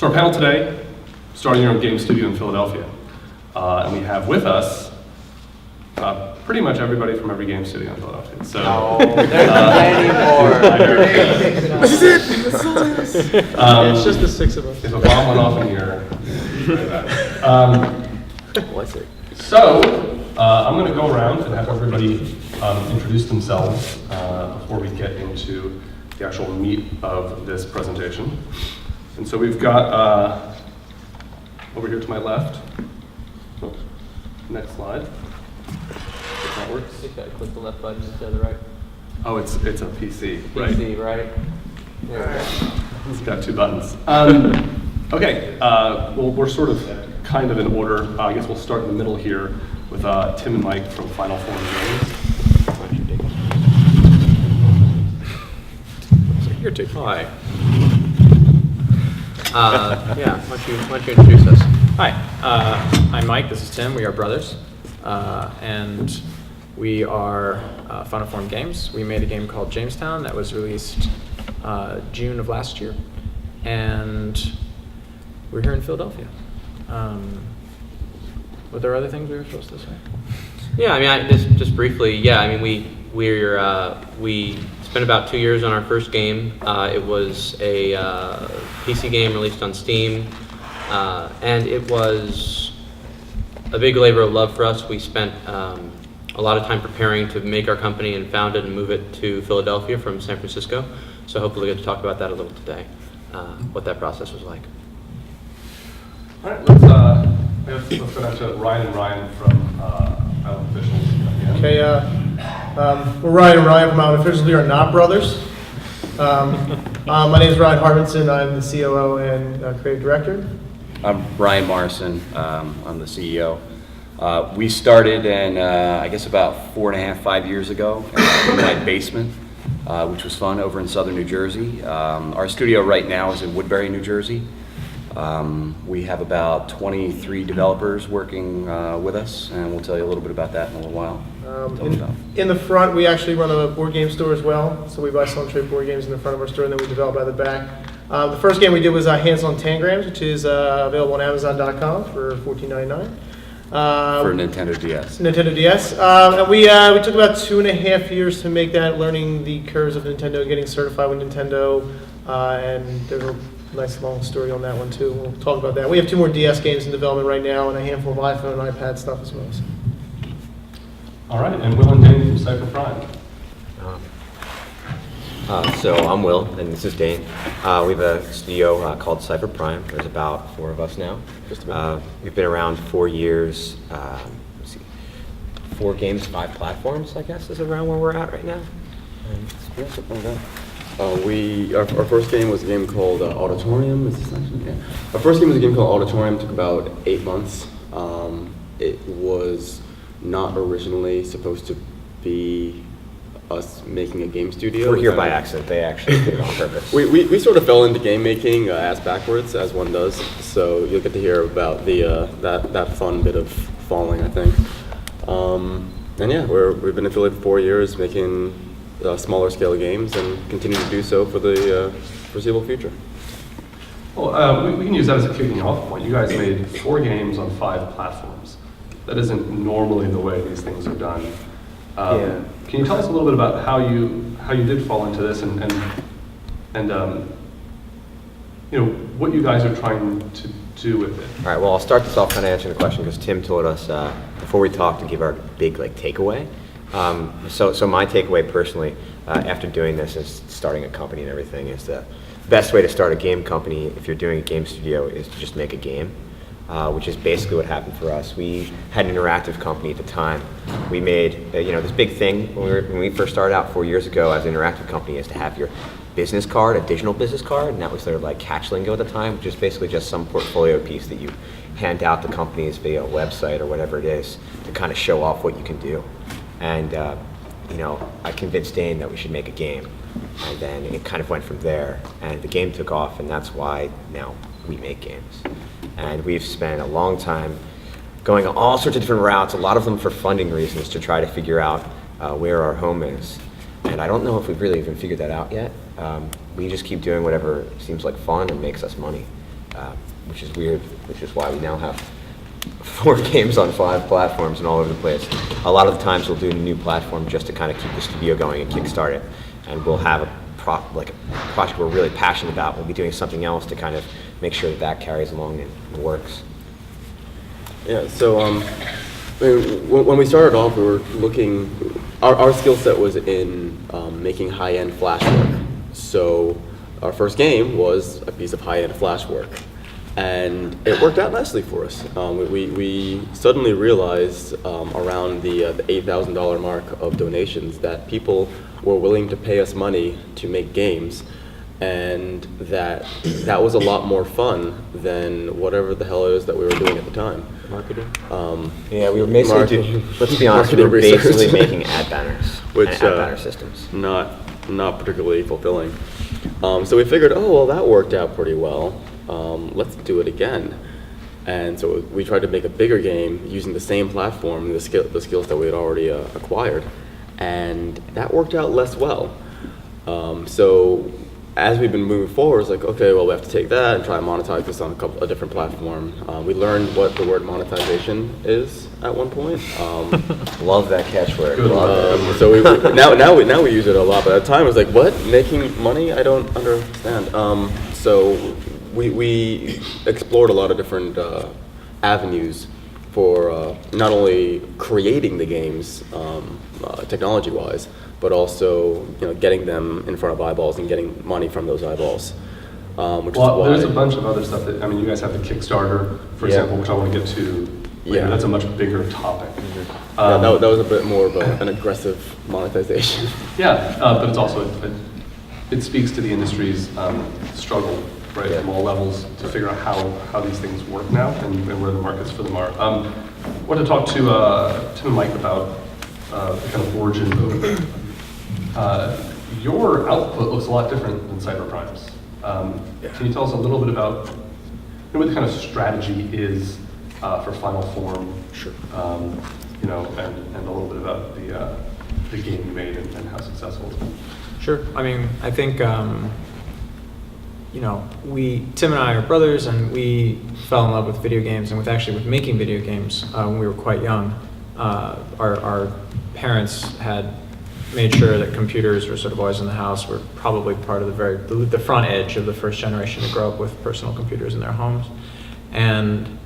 So our panel today, starting your own game studio in Philadelphia. And we have with us pretty much everybody from every game studio in Philadelphia. So, no, there's many more. This is it! That's all it is. It's just the six of us. If a bomb went off in here, What's it? So, I'm going to go around and have everybody introduce themselves before we get into the actual meat of this presentation. And so we've got over here to my left. Oops. Next slide. If that works. You gotta click the left button instead of the right. Oh, it's a PC, right? PC, right? There we go. It's got two buttons. Okay, well, we're sort of kind of in order. I guess we'll start in the middle here with Tim and Mike from Final Form Games. You're too. Hi. Yeah, why don't you introduce us? Hi, I'm Mike, this is Tim, we are brothers, and we are Final Form Games. We made a game called Jamestown that was released June of last year, and we're here in Philadelphia. Were there other things we were supposed to say? Yeah, I mean, just briefly, yeah, I mean, we spent about 2 years on our first game. It was a PC game released on Steam, and it was a big labor of love for us. We spent a lot of time preparing to make our company and found it and move it to Philadelphia from San Francisco. So hopefully we'll get to talk about that a little today, what that process was like. All right, let's go down to Ryan and Ryan from Island Officials. Okay, we're Ryan and Ryan from Island Officials. We are not brothers. My name is Ryan Harbinson. I'm the COO and creative director. I'm Brian Morrison. I'm the CEO. We started in, I guess, about 4.5 years ago in my basement, which was fun, over in southern New Jersey. Our studio right now is in Woodbury, New Jersey. We have about 23 developers working with us, and we'll tell you a little bit about that in a little while. In the front, we actually run a board game store as well. So we buy, sell, and trade board games in the front of our store, and then we develop out the back. The first game we did was Hands-On Tangrams, which is available on Amazon.com for $14.99. For Nintendo DS. Nintendo DS. And we took about 2.5 years to make that, learning the curves of Nintendo, getting certified with Nintendo, and there's a nice long story on that one too. We'll talk about that. We have 2 more DS games in development right now, and a handful of iPhone and iPad stuff as well. So. All right, and Will and Dain from Cipher Prime. So I'm Will, and this is Dain. We have a studio called Cipher Prime. There's about 4 of us now. We've been around 4 years. Let's see, 4 games, 5 platforms, I guess, is around where we're at right now. Our first game was a game called Auditorium. Is this actually? Yeah. Our first game was a game called Auditorium. Took about 8 months. It was not originally supposed to be us making a game studio. We're here by accident. They actually did it on purpose. We sort of fell into game making ass backwards, as one does. So you'll get to hear about the that fun bit of falling, I think. And yeah, we've been affiliated for 4 years, making smaller scale games, and continue to do so for the foreseeable future. Well, we can use that as a kicking off point. You guys made 4 games on 5 platforms. That isn't normally the way these things are done. Yeah. Can you tell us a little bit about how you did fall into this, and what you guys are trying to do with it? All right, well, I'll start this off kind of answering the question because Tim told us before we talked to give our big takeaway. So my takeaway personally, after doing this and starting a company and everything, is the best way to start a game company if you're doing a game studio is to just make a game, which is basically what happened for us. We had an interactive company at the time. We made this big thing when we first started out 4 years ago as an interactive company is to have your business card, a digital business card, and that was their catch lingo at the time, which is basically just some portfolio piece that you hand out to companies via a website or whatever it is to kind of show off what you can do. And I convinced Dain that we should make a game, and then it kind of went from there, and the game took off, and that's why now we make games. And we've spent a long time going all sorts of different routes, a lot of them for funding reasons, to try to figure out where our home is. And I don't know if we've really even figured that out yet. We just keep doing whatever seems like fun and makes us money. which is weird, which is why we now have 4 games on 5 platforms and all over the place. A lot of the times we'll do a new platform just to kind of keep the studio going and kickstart it. And we'll have a project we're really passionate about. We'll be doing something else to kind of make sure that carries along and works. Yeah, so when we started off, we were looking, our skill set was in making high-end flash work. So our first game was a piece of high-end flash work. And it worked out nicely for us. We suddenly realized around the $8,000 mark of donations that people were willing to pay us money to make games, and that was a lot more fun than whatever the hell it is that we were doing at the time. Marketing. Yeah, we were basically let's be honest, we were basically making ad banners Which, and ad banner systems. Not particularly fulfilling. So we figured, oh, well, that worked out pretty well. Let's do it again. And so we tried to make a bigger game using the same platform, the skills that we had already acquired, and that worked out less well. So as we've been moving forward, it's like, okay, well, we have to take that and try and monetize this on a different platform. We learned what the word monetization is at one point. Love that catchword. So now we use it a lot, but at the time it was like, what? Making money? I don't understand. So we explored a lot of different avenues for not only creating the games technology-wise, but also getting them in front of eyeballs and getting money from those eyeballs. Which is why there's a bunch of other stuff that, you guys have the Kickstarter, for example, which I want to get to later. Yeah. That's a much bigger topic. that was a bit more of an aggressive monetization. Yeah, but it's also, it speaks to the industry's struggle, right, from all levels to figure out how these things work now and where the markets for them are. I want to talk to Tim and Mike about the kind of origin of your output looks a lot different than Cipher Prime's. Can you tell us a little bit about what the kind of strategy is for Final Form? Sure. And a little bit about the game you made and how successful it's been. Sure. I mean, I think, Tim and I are brothers, and we fell in love with video games and with making video games when we were quite young. Our parents had made sure that computers were sort of always in the house. We're probably part of the front edge of the first generation to grow up with personal computers in their homes. And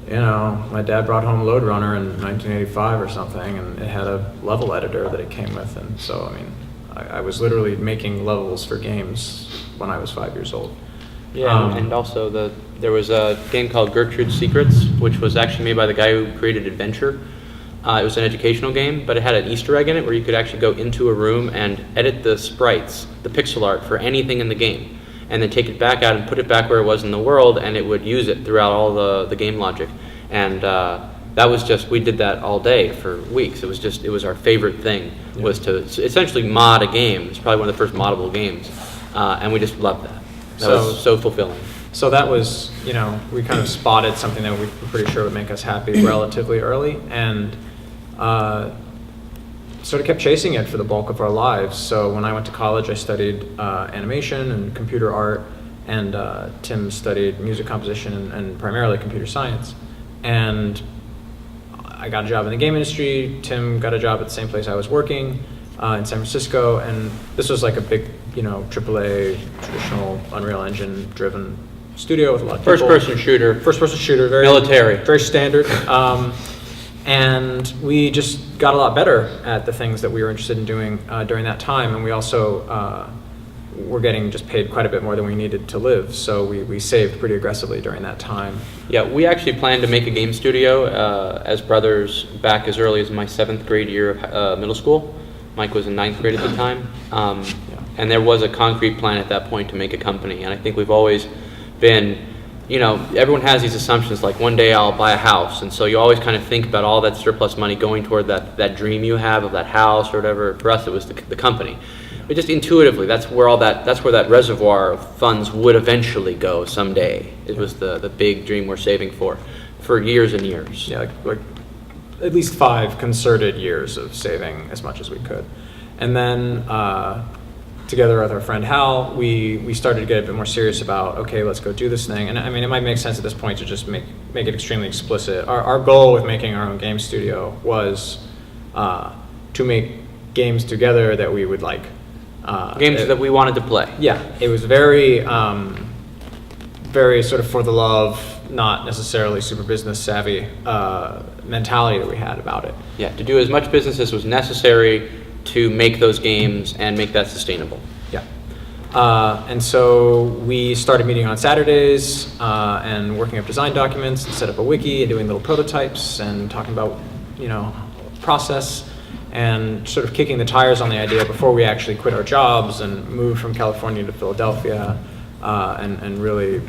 my dad brought home Load Runner in 1985 or something, and it had a level editor that it came with. And so, I was literally making levels for games when I was 5 years old. Yeah, and also there was a game called Gertrude's Secrets, which was actually made by the guy who created Adventure. It was an educational game, but it had an Easter egg in it where you could actually go into a room and edit the sprites, the pixel art for anything in the game, and then take it back out and put it back where it was in the world, and it would use it throughout all the game logic. And that was just, we did that all day for weeks. It was our favorite thing, was to essentially mod a game. It's probably one of the first moddable games, and we just loved that. That was so fulfilling. So that was, we kind of spotted something that we were pretty sure would make us happy relatively early, and sort of kept chasing it for the bulk of our lives. So when I went to college, I studied animation and computer art, and Tim studied music composition and primarily computer science. And I got a job in the game industry. Tim got a job at the same place I was working in San Francisco, and this was like a big, AAA traditional Unreal Engine driven studio with a lot of people. First-person shooter, very military, very standard. And we just got a lot better at the things that we were interested in doing during that time, and we also were getting just paid quite a bit more than we needed to live, so we saved pretty aggressively during that time. Yeah, we actually planned to make a game studio as brothers back as early as my 7th grade year of middle school. Mike was in 9th grade at the time. And there was a concrete plan at that point to make a company, and I think we've always been, everyone has these assumptions like one day I'll buy a house, and so you always kind of think about all that surplus money going toward that dream you have of that house or whatever. For us, it was the company. But just intuitively, that's where that reservoir of funds would eventually go someday. It was the big dream we're saving for years and years. Yeah, like at least 5 concerted years of saving as much as we could. And then together with our friend Hal, we started to get a bit more serious about, okay, let's go do this thing. And I mean, it might make sense at this point to just make it extremely explicit. Our goal with making our own game studio was to make games together that we would like. Games that we wanted to play. Yeah, it was very, very sort of for the love, not necessarily super business savvy mentality that we had about it. Yeah, to do as much business as was necessary to make those games and make that sustainable. Yeah. And so we started meeting on Saturdays and working up design documents and set up a wiki and doing little prototypes and talking about, process and sort of kicking the tires on the idea before we actually quit our jobs and moved from California to Philadelphia and really,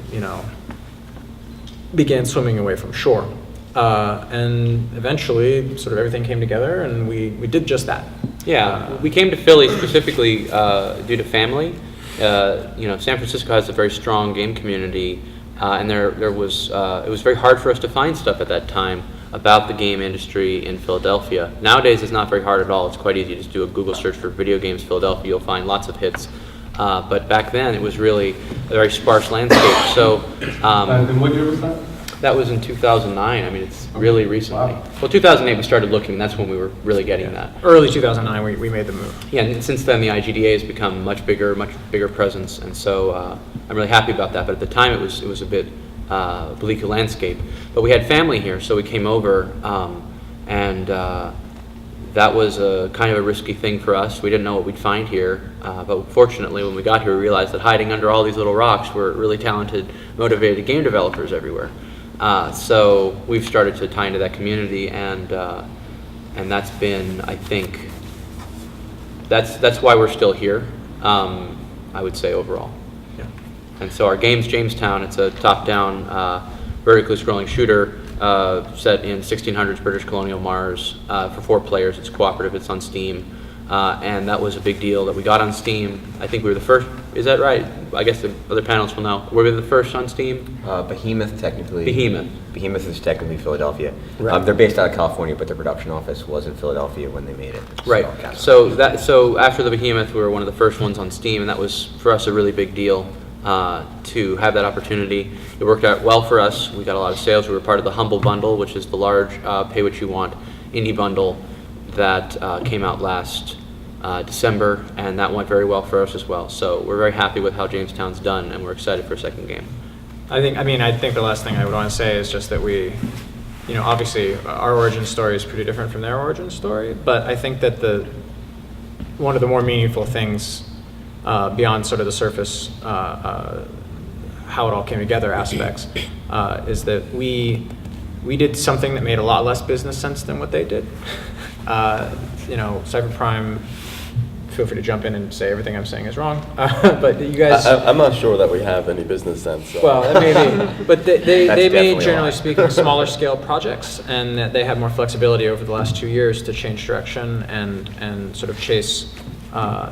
began swimming away from shore. And eventually sort of everything came together and we did just that. Yeah, we came to Philly specifically due to family. San Francisco has a very strong game community, and it was very hard for us to find stuff at that time about the game industry in Philadelphia. Nowadays, it's not very hard at all. It's quite easy. Just do a Google search for video games Philadelphia. You'll find lots of hits. But back then, it was really a very sparse landscape. So, And what year was that? that was in 2009. I mean, it's really recently. Wow. Well, 2008 we started looking. That's when we were really getting that. Early 2009, we made the move. Yeah, and since then the IGDA has become much bigger presence, and so I'm really happy about that. But at the time, it was a bit bleak landscape. But we had family here, so we came over, and that was a kind of a risky thing for us. We didn't know what we'd find here, but fortunately, when we got here, we realized that hiding under all these little rocks were really talented, motivated game developers everywhere. So we've started to tie into that community, and that's been, I think, that's why we're still here. I would say overall. Yeah. And so our game's Jamestown. It's a top-down, vertically scrolling shooter set in 1600s British colonial Mars for 4 players. It's cooperative. It's on Steam, and that was a big deal that we got on Steam. I think we were the first. Is that right? I guess the other panelists will know. Were we the first on Steam? Behemoth technically. Behemoth is technically Philadelphia. Right. They're based out of California, but their production office was in Philadelphia when they made it. Right. So after the Behemoth, we were one of the first ones on Steam, and that was for us a really big deal to have that opportunity. It worked out well for us. We got a lot of sales. We were part of the Humble Bundle, which is the large pay what you want indie bundle that came out last December, and that went very well for us as well. So we're very happy with how Jamestown's done, and we're excited for a second game. I think the last thing I would want to say is just that we, obviously our origin story is pretty different from their origin story, but I think that one of the more meaningful things beyond sort of the surface, how it all came together aspects, is that we did something that made a lot less business sense than what they did. Cipher Prime, feel free to jump in and say everything I'm saying is wrong. But you guys, I'm not sure that we have any business sense. So. well, maybe, but they made, definitely generally a lie. speaking, smaller scale projects, and that they had more flexibility over the last 2 years to change direction and sort of chase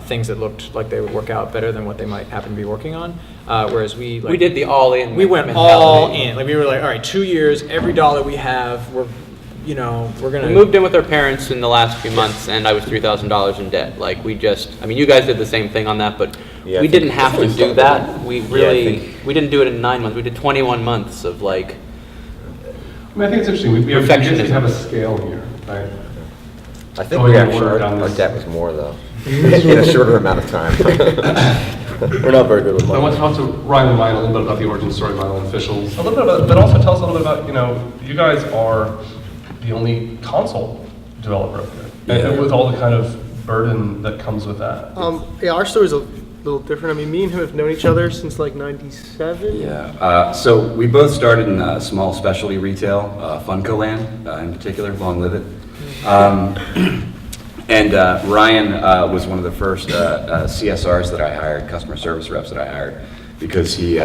things that looked like they would work out better than what they might happen to be working on. Whereas we did the all-in. we went mentality. all in. Like we were like, all right, 2 years, every dollar we have, we're gonna. We moved in with our parents in the last few months, and I was $3,000 in debt. Like you guys did the same thing on that, but Yeah, I we think didn't have to that's do that. We really, think- we didn't do it in 9 months. We did 21 months of like, I think it's interesting. We basically have a scale here, right? I think Going we to work actually, on our this. debt was more though, in a shorter amount of time. We're not very good with I money. want to talk to Ryan and Ryan a little bit about the origin story, Vinyl Officials, a little bit about, but also tell us a little bit about, you guys are the only console developer up here, and with all the kind of burden that comes with that. Yeah, our story's a little different. I mean, me and him have known each other since like '97. Yeah, so we both started in small specialty retail, Funko Land in particular, long live it. And Ryan was one of the first CSRs that I hired, customer service reps that I hired, because he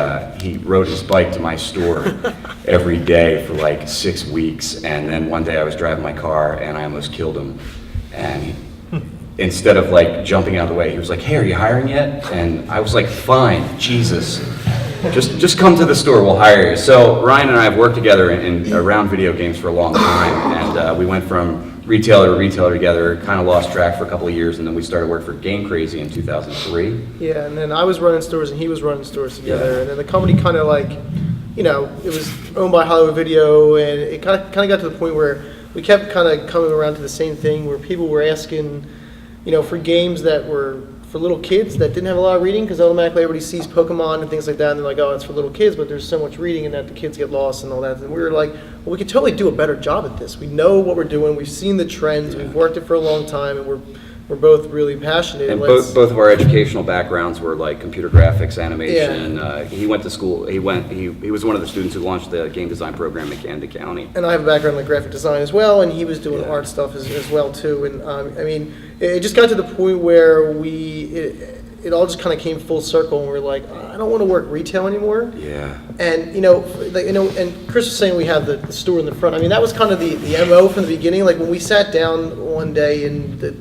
rode his bike to my store every day for like 6 weeks, and then one day I was driving my car and I almost killed him, and instead of like jumping out of the way, he was like, "Hey, are you hiring yet?" And I was like, "Fine, Jesus." just come to the store, we'll hire you. So Ryan and I have worked together in around video games for a long time, and we went from retailer to retailer together, kind of lost track for a couple of years, and then we started work for Game Crazy in 2003. Yeah, and then I was running stores and he was running stores together, Yeah. and then the company kind of like, you know, it was owned by Hollywood Video, and it kind of got to the point where we kept kind of coming around to the same thing, where people were asking, you know, for games that were for little kids that didn't have a lot of reading, because automatically everybody sees Pokemon and things like that, and they're like, oh, it's for little kids, but there's so much reading in that the kids get lost and all that. And we were like, well, we could totally do a better job at this. We know what we're doing. We've seen the trends. We've worked it for a long time, and we're both really passionate. And both of our educational backgrounds were like computer graphics, animation. He went to school. He was one of the students who launched the game design program at Camden County. And I have a background in graphic design as well, and he was doing Yeah. art stuff as well too. And I mean, it just got to the point where it all just kind of came full circle, and we're like, I don't want to work retail anymore. Yeah. And and Chris was saying we have the store in the front. I mean, that was kind of the MO from the beginning. Like when we sat down one day in the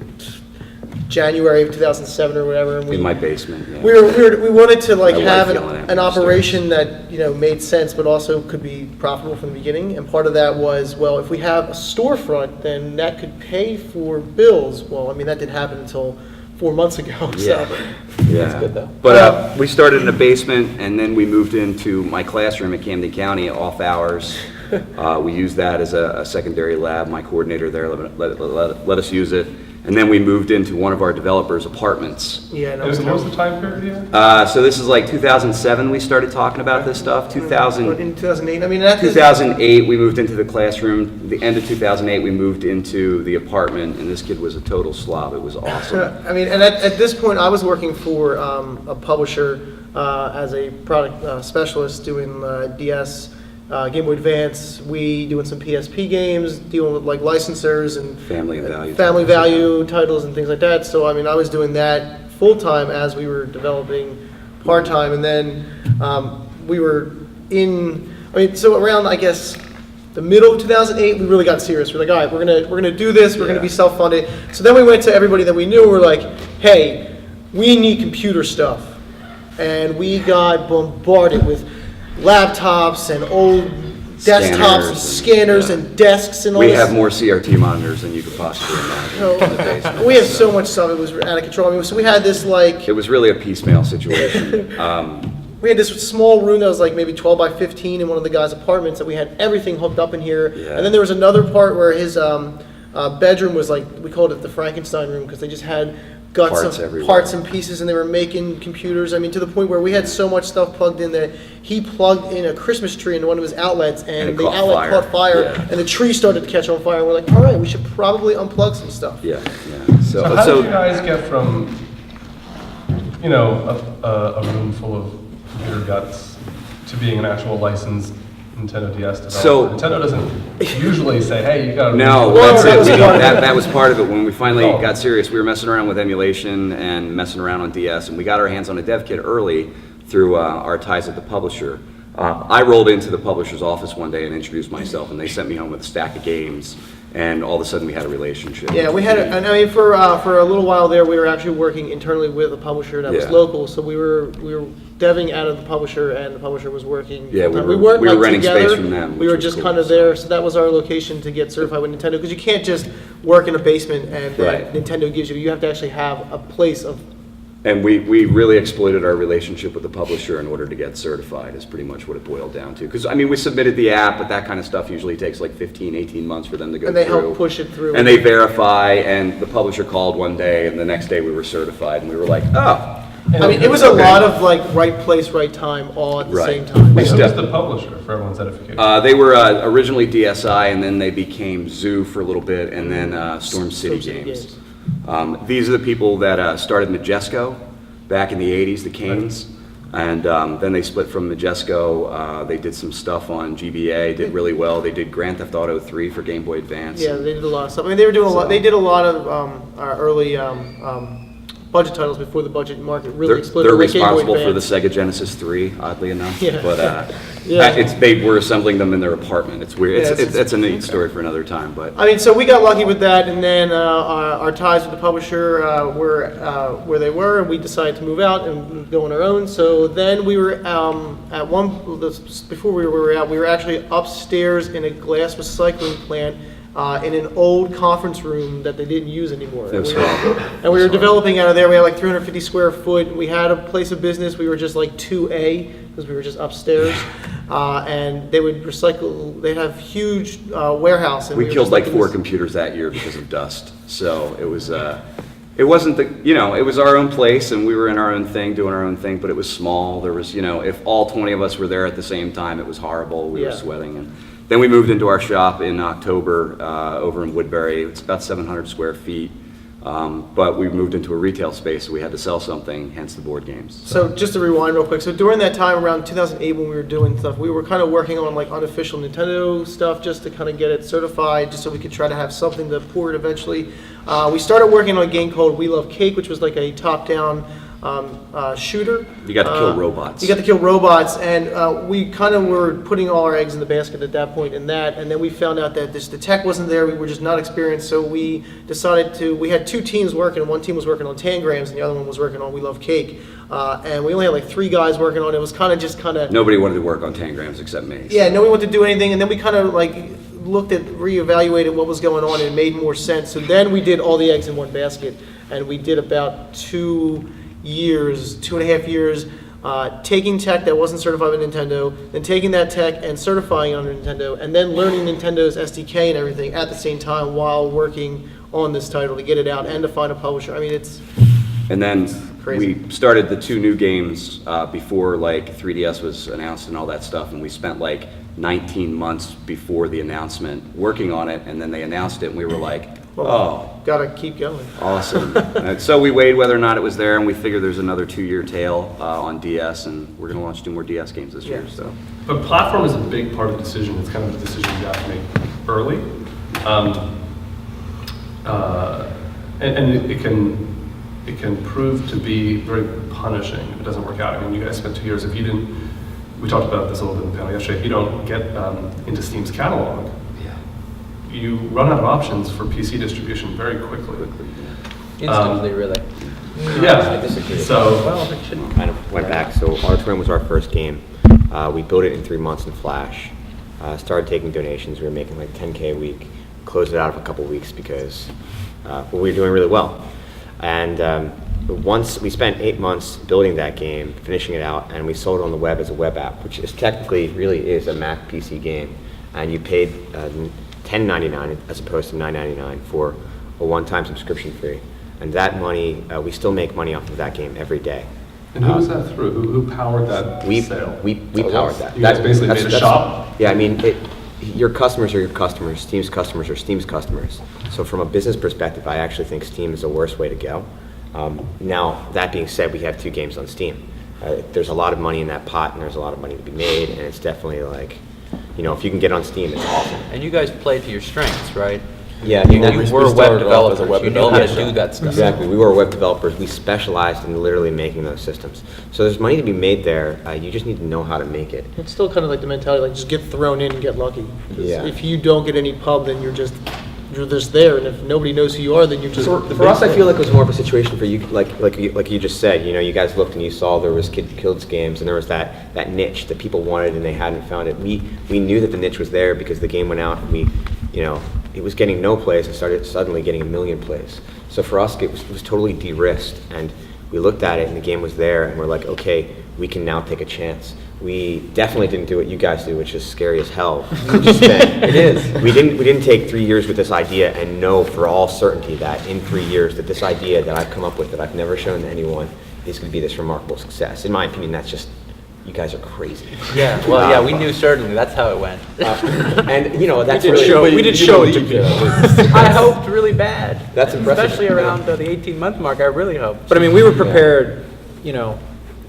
January of 2007 or whatever, and In my basement. Yeah. we wanted to like My wife have yelling at me an upstairs. operation that, you know, made sense but also could be profitable from the beginning. And part of that was, well, if we have a storefront, then that could pay for bills. Well, I mean, that didn't happen until 4 months ago. Yeah. So. Yeah. good, though. But we started in a basement, and then we moved into my classroom at Camden County off hours. We used that as a secondary lab. My coordinator there let us use it. And then we moved into one of our developers' apartments. Yeah, no, And what was the time period again? So this is like 2007 we started talking about this stuff. in 2008. I mean, that's 2008 we moved into the classroom. The end of 2008 we moved into the apartment, and this kid was a total slob. It was awesome. I mean, and at this point, I was working for a publisher as a product specialist doing DS, Game Boy Advance. We doing some PSP games, dealing with like licensors and Family value. family value titles and things like that. So I mean, I was doing that full time as we were developing part time, and then we were in. I mean, so around I guess the middle of 2008, we really got serious. We're like, all right, we're gonna do this. We're gonna be self-funded. So then we went to everybody that we knew. We're like, hey, we need computer stuff, and we got bombarded with laptops and old desktops and scanners and desks and all We this. have more CRT monitors than you could possibly imagine in the basement. We have so much stuff. It was out of control. I mean, so we had this like It was really a piecemeal situation. we had this small room that was like maybe 12 by 15 in one of the guys' apartments that we had everything hooked up in here. Yeah. And then there was another part where his bedroom was like, we called it the Frankenstein room, because they just had guts Parts of everywhere. parts and pieces, and they were making computers. I mean, to the point where we had so much stuff plugged in that he plugged in a Christmas tree into one of his outlets, and it the caught outlet fire. caught fire, Yeah. and the tree started to catch on fire. And we're like, all right, we should probably unplug some stuff. Yeah. So how did you guys get from, you know, a room full of computer guts to being an actual licensed Nintendo DS developer? So- Nintendo doesn't usually say, hey, you got to. No, Well, that's that it. was We part of that was part of it. When we finally Oh. got serious, we were messing around with emulation and messing around on DS, and we got our hands on a dev kit early through our ties at the publisher. I rolled into the publisher's office one day and introduced myself, and they sent me home with a stack of games, and all of a sudden we had a relationship. Yeah, we had, and I mean, for a little while there, we were actually working internally with a publisher that was Yeah. local. So we were deving out of the publisher, and the publisher was working. Yeah, we full-time. were- weren't we were like renting together. space from them, We which were was just cool, kind of so. there. So that was our location to get certified with Nintendo, because you can't just work in a basement and Right. Nintendo gives you. You have to actually have a place of. And we really exploited our relationship with the publisher in order to get certified, is pretty much what it boiled down to. Because, I mean, we submitted the app, but that kind of stuff usually takes like 15, 18 months for them to go And they through. help push it through. And they verify, and the publisher called one day, and the next day we were certified, and we were like, oh. I mean, it was a lot of like right place, right time, all at the Right. same time. Wait, who was step- the publisher for everyone's edification? They were originally DSI, and then they became Zoo for a little bit, and then Storm City Storm City Games. These are the people that started Majesco back in the 80s, the Kings. And then they split from Majesco. They did some stuff on GBA, did really well. They did Grand Theft Auto 3 for Game Boy Advance. Yeah, they did a lot of stuff. I mean, they were doing a lot. They did a lot of our early budget titles before the budget market really They're, exploded. they're like Game Boy responsible for the Advance. Sega Genesis 3, oddly enough. Yeah. But Yeah. they were assembling them in their apartment. It's weird. Yeah, It's a neat story for another time. But I mean, so we got lucky with that, and then our ties with the publisher were where they were, and we decided to move out and go on our own. So then we were before we were out, we were actually upstairs in a glass recycling plant in an old conference room that they didn't use anymore. It was And we were developing out of there. We had like 350 square foot. We had a place of business. We were just like 2A because we were just upstairs. And they would recycle. They'd have huge warehouse. And we were killed just like in 4 this- computers that year because of dust. So it was. It wasn't it was our own place and we were in our own thing, doing our own thing, but it was small. There was, if all 20 of us were there at the same time, it was horrible. We were Yeah. sweating. And then we moved into our shop in October over in Woodbury. It's about 700 square feet. But we moved into a retail space, so we had to sell something, hence the board games. So just to rewind real quick, so during that time around 2008 when we were doing stuff, we were kind of working on like unofficial Nintendo stuff just to kind of get it certified, just so we could try to have something to port eventually. We started working on a game called We Love Cake, which was like a top-down shooter. You got to kill robots. You got to kill robots, and we kind of were putting all our eggs in the basket at that point in that, and then we found out that the tech wasn't there, we were just not experienced, so we decided we had 2 teams working. One team was working on Tangrams, and the other one was working on We Love Cake, and we only had like 3 guys working on it. It was kind of Nobody wanted to work on Tangrams except me. yeah, no one wanted to do anything, and then we kind of like looked at, reevaluated what was going on, and it made more sense. So then we did all the eggs in one basket, and we did about 2.5 years, taking tech that wasn't certified with Nintendo, then taking that tech and certifying on Nintendo, and then learning Nintendo's SDK and everything at the same time while working on this title to get it out and to find a publisher. I mean, it's And then crazy. we started the 2 new games before like 3DS was announced and all that stuff, and we spent like 19 months before the announcement working on it, and then they announced it, and we were like, oh, Gotta keep going. awesome. And so we weighed whether or not it was there, and we figured there's another 2-year tail on DS, and we're going to launch 2 more DS games this year. Yeah. So But platform is a big part of the decision. It's kind of a decision you have to make early. And it can prove to be very punishing if it doesn't work out. I mean, you guys spent 2 years. If you didn't, we talked about this a little bit in the panel yesterday, if you don't get into Steam's catalog, you run out of options for PC distribution very quickly. Instantly, really. Yeah. I disagree. So, Well, it shouldn't. Kind of went back. So Auditorium was our first game. We built it in 3 months in Flash. Started taking donations. We were making like 10K a week. Closed it out of a couple of weeks because we were doing really well. And once we spent 8 months building that game, finishing it out, and we sold it on the web as a web app, which is technically really is a Mac PC game. And you paid $10.99 as opposed to $9.99 for a one-time subscription fee. And that money, we still make money off of that game every day. and who was that through? Who powered that We sale? powered that. You guys basically made a shop? Yeah, I mean, your customers are your customers. Steam's customers are Steam's customers. So from a business perspective, I actually think Steam is the worst way to go. Now, that being said, we have 2 games on Steam. There's a lot of money in that pot, and there's a lot of money to be made, and it's definitely like, if you can get on Steam, it's awesome. And you guys play to your strengths, right? Yeah, You we were started web off developers. as a web You knew how to developer. do that stuff. Exactly. We were web developers. We specialized in literally making those systems. So there's money to be made there. You just need to know how to make it. It's still kind of like the mentality, like just get thrown in and get lucky. 'Cause Yeah. if you don't get any pub, then you're just there, and if nobody knows who you are, then you're just. So the for us, I big feel like it was more of a situation for you, like you just said. You guys looked and you saw there was kids games, and there was that niche that people wanted and they hadn't found it. We knew that the niche was there because the game went out and it was getting no plays and started suddenly getting 1 million plays. So for us, it was totally de-risked, and we looked at it and the game was there, and we're like, okay, we can now take a chance. We definitely didn't do what you guys do, which is scary as hell. It is. We didn't take 3 years with this idea and know for all certainty that in 3 years that this idea that I've come up with that I've never shown to anyone is going to be this remarkable success. In my opinion, that's just, you guys are crazy. Yeah, well, yeah, we knew certainly. That's how it went. And that's We did really, show- we did show it to people. I hoped really bad. That's impressive. Especially around the 18-month mark, I really hoped. But I mean, we were prepared,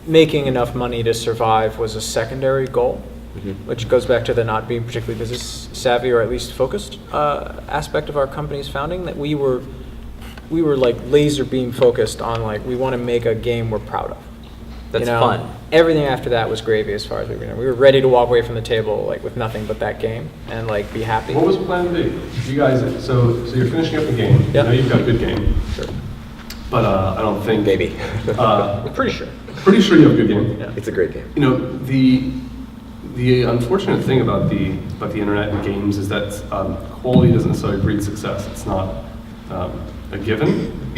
making enough money to survive was a secondary goal, which goes back to the not being particularly business savvy or at least focused aspect of our company's founding, that we were we were like laser beam focused on like, we want to make a game we're proud of. That's You know, fun. Everything after that was gravy as far as we were concerned. We were ready to walk away from the table like with nothing but that game and like be happy. What was plan B? You guys, so you're finishing up the game. Yep. I know you've got a good game. Sure. But I don't think... Maybe. I'm pretty sure. Pretty sure you have a good game. Yeah. It's a great game. You know, the unfortunate thing about the internet and games is that quality doesn't necessarily breed success. It's not a given.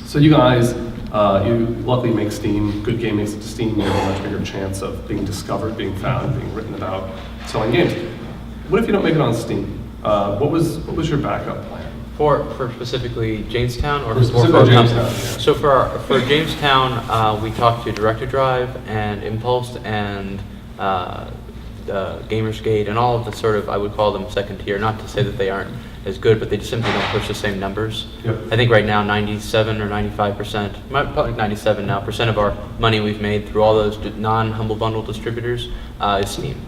So you guys, you luckily make Steam. Good game makes it to Steam. You have a much bigger chance of being discovered, being found, being written about, selling games. What if you don't make it on Steam? What was your backup plan? For specifically Jamestown or For for specifically our Jamestown, company? yeah. So for Jamestown, we talked to Director Drive and Impulse and Gamersgate and all of the sort of, I would call them second tier, not to say that they aren't as good, but they just simply don't push the same numbers. Yep. I think right now 97 or 95%, probably 97 now, percent of our money we've made through all those non-Humble Bundle distributors is Steam.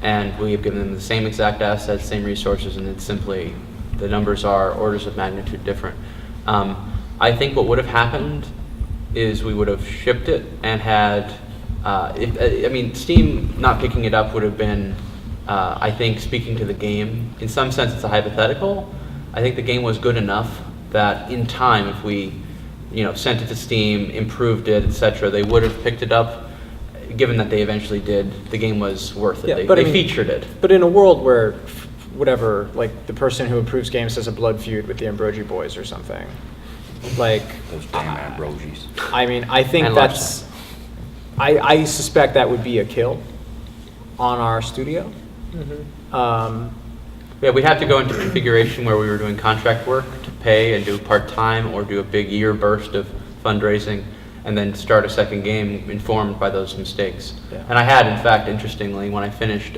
And we have given them the same exact assets, same resources, and it's simply, the numbers are orders of magnitude different. I think what would have happened is we would have shipped it and had, Steam not picking it up would have been, I think, speaking to the game. In some sense, it's a hypothetical. I think the game was good enough that in time, if we, sent it to Steam, improved it, etc., they would have picked it up. Given that they eventually did, the game was worth it. Yeah, they but I mean, featured it. But in a world where, whatever, like the person who improves games has a blood feud with the Ambrogi boys or something, like, Those damn Ambrogis. I mean, I think And that's, I suspect that would be a kill on our studio. Yeah, we'd have to go into configuration where we were doing contract work to pay and do part-time or do a big year burst of fundraising and then start a second game informed by those mistakes. Yeah. And I had, in fact, interestingly, when I finished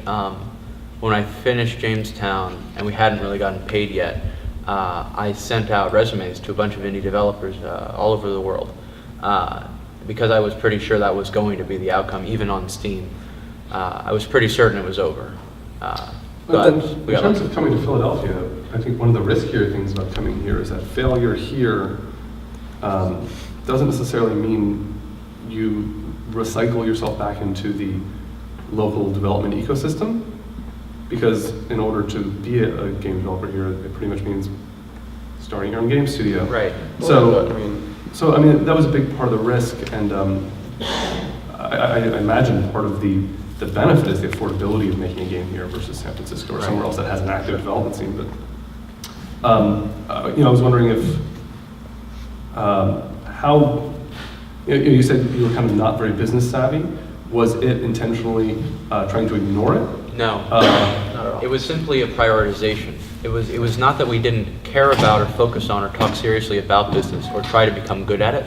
Jamestown and we hadn't really gotten paid yet, I sent out resumes to a bunch of indie developers all over the world because I was pretty sure that was going to be the outcome, even on Steam. I was pretty certain it was over. But in we got terms lucky. of coming to Philadelphia, I think one of the riskier things about coming here is that failure here doesn't necessarily mean you recycle yourself back into the local development ecosystem, because in order to be a game developer here, it pretty much means starting your own game studio. Right. So, Well, I mean, that was a big part of the risk, and I imagine part of the benefit is the affordability of making a game here versus San Francisco or somewhere else that has an active development scene. But I was wondering if how you said you were kind of not very business savvy. Was it intentionally trying to ignore it? No. Not at all. It was simply a prioritization. It was not that we didn't care about or focus on or talk seriously about business or try to become good at it.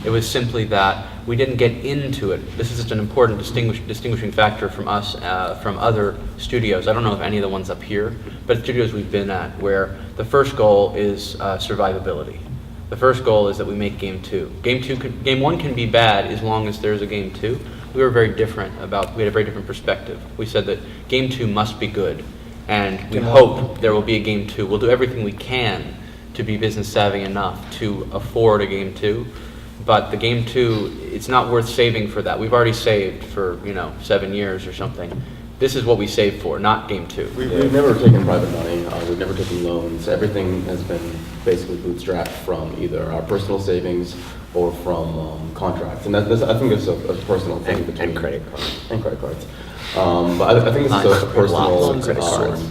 It was simply that we didn't get into it. This is just an important distinguishing factor from us, from other studios. I don't know if any of the ones up here, but studios we've been at where the first goal is survivability. The first goal is that we make game 2. Game 1 can be bad as long as there's a game 2. We were very different we had a very different perspective. We said that game 2 must be good, and we hope there will be a game 2. We'll do everything we can to be business savvy enough to afford a game 2. But the game 2, it's not worth saving for that. We've already saved for 7 years or something. This is what we saved for, not game 2. We've never taken private money. We've never taken loans. Everything has been basically bootstrapped from either our personal savings or from contracts. And I think it's a personal thing between And credit cards. And credit cards. But I think this is a personal Credit cards.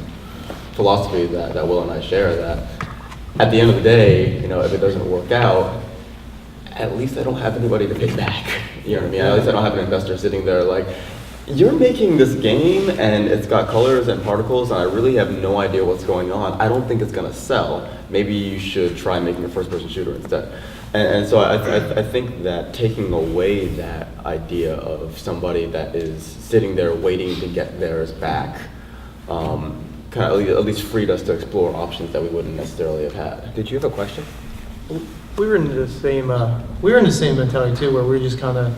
philosophy that Will and I share. That at the end of the day, if it doesn't work out, at least I don't have anybody to pay back. You know what I mean? At least I don't have an investor sitting there like, you're making this game and it's got colors and particles and I really have no idea what's going on. I don't think it's going to sell. Maybe you should try making a first-person shooter instead. And so I think that taking away that idea of somebody that is sitting there waiting to get theirs back kind of at least freed us to explore options that we wouldn't necessarily have had. Did you have a question? We were in the same mentality too, where we were just kind of,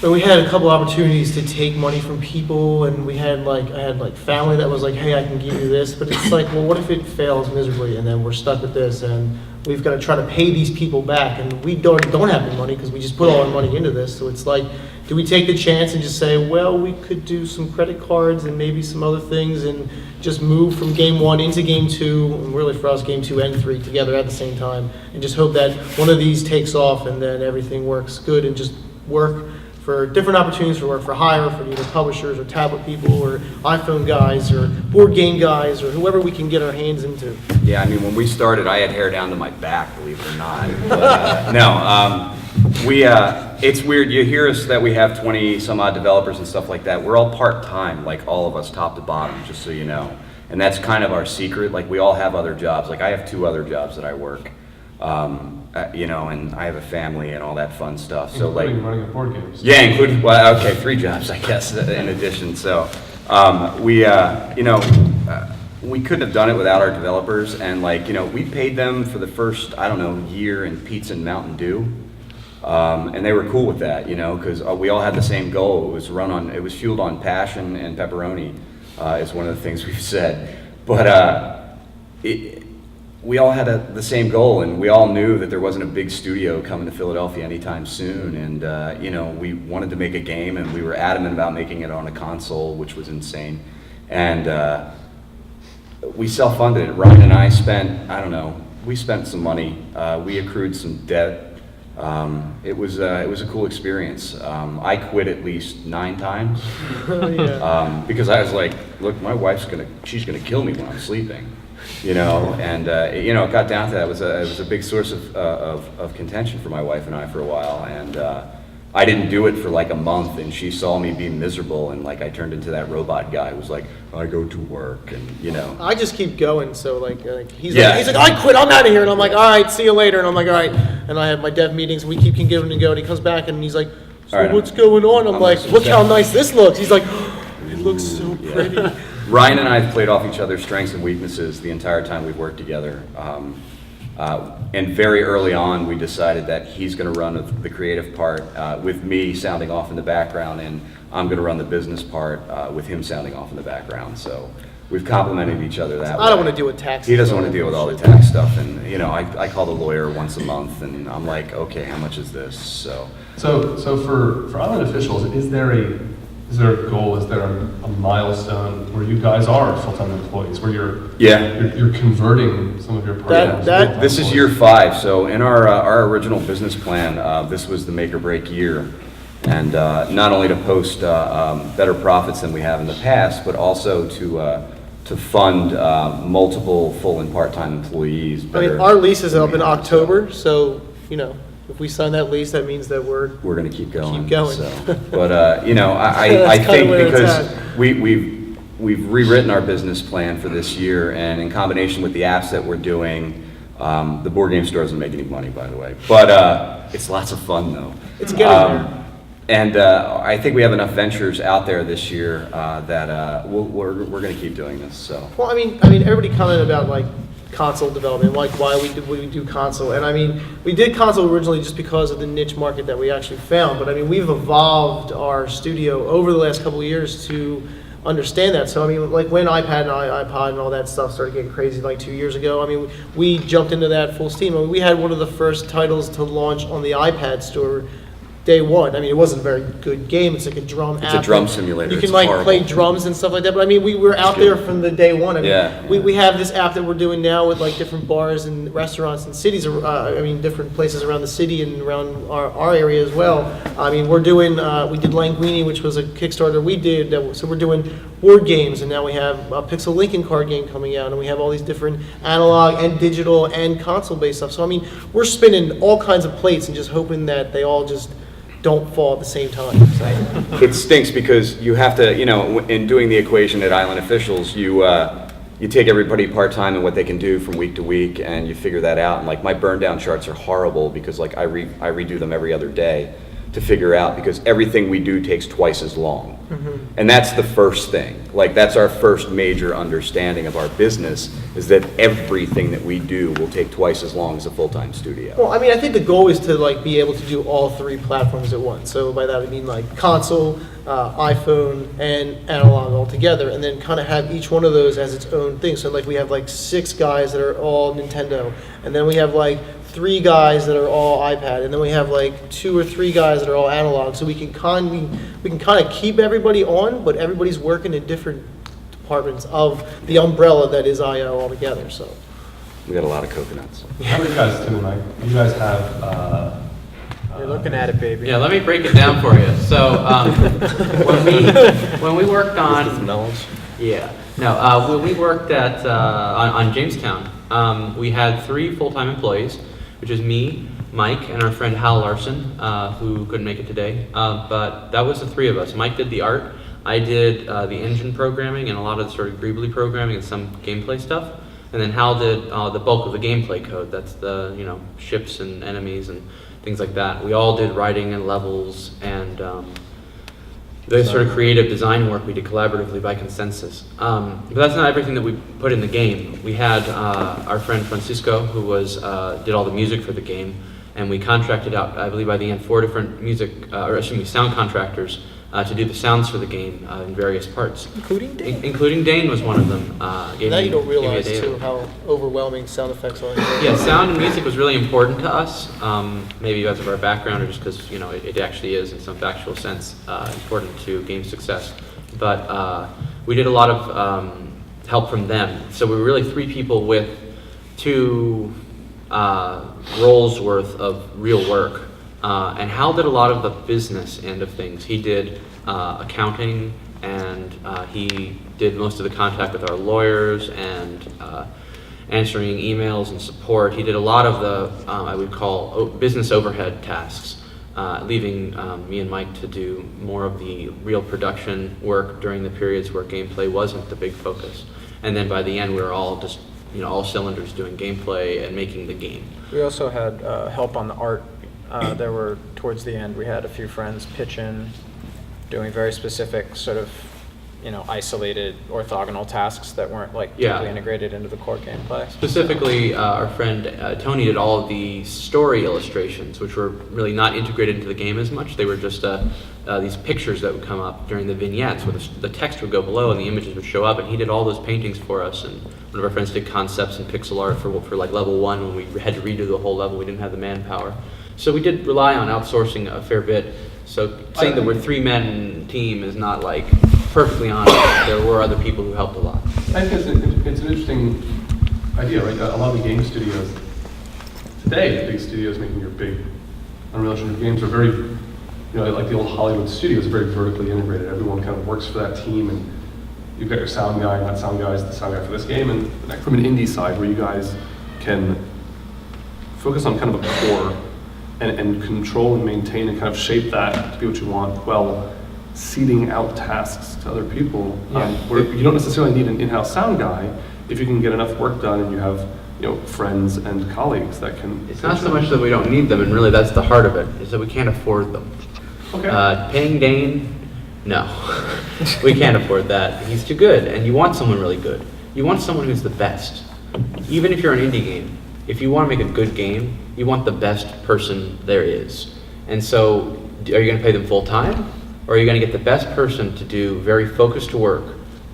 when we had a couple opportunities to take money from people, and I had family that was like, hey, I can give you this, but it's like, well, what if it fails miserably, and then we're stuck with this, and we've got to try to pay these people back, and we don't have the money because we just put all our money into this. So it's like, do we take the chance and just say, well, we could do some credit cards and maybe some other things and just move from game 1 into game 2, and really for us, game 2 and 3 together at the same time, and just hope that one of these takes off and then everything works good, and just work for different opportunities for work for hire, for either publishers or tablet people or iPhone guys or board game guys or whoever we can get our hands into. Yeah, I mean, when we started, I had hair down to my back, believe it or not. But, no, it's weird. You hear us that we have 20 some odd developers and stuff like that. We're all part-time, like all of us, top to bottom, just so you know. And that's kind of our secret. Like, we all have other jobs. Like, I have 2 other jobs that I work. You know, and I have a family and all that fun stuff. So including like running a board games. Yeah, including, well, okay, 3 jobs, I guess, in addition. So you know, we couldn't have done it without our developers, and like, you know, we paid them for the first, I don't know, year in pizza and Mountain Dew, and they were cool with that, you know, because we all had the same goal. It was fueled on passion and pepperoni, is one of the things we've said. But we all had the same goal, and we all knew that there wasn't a big studio coming to Philadelphia anytime soon, and you know, we wanted to make a game, and we were adamant about making it on a console, which was insane. And we self-funded it. Ryan and I spent, I don't know, we spent some money. We accrued some debt. It was a cool experience. I quit at least 9 times because I was like, look, my wife's she's gonna kill me when I'm sleeping. You know, and you know, it got down to that. It was a big source of contention for my wife and I for a while, and I didn't do it for like a month, and she saw me being miserable, and like I turned into that robot guy who was like, I go to work, and you know. I just keep going, so like he's like, I quit, I'm out of here, and I'm like, all right, see you later, and I'm like, all right, and I have my dev meetings, and we keep giving to go, and he comes back, and he's like, so right, what's going on? I'm like, look how nice this looks. He's like, it looks so pretty. Ryan and I have played off each other's strengths and weaknesses the entire time we've worked together. And very early on, we decided that he's going to run the creative part with me sounding off in the background, and I'm going to run the business part with him sounding off in the background. So we've complemented each other that way. I don't want to deal with taxes. He doesn't want to deal with all the tax stuff, and you know, I call the lawyer once a month, and I'm like, okay, how much is this? So for island officials, is there a goal? Is there a milestone where you guys are full-time employees, where you're converting some of your programs? This is year 5. So in our original business plan, this was the make or break year, and not only to post better profits than we have in the past, but also to fund multiple full and part-time employees. I mean, our lease is up in October, so you know, if we sign that lease, that means that we're going to keep going. So. But you know, I think because we've rewritten our business plan for this year, and in combination with the apps that we're doing, the board game store doesn't make any money, by the way. But it's lots of fun, though. It's getting there. And I think we have enough ventures out there this year that we're going to keep doing this. So. Well, I mean, everybody commented about like console development, like why we do console, and I mean, we did console originally just because of the niche market that we actually found. But I mean, we've evolved our studio over the last couple of years to understand that. So I mean, like when iPad and iPod and all that stuff started getting crazy like 2 years ago, I mean, we jumped into that full steam. I mean, we had one of the first titles to launch on the iPad store day one. I mean, it wasn't a very good game. It's like a drum app. It's a drum simulator. You can like play drums and stuff like that. But I mean, we were out there from the day one. I mean, we have this app that we're doing now with like different bars and restaurants and cities. I mean, different places around the city and around our area as well. I mean, we're doing. We did Linguini, which was a Kickstarter we did. So we're doing board games, and now we have a Pixel Lincoln card game coming out, and we have all these different analog and digital and console-based stuff. So I mean, we're spinning all kinds of plates and just hoping that they all just don't fall at the same time. It stinks because you have to, you know, in doing the equation at Island Officials, you take everybody part-time and what they can do from week to week, and you figure that out. And like my burn down charts are horrible because like I redo them every other day to figure out, because everything we do takes twice as long. And that's the first thing. Like, that's our first major understanding of our business, is that everything that we do will take twice as long as a full-time studio. Well, I mean, I think the goal is to like be able to do all three platforms at once. So by that I mean like console, iPhone, and analog all together, and then kind of have each one of those as its own thing. So like we have like 6 guys that are all Nintendo, and then we have like 3 guys that are all iPad, and then we have like 2 or 3 guys that are all analog. So we can kind of keep everybody on, but everybody's working in different departments of the umbrella that is IO altogether. So We got a lot of coconuts. How many guys, Tim and Mike? You guys have. you're looking at it, baby. Yeah, let me break it down for you. So when we worked on knowledge. when we worked at on Jamestown, we had 3 full-time employees, which is me, Mike, and our friend Hal Larson, who couldn't make it today. But that was the 3 of us. Mike did the art. I did the engine programming and a lot of the sort of greebly programming and some gameplay stuff. And then Hal did the bulk of the gameplay code. That's the ships and enemies and things like that. We all did writing and levels and the sort of creative design work we did collaboratively by consensus. But that's not everything that we put in the game. We had our friend Francisco, who did all the music for the game, and we contracted out, I believe by the end, 4 different sound contractors to do the sounds for the game in various parts. Including Dain. Including Dain was one of them. Now you don't realize gave me a too data. how overwhelming sound effects are. Yeah, sound and music was really important to us, maybe because of our background or just because it actually is in some factual sense important to game success. But we did a lot of help from them. So we were really 3 people with 2 roles worth of real work. And Hal did a lot of the business end of things. He did accounting, and he did most of the contact with our lawyers and answering emails and support. He did a lot of the, I would call, business overhead tasks, leaving me and Mike to do more of the real production work during the periods where gameplay wasn't the big focus. And then by the end, we were all just, all cylinders doing gameplay and making the game. We also had help on the art. There were, towards the end, we had a few friends pitch in, doing very specific sort of, isolated orthogonal tasks that weren't deeply integrated into the core gameplay. Specifically, our friend Tony did all of the story illustrations, which were really not integrated into the game as much. They were just these pictures that would come up during the vignettes, where the text would go below and the images would show up, and he did all those paintings for us. And one of our friends did concepts and pixel art for like level 1 when we had to redo the whole level. We didn't have the manpower. So we did rely on outsourcing a fair bit. So saying that we're 3-man team is not perfectly honest. There were other people who helped a lot. I think it's an interesting idea, right? A lot of the game studios today, the big studios making your big Unreal Engine games are very, like the old Hollywood studios, are very vertically integrated. Everyone kind of works for that team, and you've got your sound guy, and that sound guy is the sound guy for this game, and from an indie side where you guys can focus on kind of a core and control and maintain and kind of shape that to be what you want, while seeding out tasks to other people. Where you don't necessarily need an in-house sound guy if you can get enough work done and you have friends and colleagues that can. It's not so much that we don't need them, and really that's the heart of it, is that we can't afford them. Okay. Paying Dain, no. We can't afford that. He's too good, and you want someone really good. You want someone who's the best. Even if you're an indie game, if you want to make a good game, you want the best person there is. And so, are you going to pay them full time? Or are you going to get the best person to do very focused work?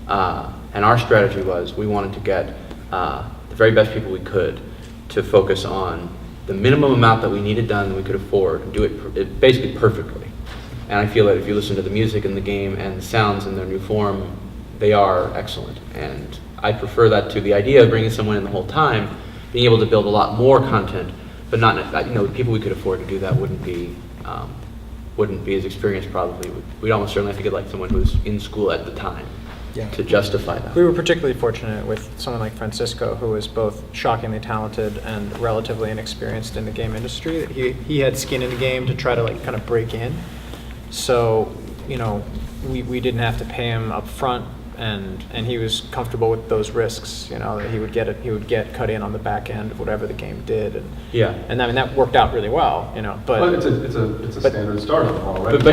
And our strategy was we wanted to get the very best people we could to focus on the minimum amount that we needed done that we could afford and do it basically perfectly. And I feel that if you listen to the music in the game and the sounds in their new form, they are excellent. And I prefer that to the idea of bringing someone in the whole time, being able to build a lot more content, but not, the people we could afford to do that wouldn't be as experienced probably. We'd almost certainly have to get someone who was in school at the time to justify that. We were particularly fortunate with someone like Francisco, who was both shockingly talented and relatively inexperienced in the game industry. He had skin in the game to try to kind of break in. So, we didn't have to pay him up front and he was comfortable with those risks. That he would get cut in on the back end of whatever the game did, and I mean that worked out really well. But it's a standard startup model, right?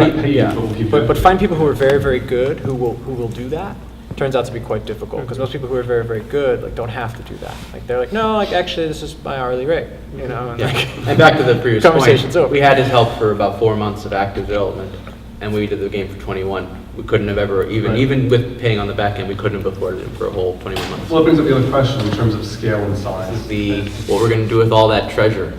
But find people who are very, very good who will do that turns out to be quite difficult, because most people who are very, very good don't have to do that. They're like, no, actually this is my hourly rate, and And back to the previous conversation's point, over. we had his help for about 4 months of active development, and we did the game for 21. We couldn't have ever, even with paying on the back end, we couldn't have afforded it for a whole 21 months. Well, it brings up the other question in terms of scale and size. What we're going to do with all that treasure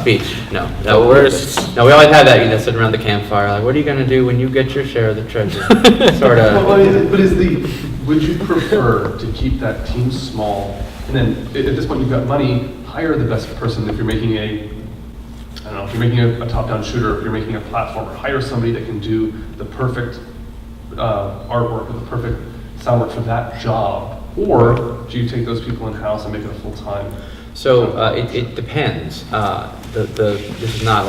speech. No, The worst. No, we always had that, sit around the campfire, like, what are you going to do when you get your share of the treasure? Sort of. Would you prefer to keep that team small, and then at this point you've got money, hire the best person if you're making if you're making a top-down shooter, if you're making a platformer, hire somebody that can do the perfect artwork or the perfect sound work for that job, or do you take those people in-house and make it a full-time? So it depends. This is not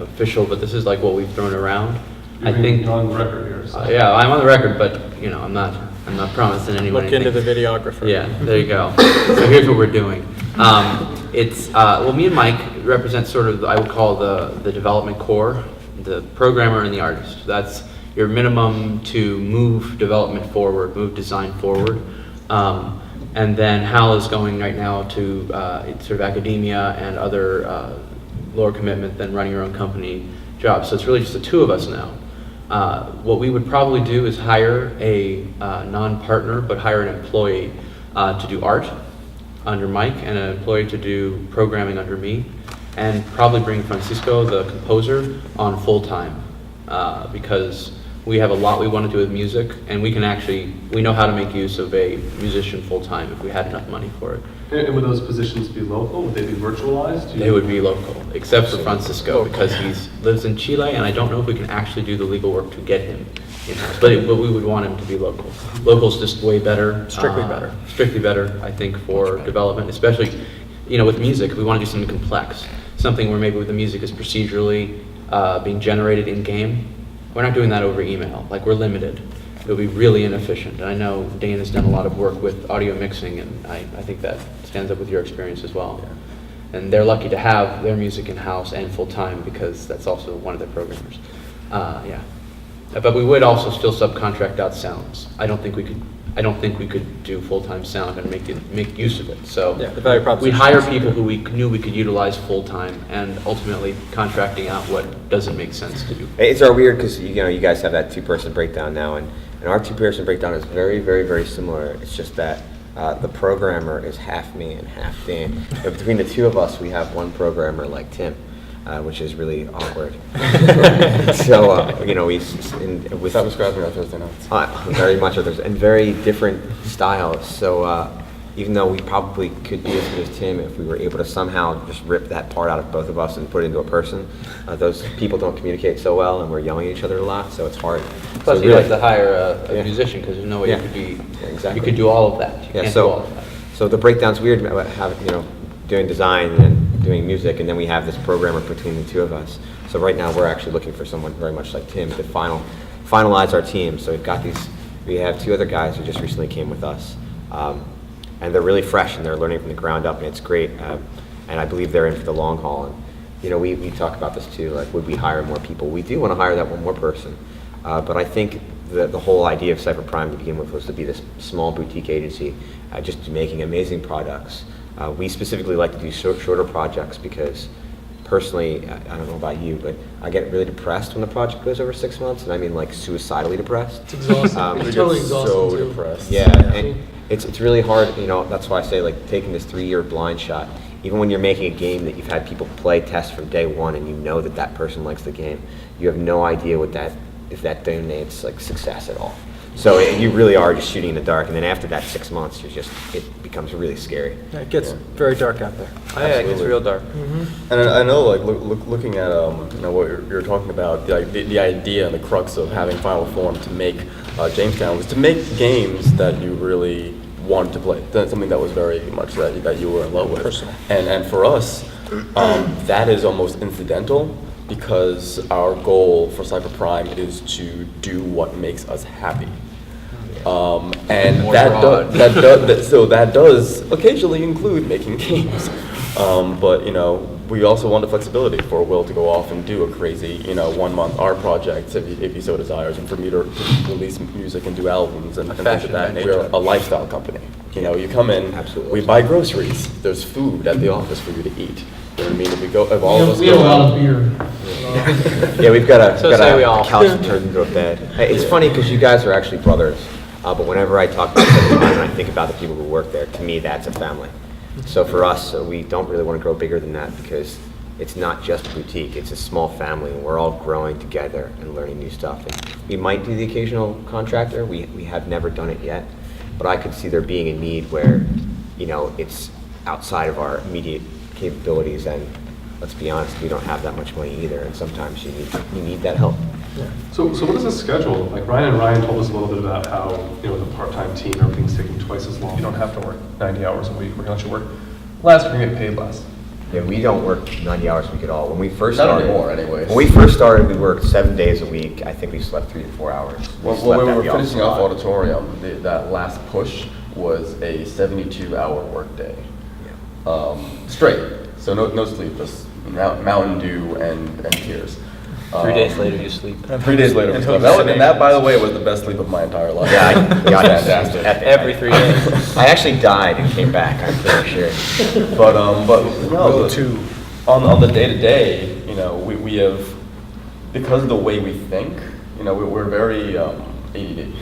official, but this is what we've thrown around. You're on the record here. So. Yeah, I'm on the record, but I'm not promising anyone Look anything. into the videographer. Yeah, there you go. So here's what we're doing. Me and Mike represent sort of, I would call the development core, the programmer and the artist. That's your minimum to move development forward, move design forward. And then Hal is going right now to sort of academia and other lower commitment than running your own company jobs. So it's really just the two of us now. What we would probably do is hire a non-partner, but hire an employee to do art under Mike, and an employee to do programming under me, and probably bring Francisco, the composer, on full-time, because we have a lot we want to do with music, and we know how to make use of a musician full-time if we had enough money for it. And would those positions be local? Would they be virtualized? They would be local, except for Francisco, because he lives in Chile, and I don't know if we can actually do the legal work to get him in-house. But we would want him to be local. Local's just way better. Strictly better. Strictly better, I think, for development, especially, with music. We want to do something complex, something where maybe the music is procedurally being generated in-game. We're not doing that over email. We're limited. It would be really inefficient. And I know Dain has done a lot of work with audio mixing, and I think that stands up with your experience as well. Yeah. And they're lucky to have their music in-house and full-time, because that's also one of their programmers. But we would also still subcontract out sounds. I don't think we could do full-time sound and make use of it. So the value proposition. we hire people who we knew we could utilize full-time, and ultimately contracting out what doesn't make sense to do. It's weird because you guys have that two-person breakdown now, and our two-person breakdown is very, very, very similar. It's just that the programmer is half me and half Dain. But between the two of us, we have one programmer like Tim, which is really awkward. So with Stop describing our Thursday nights. very much others, and very different styles. So even though we probably could be as good as Tim if we were able to somehow just rip that part out of both of us and put it into a person, those people don't communicate so well, and we're yelling at each other a lot, so it's hard. Plus, so you like to hire a musician, because there's no way Yeah. you could be. Exactly. You could do all of that. You can't do all of that. So the breakdown's weird about doing design and doing music, and then we have this programmer between the two of us. So right now we're actually looking for someone very much like Tim to finalize our team. So we have two other guys who just recently came with us, and they're really fresh and they're learning from the ground up, and it's great. And I believe they're in for the long haul. And we talk about this too. Would we hire more people? We do want to hire that one more person, but I think the whole idea of Cipher Prime to begin with was to be this small boutique agency, just making amazing products. We specifically like to do shorter projects because, personally, I don't know about you, but I get really depressed when the project goes over 6 months, and I mean suicidally depressed. It's exhausting. It's totally exhausting So too. depressed. Yeah, and it's really hard. That's why I say taking this 3-year blind shot. Even when you're making a game that you've had people play test from day one, and you know that person likes the game, you have no idea if that donates success at all. So you really are just shooting in the dark, and then after that 6 months, it becomes really scary. It gets very dark out there. Yeah, it gets real dark. And I know, looking at what you're talking about, the idea and the crux of having Final Form to make Jamestown was to make games that you really wanted to play. That's something that was very much that you were in love with. Personal. And for us, that is almost incidental, because our goal for Cipher Prime is to do what makes us happy. And More that broad. that does occasionally include making games. But we also want the flexibility for Will to go off and do a crazy 1 month art project if he so desires, and for me to release music and do albums and things of fashion that venture. nature. A lifestyle company. You come in, Absolutely. we buy groceries. There's food at the office for you to eat. You know what I mean? If all of us We have go a lot out- of beer. Yeah, we've got a, So got say a we all. couch that turns into a bed. Hey, it's funny because you guys are actually brothers, but whenever I talk about Cipher and I think about the people who work there, to me that's a family. So for us, we don't really want to grow bigger than that because it's not just a boutique, it's a small family, and we're all growing together and learning new stuff. And we might do the occasional contractor, we have never done it yet, but I could see there being a need where, it's outside of our immediate capabilities, and let's be honest, we don't have that much money either, and sometimes you need that help. So what is the schedule? Like Ryan told us a little bit about how, with a part-time team, everything's taking twice as long. You don't have to work 90 hours a week. We're going to work less, we're going to get paid less. Yeah, we don't work 90 hours a week at all. When we first Not started, anymore, anyways. When we first started, we worked 7 days a week. I think we slept 3 to 4 hours. When slept we at were the office finishing a off lot. Auditorium, that last push was a 72-hour workday. Straight. So no sleep, just Mountain Dew and tears. 3 days later, you sleep. 3 days later, we slept. And that, by the way, was the best sleep of my entire life. Yeah, It was fantastic. Every 3 days. I actually died and came back, I'm pretty sure. But no, on the day-to-day, we have, because of the way we think, we're very ADD,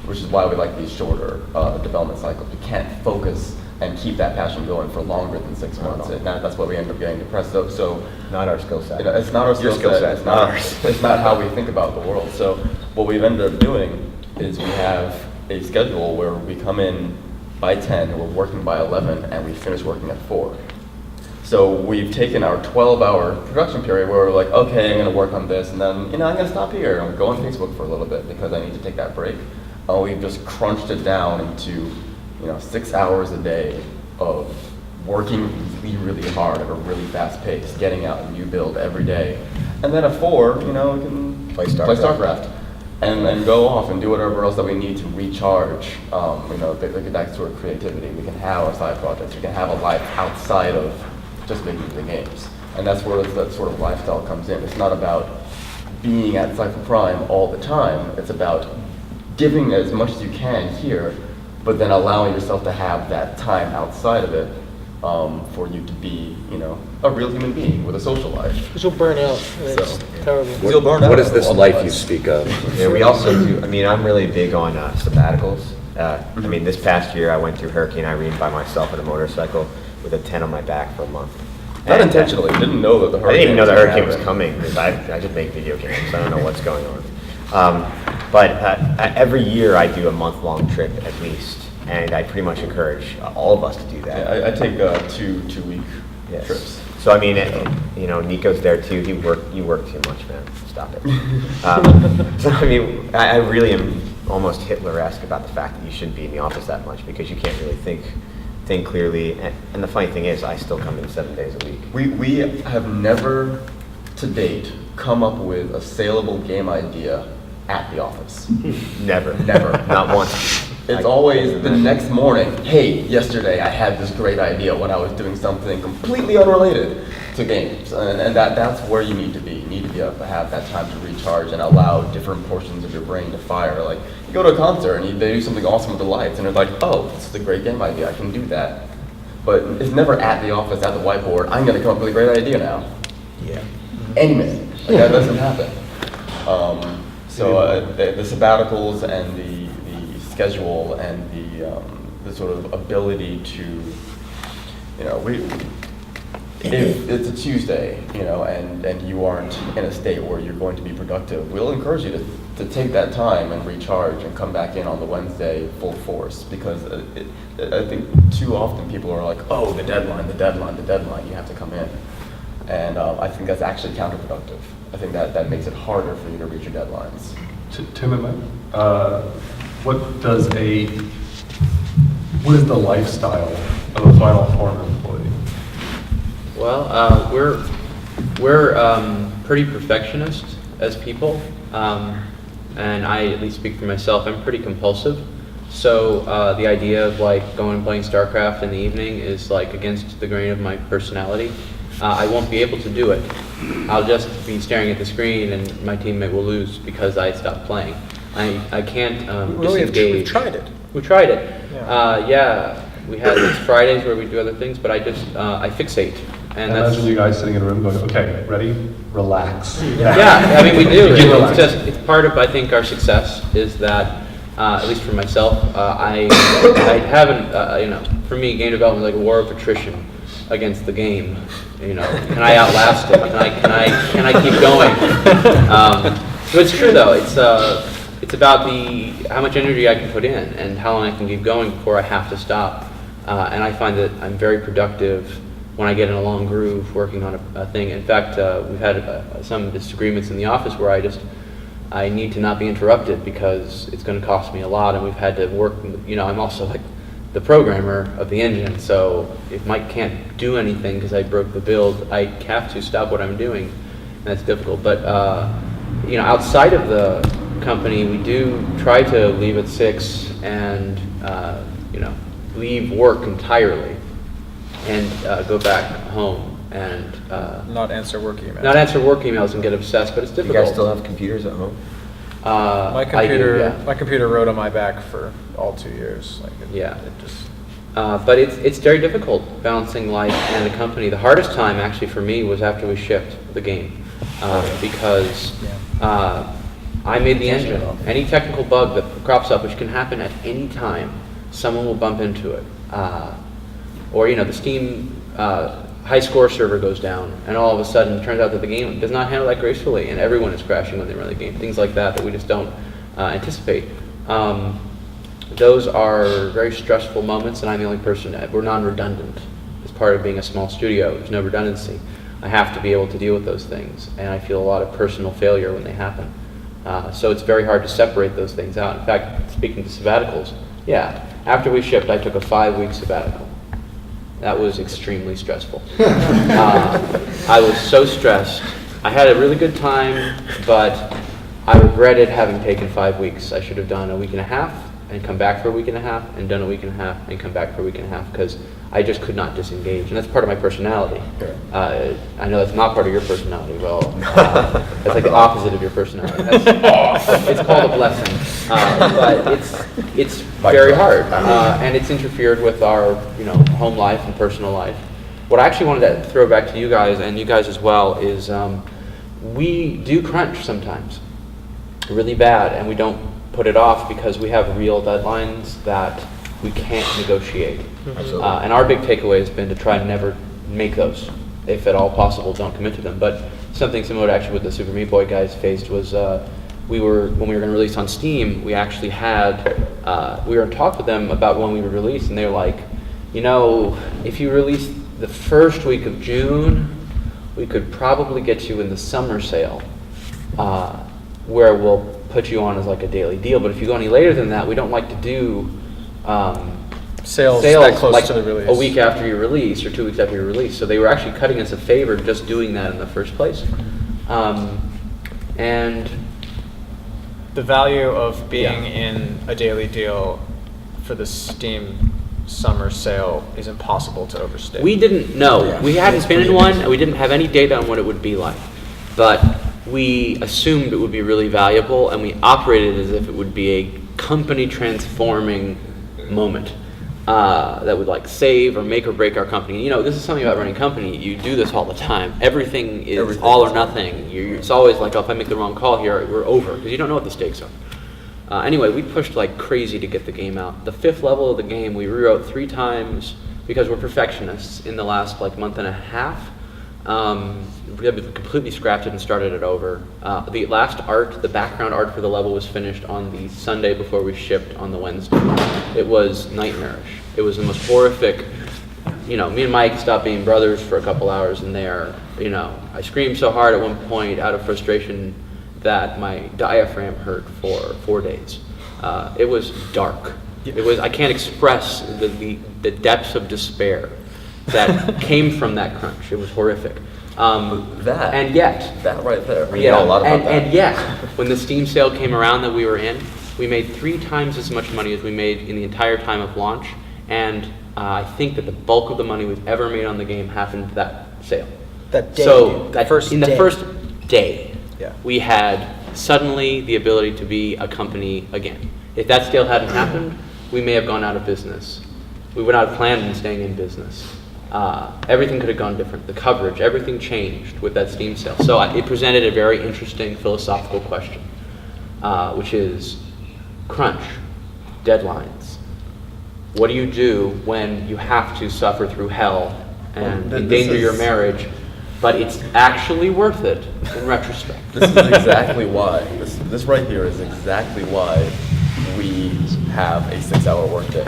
which is why we like these shorter development cycles. We can't focus and keep that passion going for longer than 6 months. And that's why we end up getting depressed. So Not our skill set. it's not our Your skill set. It's not ours. it's not how we think about the world. So what we've ended up doing is we have a schedule where we come in by 10, we're working by 11, and we finish working at 4. So we've taken our 12-hour production period where we're like, okay, I'm going to work on this, and then I'm going to stop here and go on Facebook for a little bit because I need to take that break. We've just crunched it down into 6 hours a day of working really hard at a really fast pace, getting out a new build every day. And then at 4, we can Play play StarCraft and go off and do whatever else that we need to recharge, that sort of creativity. We can have our side projects. We can have a life outside of just making the games. And that's where that sort of lifestyle comes in. It's not about being at Cipher Prime all the time. It's about giving as much as you can here, but then allowing yourself to have that time outside of it for you to be, a real human being with a social life. Because you'll burn out, and it's terrible. You'll burn out What is this otherwise. life you speak of? Yeah, we also do, I'm really big on sabbaticals. This past year I went through Hurricane Irene by myself on a motorcycle with a tent on my back for a month. Not And, intentionally. Didn't know that the I hurricane. didn't even know the was gonna hurricane was happen. coming because I just make video games. I don't know what's going on. But every year I do a month-long trip at least, and I pretty much encourage all of us to do that. Yeah, I take two-week Yes. trips. So Nico's there too. You work too much, man. Stop it. So I really am almost Hitler-esque about the fact that you shouldn't be in the office that much because you can't really think clearly. And the funny thing is, I still come in 7 days a week. We have never, to date, come up with a saleable game idea at the office. Never, Never. not once. It's always the next morning, hey, yesterday I had this great idea when I was doing something completely unrelated to games. And that's where you need to be. You need to be able to have that time to recharge and allow different portions of your brain to fire. Like, you go to a concert and they do something awesome with the lights, and they're like, oh, this is a great game idea, I can do that. But it's never at the office, at the whiteboard, I'm gonna come up with a great idea now. Yeah. Any minute. Like, that doesn't happen. The sabbaticals and the schedule and the sort of ability to, if it's a Tuesday, and you aren't in a state where you're going to be productive, we'll encourage you to take that time and recharge and come back in on the Wednesday full force, because I think too often people are like, oh, the deadline, you have to come in. And I think that's actually counterproductive. I think that makes it harder for you to reach your deadlines. Tim and Mike, what is the lifestyle of a Final Form employee? Well, we're pretty perfectionist as people, and I at least speak for myself. I'm pretty compulsive. So the idea of like going and playing StarCraft in the evening is like against the grain of my personality. I won't be able to do it. I'll just be staring at the screen and my teammate will lose because I stopped playing. I can't disengage. We've tried it. We tried it. Yeah, we had these Fridays where we do other things, but I fixate. And that's, Imagine you guys sitting in a room going, okay, ready, relax. yeah, I mean, we do. You relax. It's part of, I think, our success is that, at least for myself, I haven't, for me, game development is like a war of attrition against the game. Can I outlast it? Can I keep going? But it's true though. It's about how much energy I can put in and how long I can keep going before I have to stop. And I find that I'm very productive when I get in a long groove working on a thing. In fact, we've had some disagreements in the office where I need to not be interrupted because it's going to cost me a lot, and we've had to work. I'm also like the programmer of the engine, so if Mike can't do anything because I broke the build, I have to stop what I'm doing, and that's difficult. But outside of the company, we do try to leave at 6 and leave work entirely and go back home and Not answer work emails. not answer work emails and get obsessed, but it's You difficult. guys still have computers at home? My I do, computer, yeah. my computer rode on my back for all 2 years. Yeah. It just. But it's very difficult balancing life and the company. The hardest time actually for me was after we shipped the game because I made the engine. Any technical bug that crops up, which can happen at any time, someone will bump into it. Or the Steam high score server goes down, and all of a sudden it turns out that the game does not handle that gracefully, and everyone is crashing when they run the game. Things like that we just don't anticipate. Those are very stressful moments, and I'm the only person. We're non-redundant. As part of being a small studio, there's no redundancy. I have to be able to deal with those things, and I feel a lot of personal failure when they happen. So it's very hard to separate those things out. In fact, speaking to sabbaticals, after we shipped, I took a 5-week sabbatical. That was extremely stressful. I was so stressed. I had a really good time, but I regretted having taken 5 weeks. I should have done a week and a half and come back for a week and a half and done a week and a half and come back for a week and a half because I just could not disengage. And that's part of my personality. I know that's not part of your personality. Well, that's like the opposite of your personality. It's called a blessing. But it's very hard. And it's interfered with our home life and personal life. What I actually wanted to throw back to you guys and you guys as well is we do crunch sometimes really bad, and we don't put it off because we have real deadlines that we can't negotiate. And our big takeaway has been to try and never make those. If at all possible, don't commit to them. But something similar to actually what the Super Meat Boy guys faced was when we were going to release on Steam, we actually we were in talk with them about when we would release, and they were like, if you release the first week of June, we could probably get you in the summer sale, where we'll put you on as like a daily deal. But if you go any later than that, we don't like to do Sales that close like to the release. a week after your release or 2 weeks after your release. So they were actually cutting us a favor just doing that in the first place. And The value of being in a daily deal for the Steam summer sale is impossible to overstate. we didn't know. We hadn't been in one, and we didn't have any data on what it would be like. But we assumed it would be really valuable, and we operated as if it would be a company transforming moment that would like save or make or break our company. This is something about running a company. You do this all the time. Everything is all or nothing. It's always like, if I make the wrong call here, we're over, because you don't know what the stakes are. Anyway, we pushed like crazy to get the game out. The 5th level of the game we rewrote 3 times because we're perfectionists in the last like month and a half. We completely scrapped it and started it over. The last art, the background art for the level was finished on the Sunday before we shipped on the Wednesday. It was nightmarish. It was the most horrific. Me and Mike stopped being brothers for a couple hours in there. I screamed so hard at one point out of frustration that my diaphragm hurt for 4 days. It was dark. I can't express the depths of despair that came from that crunch. It was horrific. That right there. We know a lot about that. And yet, when the Steam sale came around that we were in, We made 3 times as much money as we made in the entire time of launch, and I think that the bulk of the money we've ever made on the game happened that sale. That day, So the that- first in the day. first day, Yeah. we had suddenly the ability to be a company again. If that sale hadn't happened, we may have gone out of business. We would not have planned on staying in business. Everything could have gone different. The coverage, everything changed with that Steam sale. So it presented a very interesting philosophical question, which is crunch, deadlines. What do you do when you have to suffer through hell and endanger your marriage, but it's actually worth it in retrospect? This is exactly why. This right here is exactly why we have a 6-hour workday.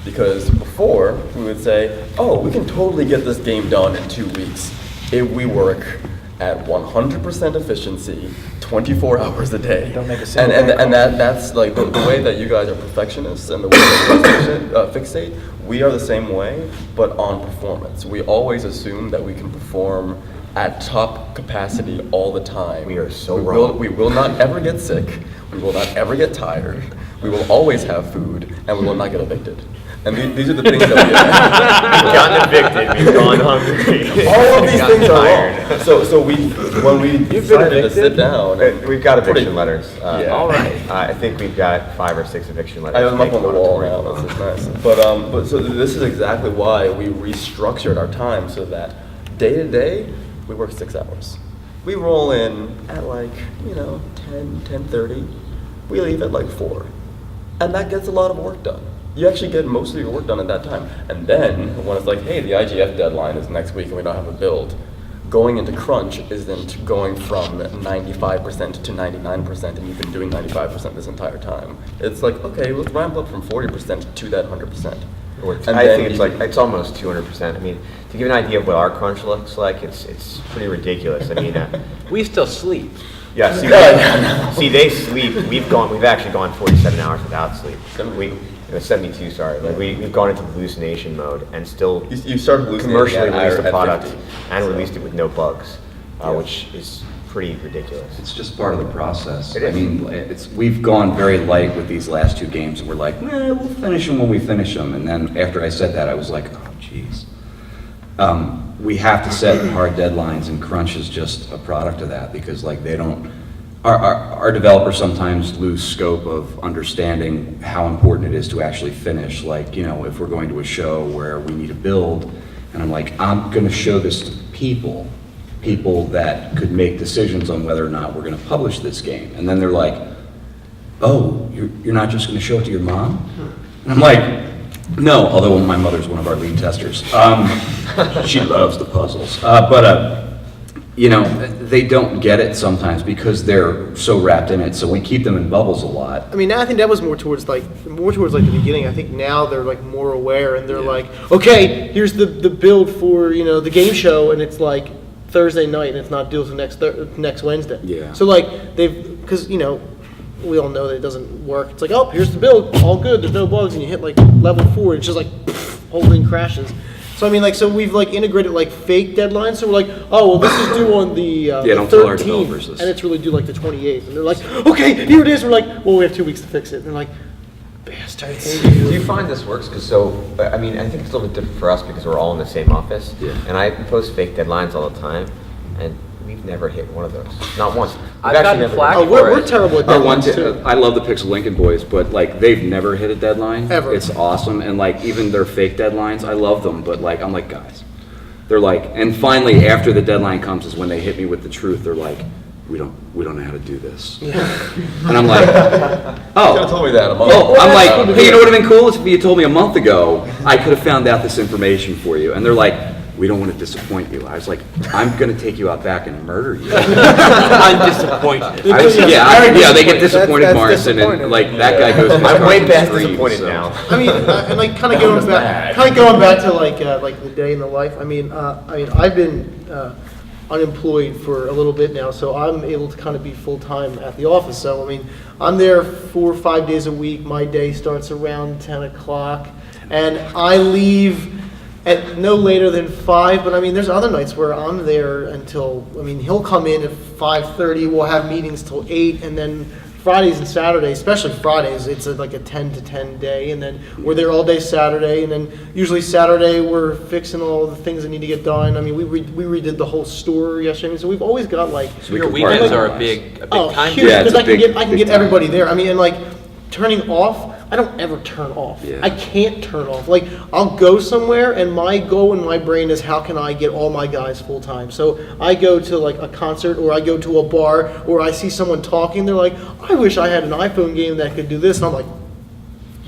Because before, we would say, oh, we can totally get this game done in 2 weeks if we work at 100% efficiency, 24 hours a day. Don't make a single and that's like the way that you guys are perfectionists and the way that you guys fixate. We are the same way, but on performance. We always assume that we can perform at top capacity all the time. We are so wrong. We will not ever get sick. We will not ever get tired. We will always have food, and we will not get evicted. And these are the things that we have. We've gotten evicted, we've gone hungry. All of these things are tired. wrong. So when we decided to sit down, and We've got eviction pretty- letters. Yeah. All right. I think we've got 5 or 6 eviction letters. I have them up on the wall Auditorium. now. This is nice. But so this is exactly why we restructured our time so that day to day we work 6 hours. We roll in at 10, 10:30. We leave at 4, and that gets a lot of work done. You actually get most of your work done at that time. And then when it's like, hey, the IGF deadline is next week and we don't have a build, going into crunch isn't going from 95% to 99%, and you've been doing 95% this entire time. It's like, okay, let's ramp up from 40% to that 100%. And I then think it's you- it's almost 200%. I mean, to give you an idea of what our crunch looks like, it's pretty ridiculous. I mean, We still sleep. yeah, see, they sleep. We've actually gone 47 hours without sleep. 72, sorry. We've gone into hallucination mode and still You started hallucinating commercially at released a 50, product and so. released it with no bugs, Yeah. which is pretty ridiculous. It's just part of the process. It is. I mean, we've gone very light with these last 2 games, and we're like, we'll finish them when we finish them. And then after I said that, I was like, oh, geez. We have to set hard deadlines, and crunch is just a product of that, because they don't. Our developers sometimes lose scope of understanding how important it is to actually finish. If we're going to a show where we need a build, and I'm like, I'm going to show this to people that could make decisions on whether or not we're going to publish this game. And then they're like, oh, you're not just going to show it to your mom? And I'm like, no, although my mother's one of our lead testers. She loves the puzzles. They don't get it sometimes because they're so wrapped in it, so we keep them in bubbles a lot. I mean, I think that was more towards the beginning. I think now they're more aware, and they're like, okay, here's the build for the game show, and it's Thursday night, and it's not due until next Wednesday. Yeah. So because we all know that it doesn't work. It's like, oh, here's the build, all good, there's no bugs, and you hit level 4, it's just whole thing crashes. So I mean, so we've integrated fake deadlines. So we're oh, well, this is due on the don't tell our 13th, developers this. and it's really due the 28th. And they're like, okay, here it is. We're well, we have 2 weeks to fix it. And they're like, bastards. Do you find this works? I mean, I think it's a little bit different for us because we're all in the same office. Yeah. And I post fake deadlines all the time, and we've never hit one of those. Not once. I've gotten flack Oh, for we're it. terrible at Our one, deadlines too. I love the Pixel Lincoln boys, but they've never hit a deadline. Ever. It's awesome, and even their fake deadlines, I love them. But I'm like, guys, they're and finally after the deadline comes is when they hit me with the truth. They're like, we don't know how to do this. And I'm like, You could have told me that a month Oh, ago. I'm like, hey, you know what would have been cool is if you had told me a month ago, I could have found out this information for you. And they're like, we don't want to disappoint you. I was like, I'm going to take you out back and murder you. I'm disappointed. Yeah, they get disappointed, That's Morrison, disappointing. and that guy goes. in his I'm car way and past screams, disappointed so. now. I mean, and kind of going back to the day in the life. I mean, I've been unemployed for a little bit now, so I'm able to kind of be full time at the office. So I mean, I'm there 4 or 5 days a week. My day starts around 10 o'clock, and I leave at no later than 5. But I mean, there's other nights where I'm there until he'll come in at 5:30. We'll have meetings till 8, and then Fridays and Saturdays, especially Fridays, it's like a 10 to 10 day, and then we're there all day Saturday, and then usually Saturday we're fixing all the things that need to get done. I mean, we redid the whole store yesterday, I mean, so we've always got like, So your weekends are a big time. huge, Yeah, it's because a I can big- get big everybody time. there. I mean, and like turning off, I don't ever turn off. Yeah. I can't turn off. Like, I'll go somewhere, and my goal in my brain is how can I get all my guys full time. So I go to like a concert, or I go to a bar, or I see someone talking. They're like, I wish I had an iPhone game that could do this, and I'm like,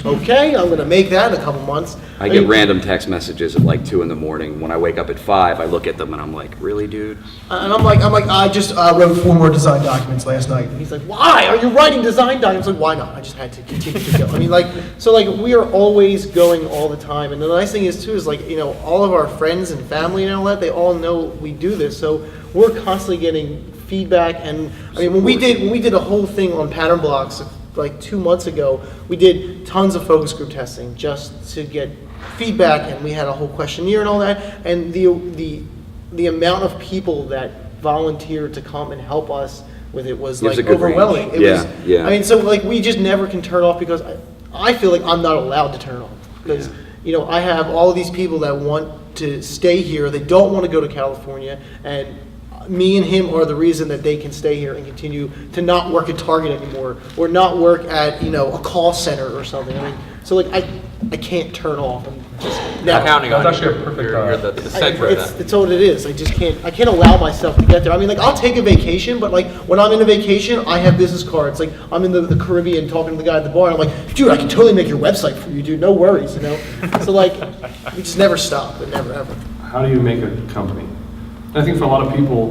okay, I'm gonna make that in a couple months. I get mean, random text messages at like 2 in the morning. When I wake up at 5, I look at them and I'm like, really, dude? And I'm like, I just wrote 4 more design documents last night. And he's like, why are you writing design documents? Like, why not? I just had to continue to go. I mean, like, so like we are always going all the time. And the nice thing is too is like, you know, all of our friends and family and all that, they all know we do this. So we're constantly getting feedback. And I mean, when we did a whole thing on pattern blocks like 2 months ago, we did tons of focus group testing just to get feedback, and we had a whole questionnaire and all that. And the amount of people that volunteered to come and help us with it was It was like a good overwhelming. range. Yeah. I mean, so like we just never can turn off, because I feel like I'm not allowed to turn off, because you know, I have all of these people that want to stay here. They don't want to go to California, and me and him are the reason that they can stay here and continue to not work at Target anymore, or not work at, you know, a call center or something. I mean, so like I can't turn off. I'm just Not counting on That's you. actually a perfect, You're the center of that. it's what it is. I just can't. I can't allow myself to get there. I mean, like I'll take a vacation, but like when I'm in a vacation, I have business cards. Like I'm in the Caribbean talking to the guy at the bar, and I'm like, dude, I can totally make your website for you, dude. No worries, you know. So like, we just never stop, but never ever. How do you make a company? I think for a lot of people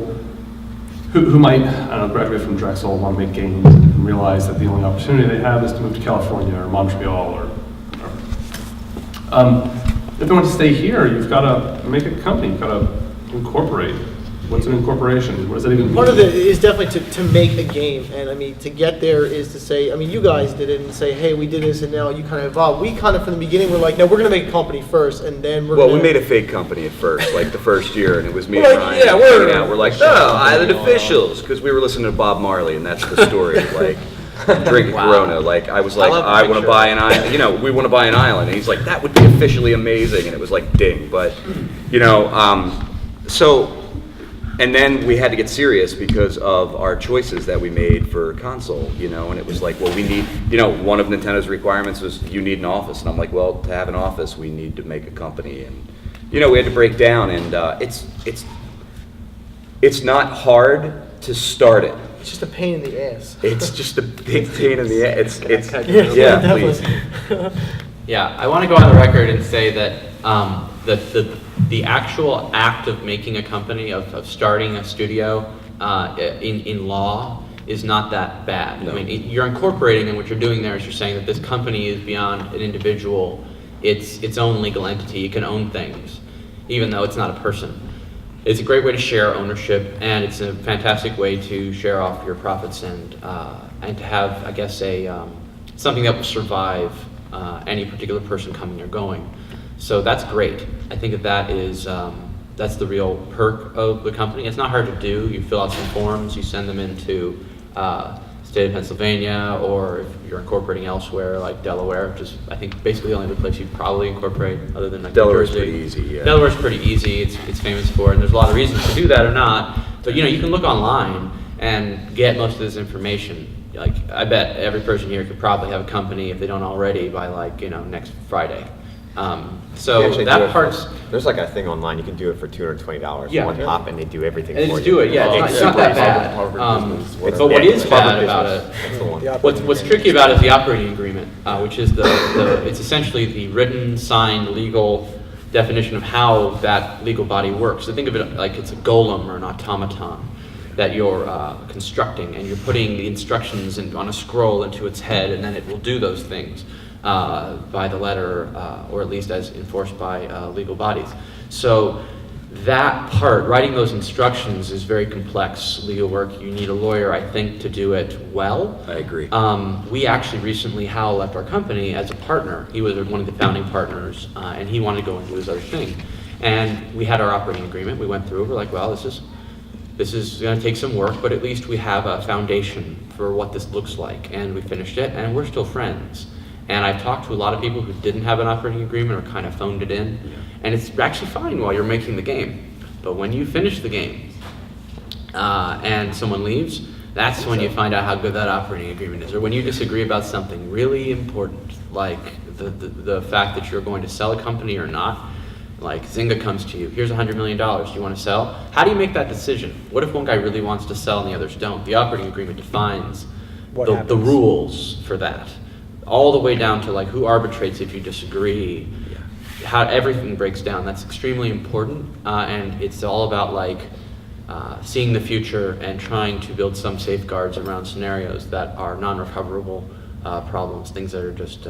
who might, I don't know, graduate from Drexel, want to make games, and realize that the only opportunity they have is to move to California or Montreal or if they want to stay here, you've got to make a company, you've got to incorporate. What's an incorporation? What does that even mean? Part of it is definitely to make a game, and I mean, to get there is to say, I mean, you guys did it and say, hey, we did this, and now you kind of evolved. We kind of, from the beginning, were like, no, we're going to make a company first, and then we're Well, going we to... made a fake company at first, like the first year, and it was me We're and like, Ryan. yeah, we're- hanging out. We're like, no, Island Officials, because we were listening to Bob Marley, and that's the story. Like, drinking Corona. Like, I was like, love the I want to picture. buy an island. You know, we want to buy an island, and he's like, that would be officially amazing, and it was like, ding. But, you know, so. And then we had to get serious because of our choices that we made for console, you know, and it was like, well, we need, you know, one of Nintendo's requirements was you need an office. And I'm like, well, to have an office, we need to make a company. And, you know, we had to break down, and it's not hard to start it. It's just a pain in the ass. It's just a big pain in the ass. It's Yeah, yeah, please. Yeah, I want to go on the record and say that the actual act of making a company, of starting a studio in law is not that bad. No. I mean, you're incorporating, and what you're doing there is you're saying that this company is beyond an individual. It's its own legal entity. It can own things, even though it's not a person. It's a great way to share ownership, and it's a fantastic way to share off your profits and to have, I guess, something that will survive any particular person coming or going. So that's great. I think that is that's the real perk of the company. It's not hard to do. You fill out some forms, you send them into state of Pennsylvania, or if you're incorporating elsewhere, like Delaware, which is, I think, basically the only other place you'd probably incorporate other than like Delaware's New Jersey. pretty easy, yeah. Delaware's pretty easy. It's famous for it, and there's a lot of reasons to do that or not. But you know, you can look online and get most of this information. Like, I bet every person here could probably have a company, if they don't already, by like, you know, next Friday. So They actually do that it part's, there's like a thing online, you can do it for $220. Yeah. One pop, and they do everything and for just you. do it, yeah, it's not that bad. But what is bad about it, That's the one. what's tricky about it is the operating agreement, which is it's essentially the written, signed, legal definition of how that legal body works. So think of it like it's a golem or an automaton that you're constructing, and you're putting the instructions on a scroll into its head, and then it will do those things by the letter, or at least as enforced by legal bodies. So that part, writing those instructions, is very complex legal work. You need a lawyer, I think, to do it well. I agree. We actually recently, Hal left our company as a partner. He was one of the founding partners, and he wanted to go and do his other thing. And we had our operating agreement. We went through it. We're like, well, this is going to take some work, but at least we have a foundation for what this looks like, and we finished it, and we're still friends. And I've talked to a lot of people who didn't have an operating agreement or kind of phoned it in, and it's actually fine while you're making the game. But when you finish the game and someone leaves, that's when you find out how good that operating agreement is. Or when you disagree about something really important, like the fact that you're going to sell a company or not. Like Zynga comes to you, here's $100 million, do you want to sell? How do you make that decision? What if one guy really wants to sell and the others don't? The operating agreement defines the rules for that. All the way down to like who arbitrates if you disagree, how everything breaks down. That's extremely important, and it's all about like seeing the future and trying to build some safeguards around scenarios that are non-recoverable problems, things that are just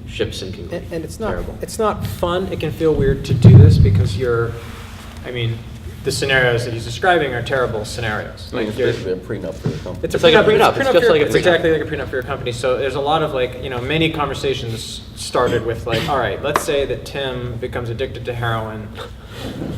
ship sinking. And it's not terrible. it's not fun. It can feel weird to do this because the scenarios that he's describing are terrible scenarios. I mean, it's basically a prenup for the company. It's like a prenup. It's just like a It's prenup. exactly like a prenup for your company. So there's a lot of like, many conversations started with like, all right, let's say that Tim becomes addicted to heroin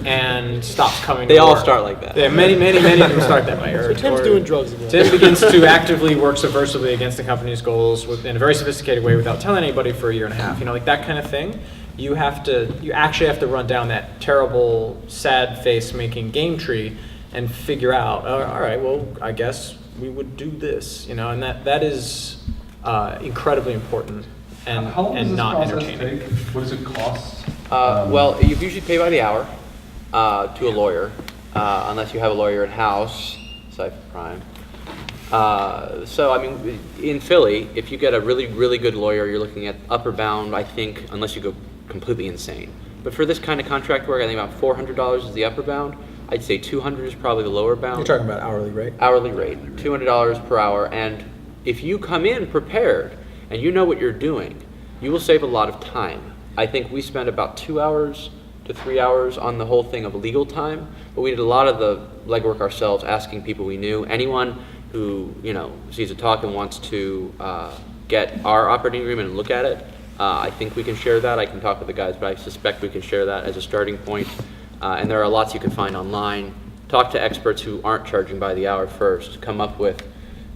and stops coming to They all work. start like that. Yeah, many of them start that way. So Tim's doing drugs again. Tim begins to actively work subversively against the company's goals in a very sophisticated way without telling anybody for a year and a half. Like that kind of thing. You actually have to run down that terrible, sad face making game tree and figure out, all right, well, I guess we would do this, and that is incredibly important and How long does this not process entertaining. take? What does it cost? Well, you usually pay by the hour to a lawyer, unless you have a lawyer in-house, Cipher Prime. So, I mean, in Philly, if you get a really, really good lawyer, you're looking at upper bound, I think, unless you go completely insane. But for this kind of contract work, I think about $400 is the upper bound. I'd say $200 is probably the lower bound. You're talking about hourly rate? Hourly rate, $200 per hour. And if you come in prepared and you know what you're doing, you will save a lot of time. I think we spent about 2 hours to 3 hours on the whole thing of legal time, but we did a lot of the legwork ourselves, asking people we knew. Anyone who sees a talk and wants to get our operating agreement and look at it, I think we can share that. I can talk with the guys, but I suspect we can share that as a starting point. And there are lots you can find online. Talk to experts who aren't charging by the hour first. Come up with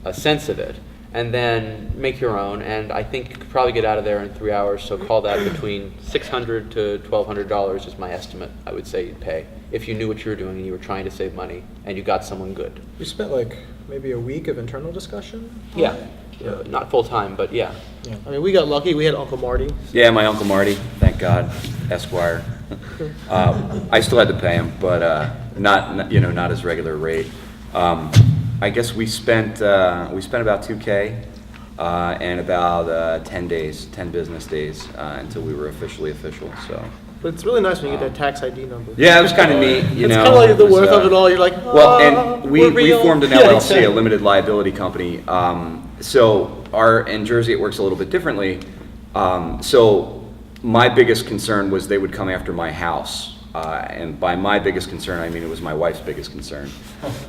a sense of it, and then make your own. And I think you could probably get out of there in 3 hours. So call that between $600 to $1,200 is my estimate. I would say you'd pay if you knew what you were doing and you were trying to save money and you got someone good. You spent like maybe a week of internal discussion? Yeah. Not full time, but yeah. I mean, we got lucky. We had Uncle Marty. Yeah, my Uncle Marty, thank God, Esquire. I still had to pay him, but not his regular rate. I guess we spent about $2K and about 10 business days until we were officially official. So. But it's really nice when you get that tax ID number. Yeah, it was kind of neat. It's kind of like the was, worth of it all. You're like, well, and we formed an Yeah, LLC, exactly. a limited liability company. So in Jersey it works a little bit differently. So my biggest concern was they would come after my house. And by my biggest concern, I mean it was my wife's biggest concern.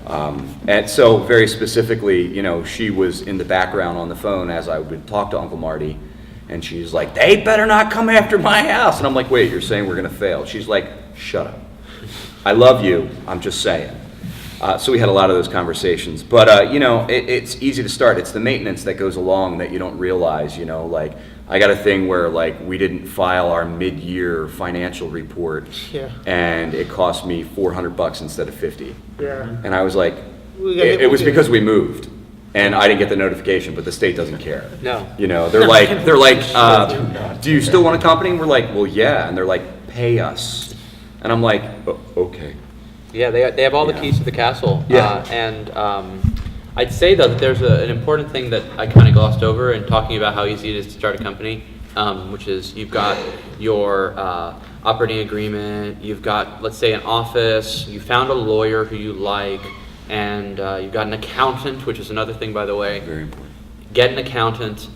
And so very specifically, she was in the background on the phone as I would talk to Uncle Marty. And she's like, they better not come after my house. And I'm like, wait, you're saying we're going to fail? She's like, shut up. I love you. I'm just saying. So we had a lot of those conversations. But, it's easy to start. It's the maintenance that goes along that you don't realize. Like I got a thing where like we didn't file our mid-year financial report. Yeah. And it cost me $400 instead of $50. Yeah. And I was like, We got hit it was with because we moved. And I didn't get the notification, but the state doesn't care. No. They're like, do you still want a company? And we're like, well, yeah. And they're like, pay us. And I'm like, okay. Yeah, they have all the keys to the castle. Yeah. I'd say, though, that there's an important thing that I kind of glossed over in talking about how easy it is to start a company, which is you've got your operating agreement, you've got, let's say, an office, you found a lawyer who you like, and you've got an accountant, which is another thing, by the way. Very important. Get an accountant.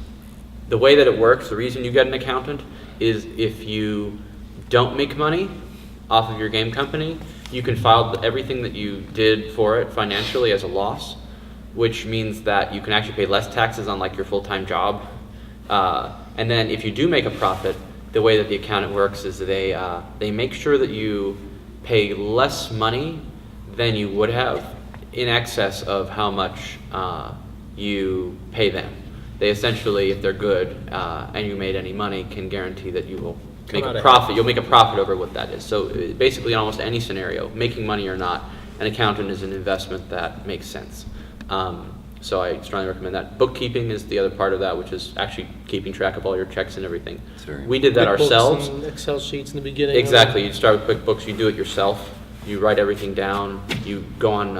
The way that it works, the reason you get an accountant is if you don't make money off of your game company, you can file everything that you did for it financially as a loss, which means that you can actually pay less taxes on like your full-time job. And then if you do make a profit, the way that the accountant works is they make sure that you pay less money than you would have in excess of how much you pay them. They essentially, if they're good and you made any money, can guarantee that you will make a profit. You'll make a profit over what that is. So basically, in almost any scenario, making money or not, an accountant is an investment that makes sense. So I strongly recommend that. Bookkeeping is the other part of that, which is actually keeping track of all your checks and everything. We did that QuickBooks ourselves. and Excel sheets in the beginning. Exactly. You start with QuickBooks, you do it yourself. You write everything down. You go on,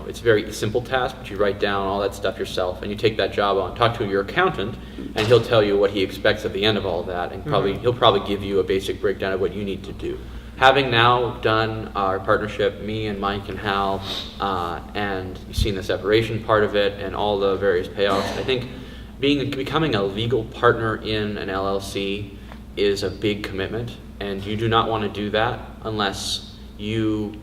it's a very simple task, but you write down all that stuff yourself, and you take that job on. Talk to your accountant, and he'll tell you what he expects at the end of all that, and he'll probably give you a basic breakdown of what you need to do. Having now done our partnership, me and Mike and Hal, and you've seen the separation part of it and all the various payoffs, I think becoming a legal partner in an LLC is a big commitment, and you do not want to do that unless you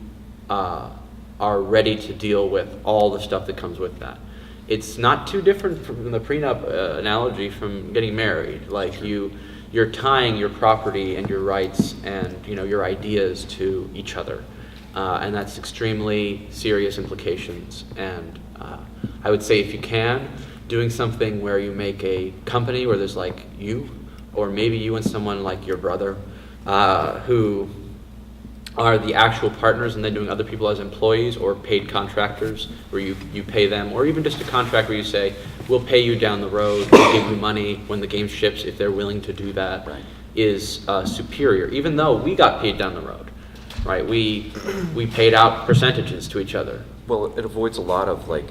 are ready to deal with all the stuff that comes with that. It's not too different from the prenup analogy from getting married. Like you're tying your property and your rights and your ideas to each other, and that's extremely serious implications. And I would say if you can, doing something where you make a company where there's like you, or maybe you and someone like your brother, who are the actual partners, and then doing other people as employees or paid contractors where you pay them, or even just a contract where you say, we'll pay you down the road, we'll give you money when the game ships if they're willing to do that, is superior, even though we got paid down the road, right? We paid out percentages to each other. Well, it avoids a lot of like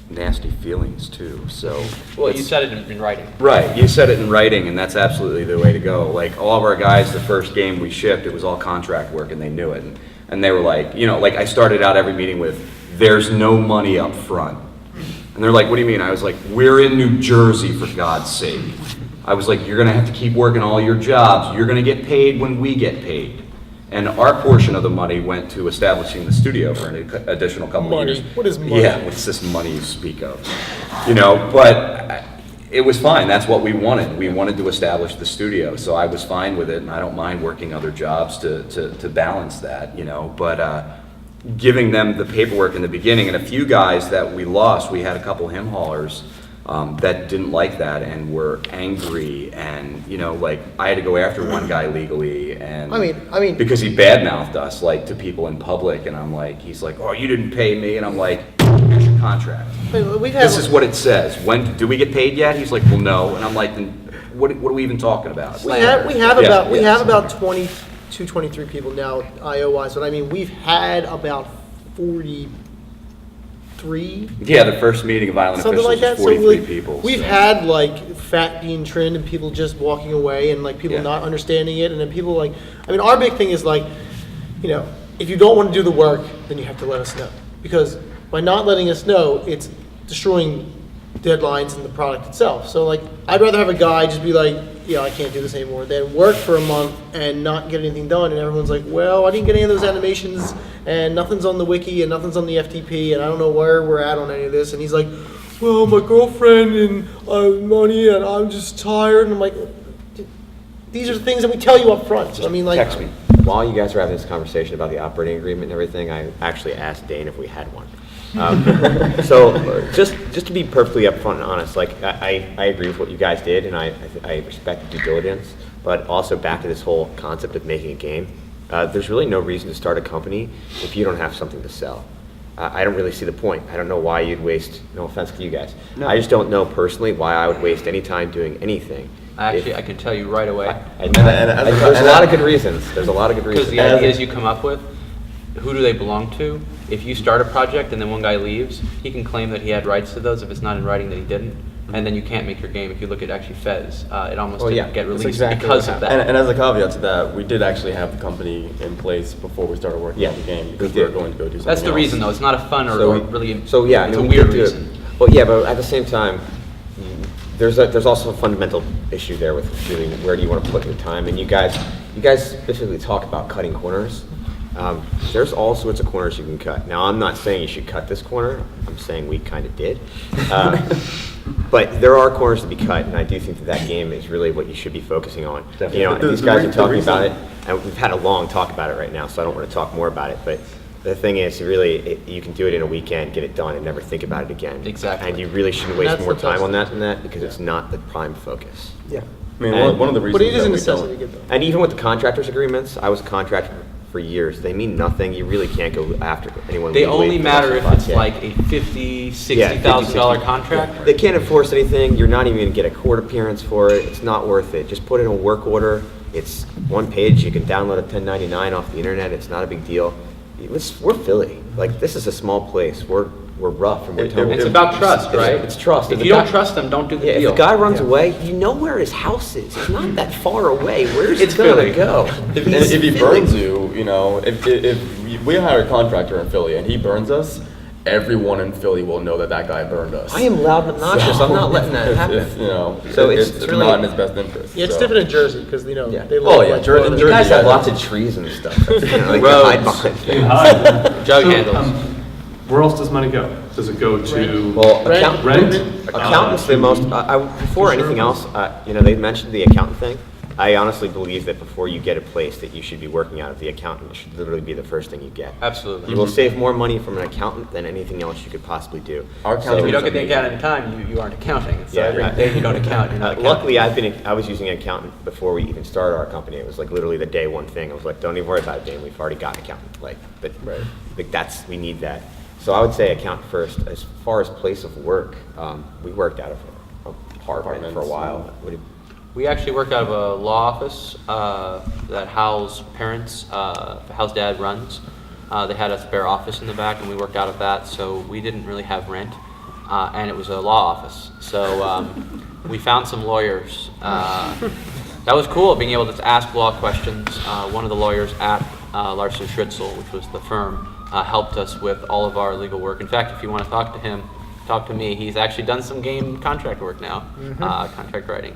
nasty feelings too, so. Well, you said it in writing. Right, you said it in writing, and that's absolutely the way to go. Like, all of our guys, the first game we shipped, it was all contract work, and they knew it. And they were like, like I started out every meeting with, there's no money up front. And they're like, what do you mean? I was like, we're in New Jersey, for God's sake. I was like, you're gonna have to keep working all your jobs. You're gonna get paid when we get paid. And our portion of the money went to establishing the studio for an additional couple of years. What is money? Yeah, what's this money you speak of? But it was fine. That's what we wanted. We wanted to establish the studio, so I was fine with it, and I don't mind working other jobs to balance that, But giving them the paperwork in the beginning, and a few guys that we lost, we had a couple hymn haulers that didn't like that and were angry, and like I had to go after one guy legally, and I mean, because he badmouthed us like to people in public, and I'm like, he's like, oh, you didn't pay me, and I'm like, here's your contract. This is what it says. When do we get paid yet? He's like, well, no, and I'm like, then what are we even talking about? We have about 22, 23 people now IO-wise, but I mean we've had about 43. Yeah, the first meeting of Island Something officials like that. was 43 So people. We've had like fat being trimmed and people just walking away, and like people not understanding it, and then people like, our big thing is like, if you don't want to do the work, then you have to let us know, because by not letting us know, it's destroying deadlines and the product itself. So like, I'd rather have a guy just be like, I can't do this anymore, than work for a month and not get anything done, and everyone's like, well, I didn't get any of those animations, and nothing's on the wiki, and nothing's on the FTP, and I don't know where we're at on any of this. And he's like, well, my girlfriend and money, and I'm just tired. And I'm like, these are the things that we tell you up front. So, Text me. While you guys were having this conversation about the operating agreement and everything, I actually asked Dain if we had one. So just to be perfectly upfront and honest, like I agree with what you guys did, and I respect the due diligence, but also back to this whole concept of making a game, there's really no reason to start a company if you don't have something to sell. I don't really see the point. I don't know why you'd waste, no offense to you guys, I just don't know personally why I would waste any time doing anything. Actually, I can tell you right away. There's a lot of good reasons. There's a lot of good reasons. Because the ideas you come up with, who do they belong to? If you start a project and then one guy leaves, he can claim that he had rights to those if it's not in writing that he didn't. And then you can't make your game. If you look at actually Fez, it almost didn't get released because of that. And as a caveat to that, we did actually have the company in place before we started working on the game, because we were going to go do something That's the else. reason, though. It's not a fun or really. So yeah, it's a we weird did do it. reason. Well, yeah, but at the same time, there's also a fundamental issue there with doing where do you want to put your time. And you guys specifically talk about cutting corners. There's all sorts of corners you can cut. Now, I'm not saying you should cut this corner. I'm saying we kind of did. But there are corners to be cut, and I do think that game is really what you should be focusing on. These guys are talking about it, and we've had a long talk about it right now, so I don't want to talk more about it. But The thing is, really, you can do it in a weekend, get it done, and never think about it again. Exactly. And you really shouldn't waste That's more the time best on that thing. than that, because it's not the prime focus. Yeah. I mean, And- one of the reasons But it is that a we necessity to don't- get done. And even with the contractors agreements, I was a contractor for years. They mean nothing. You really can't go after anyone. They legally only for matter less if than it's 5K. like a $50,000, Yeah, $60,000 $50,000, contract. They can't enforce anything. You're not even going to get a court appearance for it. It's not worth it. Just put it in a work order. It's one page. You can download a 1099 off the internet. It's not a big deal. We're Philly. Like, this is a small place. We're rough and we're tumble. It's about trust, right? It's trust. If the you don't guy- trust them, don't do the Yeah, if deal. the guy runs away, you know where his house is. It's not that far away. Where's It's he gonna Philly. go? If, He's if he Philly. burns you, you know, if we hire a contractor in Philly and he burns us, everyone in Philly will know that that guy burned us. I am loud and obnoxious. I'm not letting that happen. You know, So it's it's really- not in his best interest. Yeah, it's so. different in Jersey because you know Yeah. they Oh, live yeah, like Jersey- close. You guys have Yeah. lots of trees and stuff. You know, like Roads. hide behind. You can hide. Jug So, handles. Where else does money go? Does it go to? Well, Rent. Rent? accountants the most. Before anything else, you know, they mentioned the accountant thing. I honestly believe that before you get a place that you should be working out of, the accountant should literally be the first thing you get. Absolutely. You will save more money from an accountant than anything else you could possibly do. Our If accountant you don't is get the amazing. accountant in time, you aren't accounting. So Yeah, every right. day you don't account, you're not accounting. Luckily, I was using an accountant before we even started our company. It was like literally the day one thing. I was like, don't even worry about it, Dain. We've already got an accountant. Like, but like we need that. So I would say accountant first. As far as place of work, we worked out of an apartment for a while. We actually work out of a law office that Hal's parents, Hal's dad runs. They had a spare office in the back, and we worked out of that, so we didn't really have rent, and it was a law office. So we found some lawyers. That was cool, being able to ask law questions. One of the lawyers at Larson Schritzel, which was the firm, helped us with all of our legal work. In fact, if you want to talk to him, talk to me. He's actually done some game contract work now, contract writing.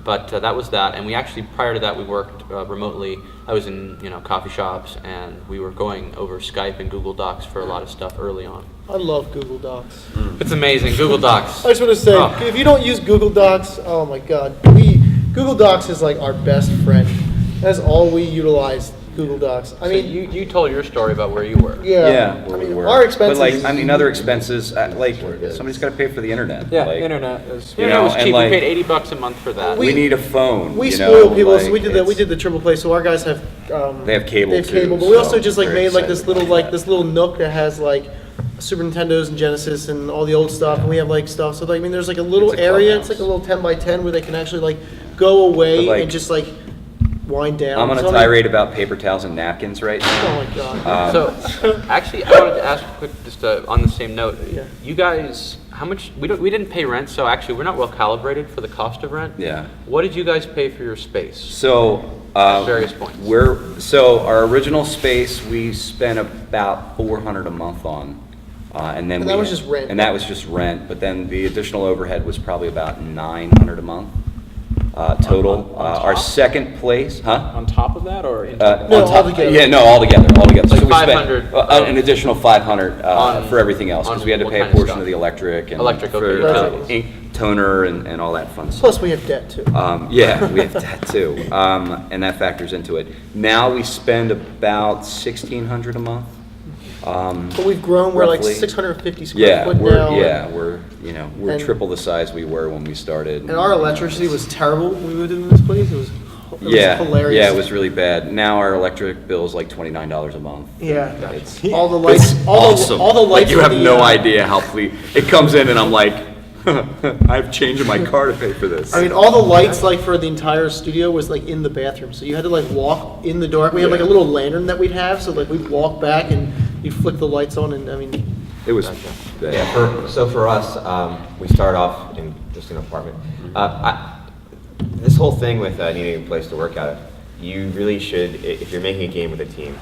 But that was that, and we actually, prior to that, we worked remotely. I was in, coffee shops, and we were going over Skype and Google Docs for a lot of stuff early on. I love Google Docs. It's amazing, Google Docs. I just want to say, Oh. if you don't use Google Docs, oh my God, Google Docs is like our best friend. That's all we utilize. Google Docs. I I mean, mean, you told your story about where you were. yeah. where I we mean, were. our expenses. But other expenses, like somebody's got to pay for the internet. Yeah, like, internet is. You It know, was and cheap. like- We paid $80 a month for that. We need a phone. We you spoil know, people, like, so we did the triple play. So our guys have They have cable, They have too, cable, but we also so just like very made like this excited little about that. this little nook that has like Super Nintendos and Genesis and all the old stuff, and we have like stuff. So like, I mean, there's like a little It's a area. clubhouse. It's like a little 10 by 10 where they can actually like go away But, like, and just like wind down. I'm on a So, I mean- tirade about paper towels and napkins right now. Oh my God. So, actually, I wanted to ask quick, just on the same note. Yeah. You guys, how much? We didn't pay rent, so actually, we're not well calibrated for the cost of rent. Yeah. What did you guys pay for your space? So At various points. So our original space we spent about $400 a month on, and then And that was just rent. And that was just rent. But then the additional overhead was probably about $900 a month total. On Our top? second place, huh? On top of that, or in No, On top- altogether. Yeah, no, altogether. Like So we spent 500, an additional 500 on- for everything else because on we had to what pay a kind of portion stuff? of the electric and Electric, okay, for, utilities. ink toner and all that fun stuff. Plus we have debt too. Yeah, we have that too, and that factors into it. Now we spend about $1,600 a month. But we've grown. We're like roughly. 650 square Yeah, foot we're now. we're And- triple the size we were when we started. And our electricity was terrible when we moved into this place. It was hilarious. Yeah, it was really bad. Now our electric bill is like $29 a month. Yeah. It's All the lights. It's all awesome. The, all the lights. Like, you in have the, no idea how it comes in and I'm like, I have change in my car to pay for this. I mean, all the lights like for the entire studio was like in the bathroom, so you had to like walk in the dark. We had like a little lantern that we'd have, so like we'd walk back and you'd flick the lights on, and I mean, It was bad. Yeah, so for us, we start off in just an apartment. This whole thing with needing a place to work out of, you really should, if you're making a game with a team,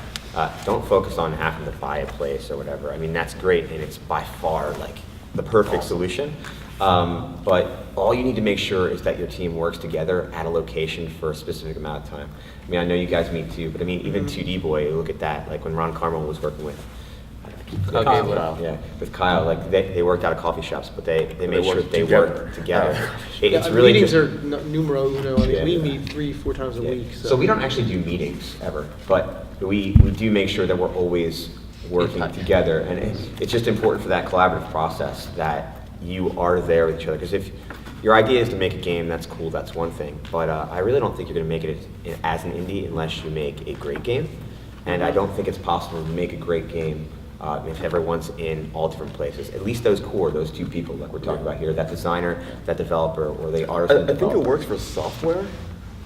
don't focus on having to buy a place or whatever. I mean, that's great, and it's by far like the perfect solution. But all you need to make sure is that your team works together at a location for a specific amount of time. I mean, I know you guys meet too, but I mean, even 2D Boy, look at that. Like when Ron Carmel was working with, Kyle. yeah, with Kyle, like they worked out of coffee shops, but they made sure worked they together. worked together. yeah, It's really meetings just, are numero uno. I mean, Yeah. we meet 3-4 times a week. so we don't actually do meetings ever, but we do make sure that we're always working together. And it's just important for that collaborative process that you are there with each other. Because if your idea is to make a game, that's cool, that's one thing. But I really don't think you're going to make it as an indie unless you make a great game. And I don't think it's possible to make a great game if everyone's in all different places. At least those core, those two people like we're talking about here, that designer, that developer, or they are. I think it works for software,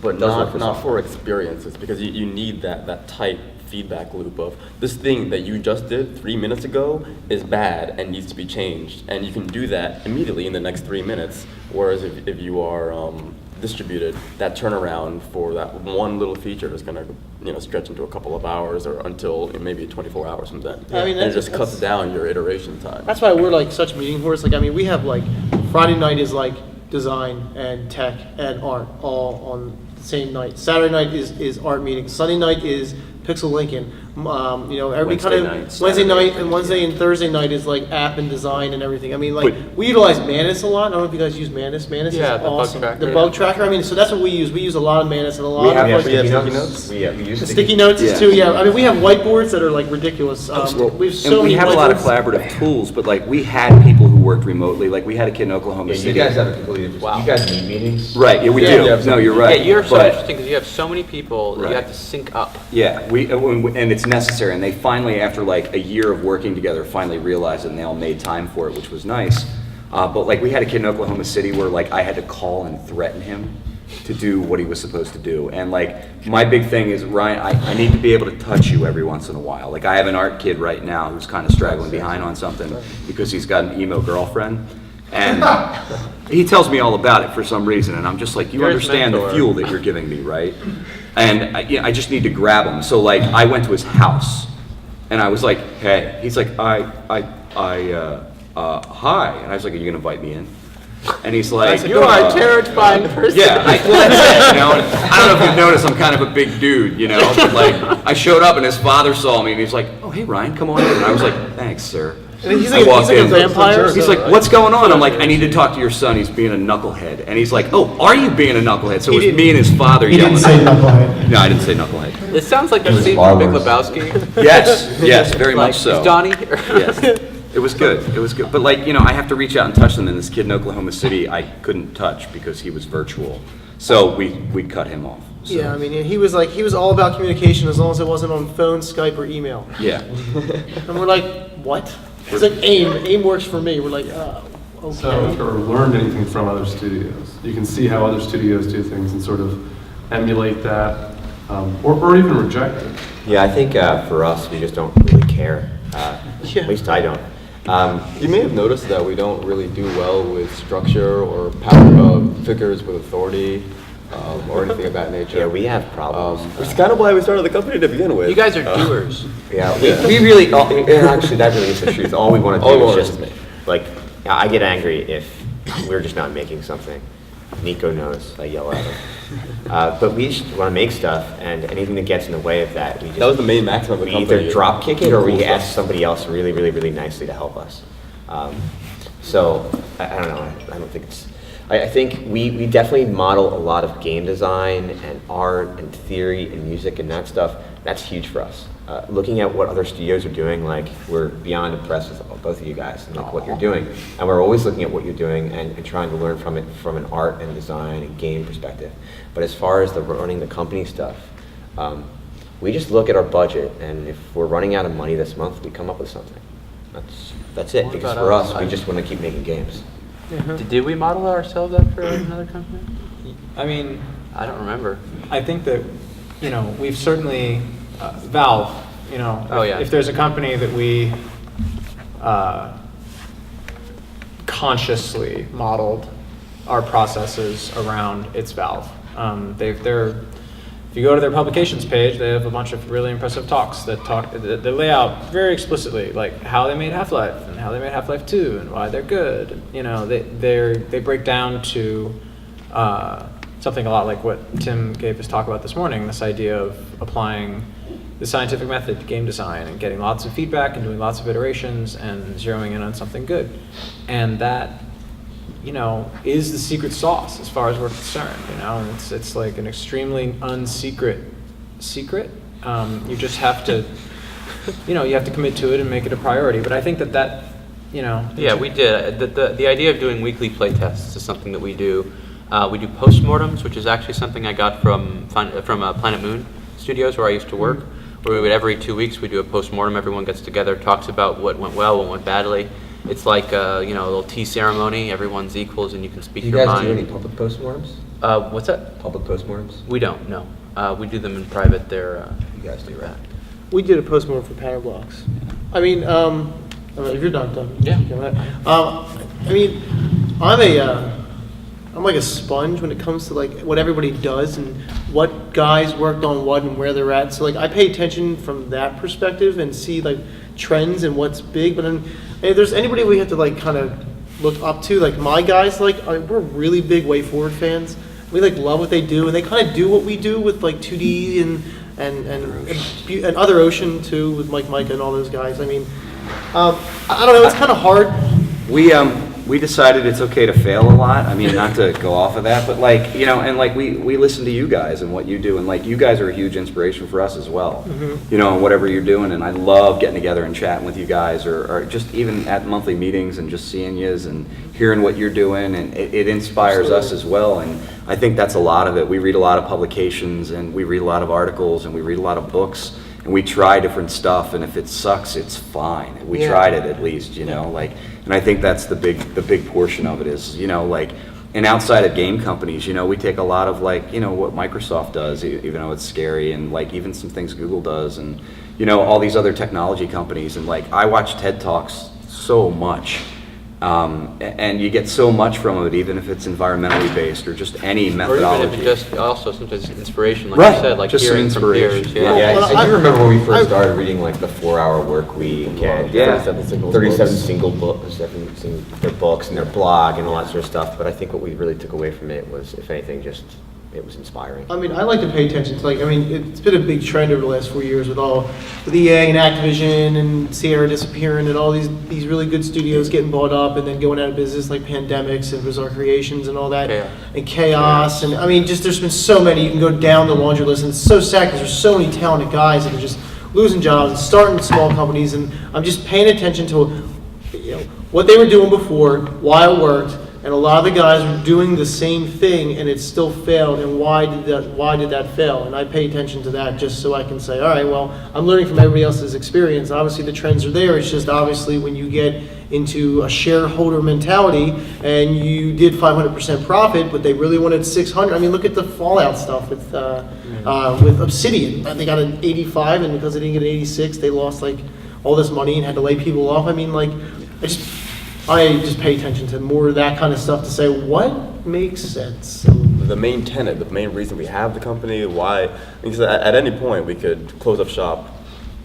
but Does work not for for experiences, because you need that tight feedback loop of this thing that you just did 3 minutes ago is bad and needs to be changed, and you can do that immediately in the next 3 minutes. Whereas if you are distributed, that turnaround for that one little feature is going to stretch into a couple of hours or until maybe 24 hours from then. I mean, and it just cuts down your iteration time. That's why we're like such meeting horse. Like, I mean, we have like Friday night is like design and tech and art all on the same night. Saturday night is art meeting. Sunday night is Pixel Lincoln. Every Wednesday kind of night, Wednesday Saturday night night, and Wednesday yeah. and Thursday night is like app and design and everything. I mean, like But- we utilize Manus a lot. I don't know if you guys use Manus. Manus Yeah, is the bug awesome. tracker. The bug tracker. I mean, so that's what we use. We use a lot of Manus and a lot We of have like, sticky sticky notes. We use the sticky notes is Yeah. too. Yeah, I mean, we have whiteboards that are like ridiculous. We have so and we many have a lot of whiteboards. collaborative tools, but like we had people who worked remotely. Like we had a kid in Oklahoma Yeah, City. you guys have a completely different. You guys need meetings. Right, yeah, we Yeah. do. No, you're right. Yeah, you're so But- interesting because you have so many people that you Right. have to sync up. Yeah, and it's necessary, and they finally, after like a year of working together, finally realized it, and they all made time for it, which was nice. But like we had a kid in Oklahoma City where like I had to call and threaten him to do what he was supposed to do, and like my big thing is, Ryan, I need to be able to touch you every once in a while. Like I have an art kid right now who's kind of straggling behind on something because he's got an emo girlfriend. And he tells me all about it for some reason, and I'm just like, you You're his understand the mentor. fuel that you're giving me, right? And I just need to grab him. So like, I went to his house, and I was like, hey. He's like, hi. And I was like, are you gonna invite me in? And he's like, You are a terrifying person. yeah, well, that's it, I don't know if you've noticed, I'm kind of a big dude, but like, I showed up and his father saw me and he's like, oh, hey, Ryan, come on in. And I was like, thanks, sir. And he's I like, walked he's like a in. vampire. He's so- like, what's going on? I'm like, I need to talk to your son. He's being a knucklehead. And he's like, oh, are you being a knucklehead? So it was me and his father yelling. knucklehead. No, I didn't say knucklehead. It sounds like the scene Star from Big Wars. Lebowski. Yes, very Like, much so. Is Donnie? Yes. It was good. It was good. But like, I have to reach out and touch them. And this kid in Oklahoma City, I couldn't touch because he was virtual. So we cut him off. So, Yeah, I mean, he was all about communication as long as it wasn't on phone, Skype, or email. Yeah. And we're like, what? It's like AIM. AIM works for me. We're like, okay. So if you ever learned anything from other studios, you can see how other studios do things and sort of emulate that, or even reject it. Yeah, I think for us, we just don't really care. Yeah. At least I don't. You may have noticed that we don't really do well with structure or power figures with authority or anything of that nature. Yeah, we have problems. Which is kind of why we started the company to begin with. You guys are doers. Yeah, we really, and actually, that really is the truth. All we want to All do we is want just, is make. like, I get angry if we're just not making something. Nico knows, I yell at him. But we just want to make stuff, and anything that gets in the way of that, we just... That was the main maximum of the we company. either drop kick it, or we Cool stuff. ask somebody else really, really, really nicely to help us. So, I don't know, I don't think it's... I think we definitely model a lot of game design and art and theory and music and that stuff. That's huge for us. Looking at what other studios are doing, like, we're beyond impressed with both of you guys and like what you're doing. And we're always looking at what you're doing and trying to learn from it from an art and design and game perspective. But as far as the running the company stuff, we just look at our budget, and if we're running out of money this month, we come up with something. That's it, What because about for us? us, we just want to keep making games. Did we model ourselves after another company? I mean, I don't remember. I think that, we've certainly, Valve, Oh, yeah. if there's a company that we consciously modeled our processes around, it's Valve. If you go to their publications page, they have a bunch of really impressive talks that they lay out very explicitly, like how they made Half-Life and how they made Half-Life 2 and why they're good. They break down to something a lot like what Tim gave his talk about this morning, this idea of applying the scientific method to game design and getting lots of feedback and doing lots of iterations and zeroing in on something good. And that, is the secret sauce as far as we're concerned, and it's like an extremely unsecret secret. You just have to you know, you have to commit to it and make it a priority. But I think that, you know. Yeah, we did. The idea of doing weekly play tests is something that we do. We do postmortems, which is actually something I got from Planet Moon Studios, where I used to work, where we would every 2 weeks we do a postmortem. Everyone gets together, talks about what went well, what went badly. It's like a little tea ceremony. Everyone's equals, and you can speak Do you your guys mind. do any public postmortems? What's that? Public postmortems? We don't. No. We do them in private. You guys do, right? We did a postmortem for Power Blocks. I mean, if you're done. Yeah. I mean, I'm like a sponge when it comes to like what everybody does and what guys worked on what and where they're at. So like I pay attention from that perspective and see like trends and what's big. But then, if there's anybody we have to like kind of look up to, like my guys, like we're really big Way Forward fans. We like love what they do, and they kind of do what we do with like 2D and Other Ocean too, with Mike and all those guys. I mean, I don't know. It's kind of hard. We decided it's okay to fail a lot. I mean, not to go off of that, but like, and like we listen to you guys and what you do, and like you guys are a huge inspiration for us as well. And whatever you're doing, and I love getting together and chatting with you guys, or just even at monthly meetings and just seeing yous and hearing what you're doing, and it inspires us as well. And I think that's a lot of it. We read a lot of publications, and we read a lot of articles, and we read a lot of books, and we try different stuff, and if it sucks, it's fine. We tried it at least, like. And I think that's the big portion of it is, and outside of game companies, we take a lot of like, what Microsoft does, even though it's scary, and like even some things Google does, and, all these other technology companies. And like, I watch TED Talks so much, and you get so much from it, even if it's environmentally based or just any methodology. Or even if it just also sometimes inspiration, like Right, you said, like just some hearing from inspiration. peers. Yeah, Well, I do remember when we first started reading like the 4-hour work week and 37 single books, their books and their blog and all that sort of stuff. But I think what we really took away from it was, if anything, just it was inspiring. I mean, I like to pay attention to it's been a big trend over the last 4 years with EA and Activision and Sierra disappearing and all these really good studios getting bought up and then going out of business, like Pandemics and Bizarre Creations and all that. Chaos. And I mean, just there's been so many. You can go down the laundry list, and it's so sad because there's so many talented guys that are just losing jobs and starting small companies. And I'm just paying attention to what they were doing before, why it worked. And a lot of the guys were doing the same thing, and it still failed. And why did that fail? And I pay attention to that just so I can say, all right, well, I'm learning from everybody else's experience. Obviously, the trends are there. It's just obviously when you get into a shareholder mentality and you did 500% profit, but they really wanted 600. I mean, look at the Fallout stuff with Obsidian. They got an 85, and because they didn't get an 86, they lost like all this money and had to lay people off. I mean, like, I just pay attention to more of that kind of stuff to say what makes sense. The main tenet, the main reason we have the company, why, because at any point we could close up shop,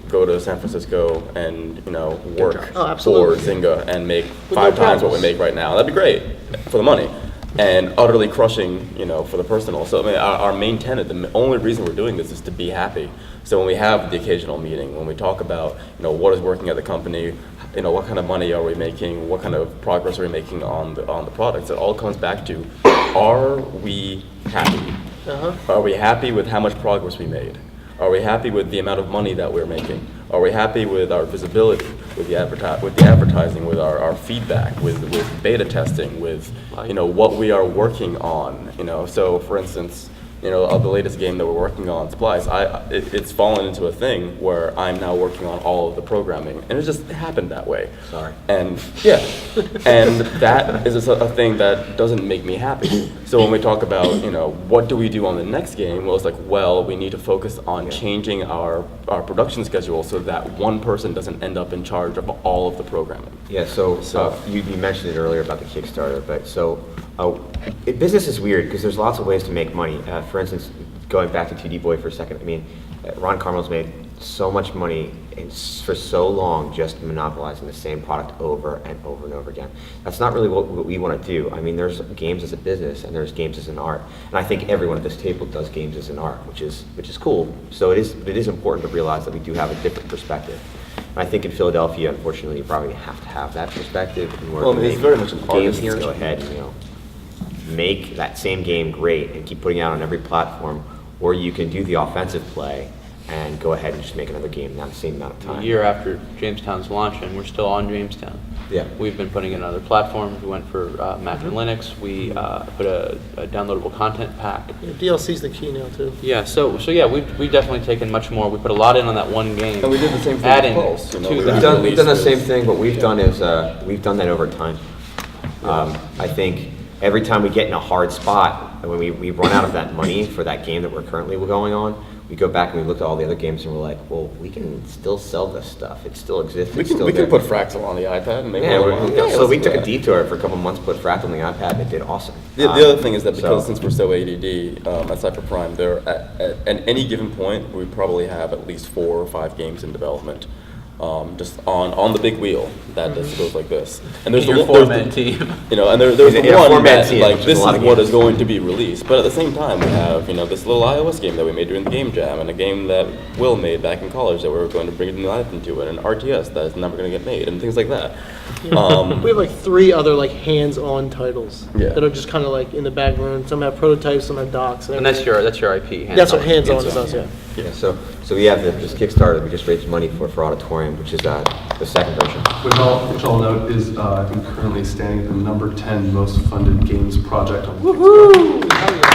go to San Francisco and, work for Zynga and make 5 times what we make right now. That'd be great for the money. And utterly crushing, for the personal. So I mean, our main tenet, the only reason we're doing this is to be happy. So when we have the occasional meeting, when we talk about, what is working at the company, what kind of money are we making, what kind of progress are we making on the products, it all comes back to, are we happy? Are we happy with how much progress we made? Are we happy with the amount of money that we're making? Are we happy with our visibility, with the advertising, with our feedback, with beta testing, with what we are working on? So for instance, of the latest game that we're working on, Splice, it's fallen into a thing where I'm now working on all of the programming, and it just happened that way. Sorry. And and that is a thing that doesn't make me happy. So when we talk about, what do we do on the next game? Well, it's like, we need to focus on changing our production schedule so that one person doesn't end up in charge of all of the programming. Yeah, so you mentioned it earlier about the Kickstarter, but business is weird because there's lots of ways to make money. For instance, going back to 2D Boy for a second, I mean, Ron Carmel's made so much money for so long just monopolizing the same product over and over and over again. That's not really what we want to do. I mean, there's games as a business and there's games as an art. And I think everyone at this table does games as an art, which is cool. So it is important to realize that we do have a different perspective. And I think in Philadelphia, unfortunately, you probably have to have that perspective in order to it's very much an games artist. to go ahead and make that same game great and keep putting it out on every platform, or you can do the offensive play and go ahead and just make another game in that same amount of A time. year after Jamestown's launch, and we're still on Jamestown. Yeah. We've been putting it on other platforms. We went for Mac and Linux. We put a downloadable content pack. Yeah, DLC's the key now too. Yeah, so yeah, we've definitely taken much more. We put a lot in on that one game. And we did the same thing adding with Pulse. You know, to we that. We've done the released same this- thing. What we've done is we've done that over time. I think every time we get in a hard spot, when we run out of that money for that game that we're currently going on, we go back and we look at all the other games and we're like, well, we can still sell this stuff. It still exists. We It's can still we can there. put Fractal on the iPad and make Yeah, more money. Yeah, so let's we do took a that. detour for a couple months, put Fractal on the iPad, and it did awesome. The other thing is that because so- since we're so ADD at Cipher Prime, there at any given point we probably have at least 4 or 5 games in development, just on the big wheel that just goes like this. And there's Your the one, four-man team. you know, and there's the Yeah, one four-man that team, like which is this a is lot of what games. is going to be released. But at the same time, we have this little iOS game that we made during the Game Jam, and a game that Will made back in college that we were going to bring new life into it, and RTS that is never going to get made, and things like that. We have like 3 other like hands-on titles Yeah. that are just kind of like in the background. Some have prototypes, some have docs. And that's your IP. That's what hands-on is. Hands-on. Us, yeah. Yeah, so we have this Kickstarter. We just raised money for Auditorium, which is the second version. Which I'll note is, I think, currently standing at the number 10 most funded games project on Kickstarter.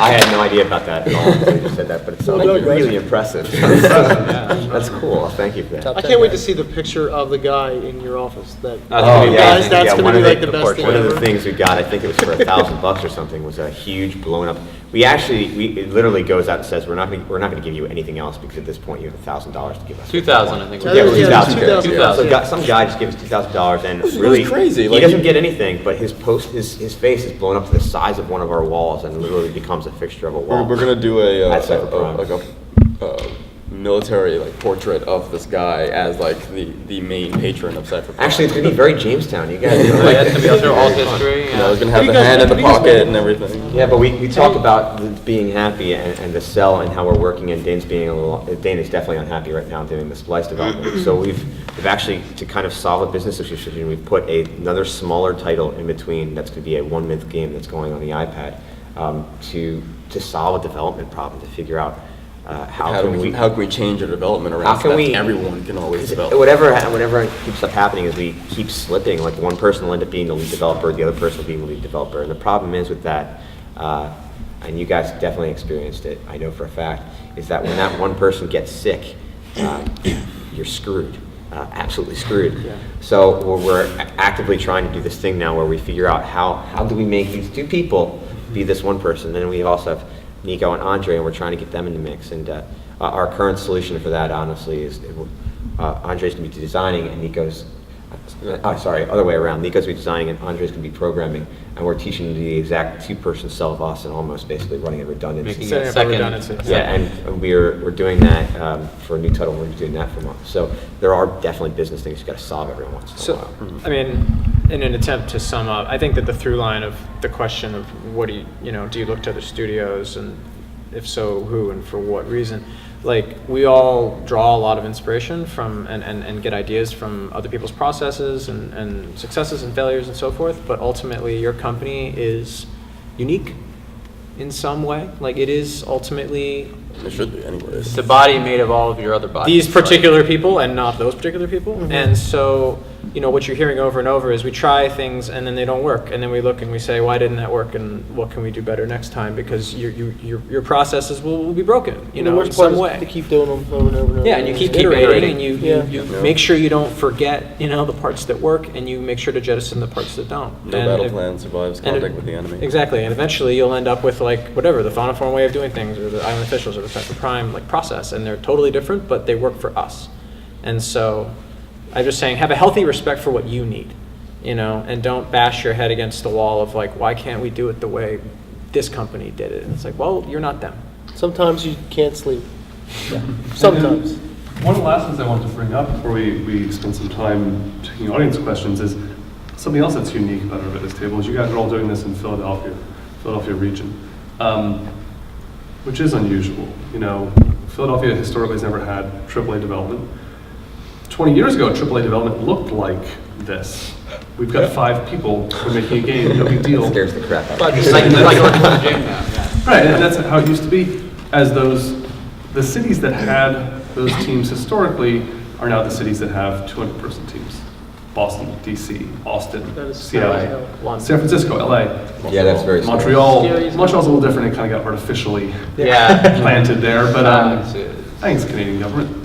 I had no idea about that at all until you just said that, but it's really impressive. That's cool. Thank you for that. I can't wait to see the picture of the guy in your office. That That's gonna be Guys, amazing. that's gonna one be of like the best thing One of the ever. things we got, I think it was for $1,000 or something, was a huge blown up. It literally goes out and says we're not gonna give you anything else because at this point you have $1,000 to give us. 2,000, I think. Yeah, Yeah, it was yeah, 2,000. 2,000. 2,000. So some guy just gave us $2,000 and was really crazy. He Like, doesn't he- get anything, but his face is blown up to the size of one of our walls and literally becomes a fixture of a wall. We're gonna do a At Cipher Prime. military portrait of this guy as the main patron of Cipher Prime. Actually, it's gonna be very Jamestown. You guys. Like, that's gonna be also all history. You know, it's gonna have What the do you guys- hand in the what do you guys pocket make? and everything. Yeah, but we talk about being happy and the sell and how we're working, and Dain's Dain is definitely unhappy right now doing the splice development. So we've actually, to kind of solve a business issue, we've put another smaller title in between that's going to be a 1-month game that's going on the iPad to solve a development problem, to figure out how can we change our development around How so can that we- everyone can always develop? whatever keeps up happening is we keep slipping. Like one person will end up being the lead developer, the other person will be the lead developer. And the problem is with that, and you guys definitely experienced it, I know for a fact, is that when that one person gets sick, you're screwed. Absolutely screwed. Yeah. So we're actively trying to do this thing now where we figure out how do we make these 2 people be this one person. Then we also have Nico and Andre, and we're trying to get them in the mix. And our current solution for that, honestly, is Andre's going to be designing and Nico's, other way around. Nico's going to be designing and Andre's going to be programming. And we're teaching the exact 2-person cell of us and almost basically running a redundancy. Making Setting it up a second. redundancy. Yeah, and we're doing that for a new title. We're doing that for months. So there are definitely business things you got to solve every once in a So, while. I mean, in an attempt to sum up, I think that the through line of the question of what do you look to other studios, and if so, who and for what reason? Like, we all draw a lot of inspiration from and get ideas from other people's processes and successes and failures and so forth, but ultimately your company is unique in some way. Like, it is ultimately It should be anyways. It's a body made of all of your other bodies. these particular people and not those particular people. And so, what you're hearing over and over is we try things and then they don't work. And then we look and we say, why didn't that work? And what can we do better next time? Because your processes will be broken, The in worst part some is way. to keep doing them over and over and over. Yeah, and you keep iterating. iterating, and you Yeah. make sure you don't forget, the parts that work, and you make sure to jettison the parts that don't. No And battle if- plan survives and contact it- with the enemy. Exactly, and eventually you'll end up with the Fauna Forum way of doing things, or the Island Officials, or the Cipher Prime process, and they're totally different, but they work for us. And so, I'm just saying, have a healthy respect for what you need, and don't bash your head against the wall of why can't we do it the way this company did it? And it's well, you're not them. Sometimes you can't sleep. Sometimes. One of the last things I wanted to bring up before we spend some time taking audience questions is something else that's unique about our this table is you guys are all doing this in Philadelphia region, which is unusual. Philadelphia historically has never had AAA development. 20 years ago, AAA development looked like this. We've got 5 people who are making a game, no big deal. Scares the crap out of me. It's like going to the gym now. Yeah. Right, and that's how it used to be. as the cities that had those teams historically are now the cities that have 200-person teams. Boston, DC, Austin, Seattle, San Francisco, LA. Yeah, that's very small. Montreal. Montreal's a little different. It kind of got artificially Yeah. planted there, but I think it's Canadian government.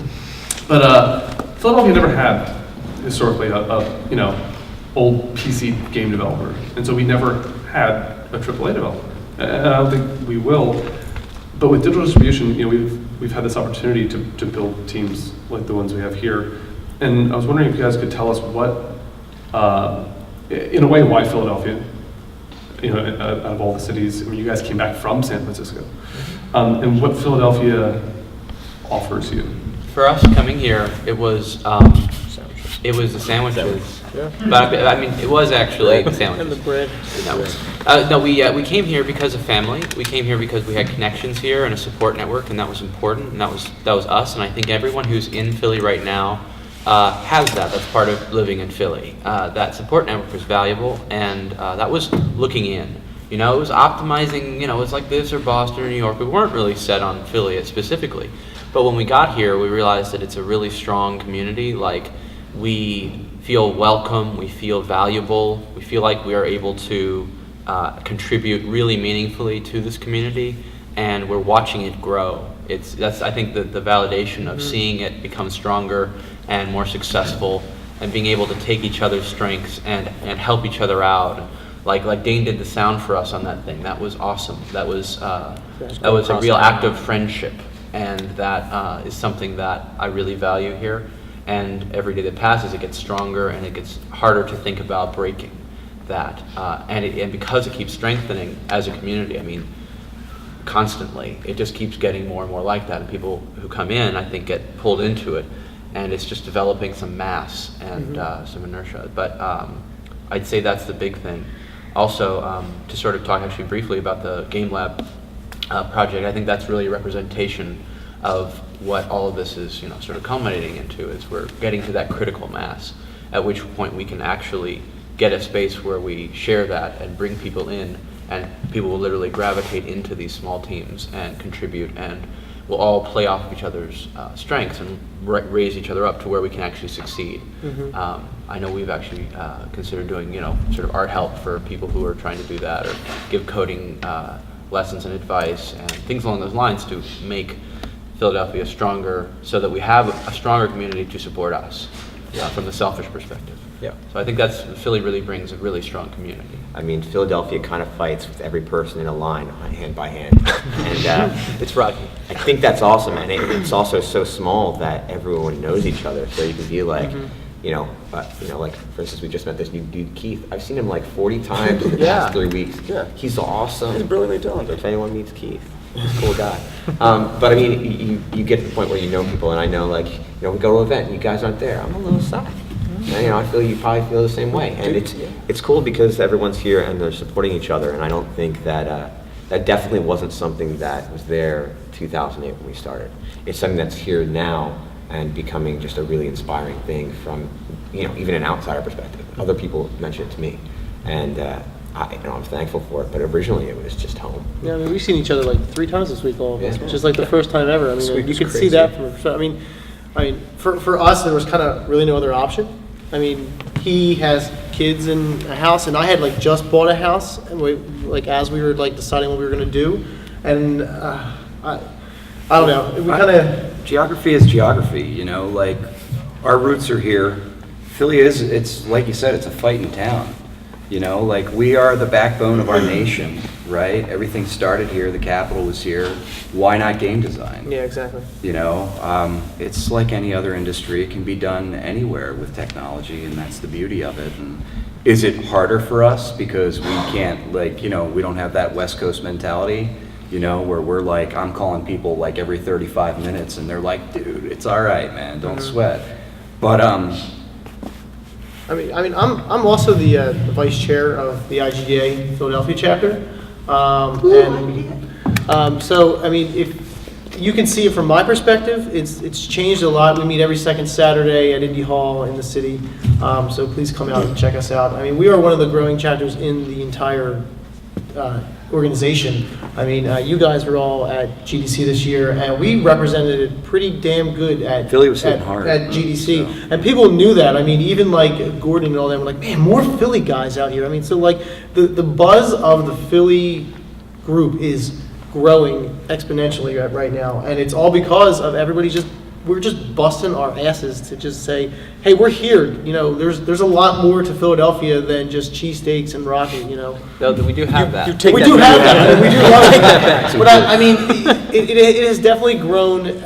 But Philadelphia never had historically a old PC game developer, and so we never had a AAA developer, and I don't think we will. But with digital distribution, we've had this opportunity to build teams like the ones we have here. And I was wondering if you guys could tell us what, in a way, why Philadelphia? Out of all the cities, I mean, you guys came back from San Francisco, and what Philadelphia offers you. For us coming here, it was the sandwiches. Yeah. But I mean, it was actually the sandwiches. And the bread. No, we came here because of family. We came here because we had connections here and a support network, and that was important. And that was us. And I think everyone who's in Philly right now has that. That's part of living in Philly. That support network was valuable, and that was looking in. It was optimizing. It was like this or Boston or New York. We weren't really set on Philly specifically. But when we got here, we realized that it's a really strong community. Like, we feel welcome, we feel valuable, we feel like we are able to contribute really meaningfully to this community, and we're watching it grow. That's I think the validation of seeing it become stronger and more successful, and being able to take each other's strengths and help each other out. Like Dain did the sound for us on that thing. That was awesome. That was a real act of friendship, and that is something that I really value here. And every day that passes, it gets stronger, and it gets harder to think about breaking that. And because it keeps strengthening as a community, I mean, constantly, it just keeps getting more and more like that. And people who come in, I think, get pulled into it, and it's just developing some mass and some inertia. But I'd say that's the big thing. Also, to sort of talk actually briefly about the Game Lab project, I think that's really a representation of what all of this is, sort of culminating into, is we're getting to that critical mass, at which point we can actually get a space where we share that and bring people in, and people will literally gravitate into these small teams and contribute, and we'll all play off of each other's strengths and raise each other up to where we can actually succeed. I know we've actually considered doing, sort of art help for people who are trying to do that, or give coding lessons and advice and things along those lines to make Philadelphia stronger, so that we have a stronger community to support us from the selfish perspective. Yeah. So I think Philly really brings a really strong community. I mean, Philadelphia kind of fights with every person in a line, hand by hand, and It's rocky. I think that's awesome, and it's also so small that everyone knows each other. So you can be like, like for instance, we just met this new dude, Keith. I've seen him like 40 times in the past 3 weeks. Yeah. He's awesome. He's brilliantly talented. If anyone meets Keith, he's a cool guy. But I mean, you get to the point where you know people, and I know, like, we go to an event and you guys aren't there. I'm a little sad. And, I feel you probably feel the same way. And it's cool because everyone's here and they're supporting each other. And I don't think that that definitely wasn't something that was there 2008 when we started. It's something that's here now and becoming just a really inspiring thing from, even an outsider perspective. Other people mention it to me, and I'm thankful for it. But originally, it was just home. Yeah, I mean, we've seen each other like 3 times this week, all of us, Yeah. which is like the first time ever. I mean, This week you was could see crazy. that from. I mean, for us, there was kind of really no other option. I mean, he has kids in a house, and I had like just bought a house, and as we were like deciding what we were gonna do, and I don't know. We kind of. Geography is geography, like, our roots are here. Philly it's like you said, it's a fighting town. Like, we are the backbone of our nation, right? Everything started here, the capital was here. Why not game design? Yeah, exactly. It's like any other industry. It can be done anywhere with technology, and that's the beauty of it. And is it harder for us because we can't, we don't have that West Coast mentality, where we're like, I'm calling people like every 35 minutes, and they're like, dude, it's all right, man, don't sweat. But I mean, I'm also the vice chair of the IGDA Philadelphia chapter, so I mean, if you can see it from my perspective, it's changed a lot. We meet every second Saturday at Indy Hall in the city, so please come out and check us out. I mean, we are one of the growing chapters in the entire organization. I mean, you guys were all at GDC this year, and we represented it pretty damn good at Philly was hitting hard. at GDC, and people knew that. I mean, even like Gordon and all them were like, man, more Philly guys out here. I mean, so like the buzz of the Philly group is growing exponentially right now, and it's all because of everybody we're just busting our asses to just say, hey, we're here. You know, there's a lot more to Philadelphia than just cheesesteaks and rocket, you know. No, we do have that. We do have that. And we do love take that back. But I mean, it has definitely grown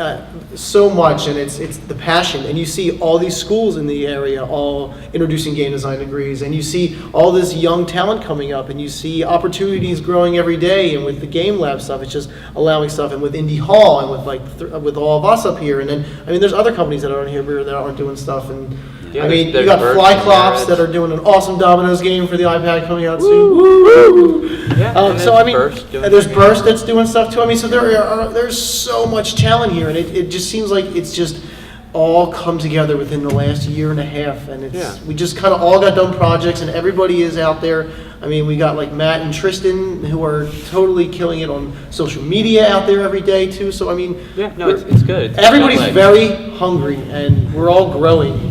so much, and it's the passion. And you see all these schools in the area all introducing game design degrees, and you see all this young talent coming up, and you see opportunities growing every day. And with the game lab stuff, it's just allowing stuff, and with Indie Hall, and with like with all of us up here, and then I mean, there's other companies that aren't here that aren't doing stuff, and Yeah, I mean, there's you got Burst Fly and Clops Marriage. that are doing an awesome Dominoes game for the iPad coming out soon. Woo! Yeah, and So I there's mean, Burst doing and there's some Burst that's doing stuff too. I mean, so there's so much talent here, and it just seems like it's just all come together within the last year and a half, and we just kind of all got done projects, and everybody is out there. I mean, we got like Matt and Tristan who are totally killing it on social media out there every day too. So I mean, Yeah, no, it's good. It's everybody's got legs. very hungry, and we're all growing.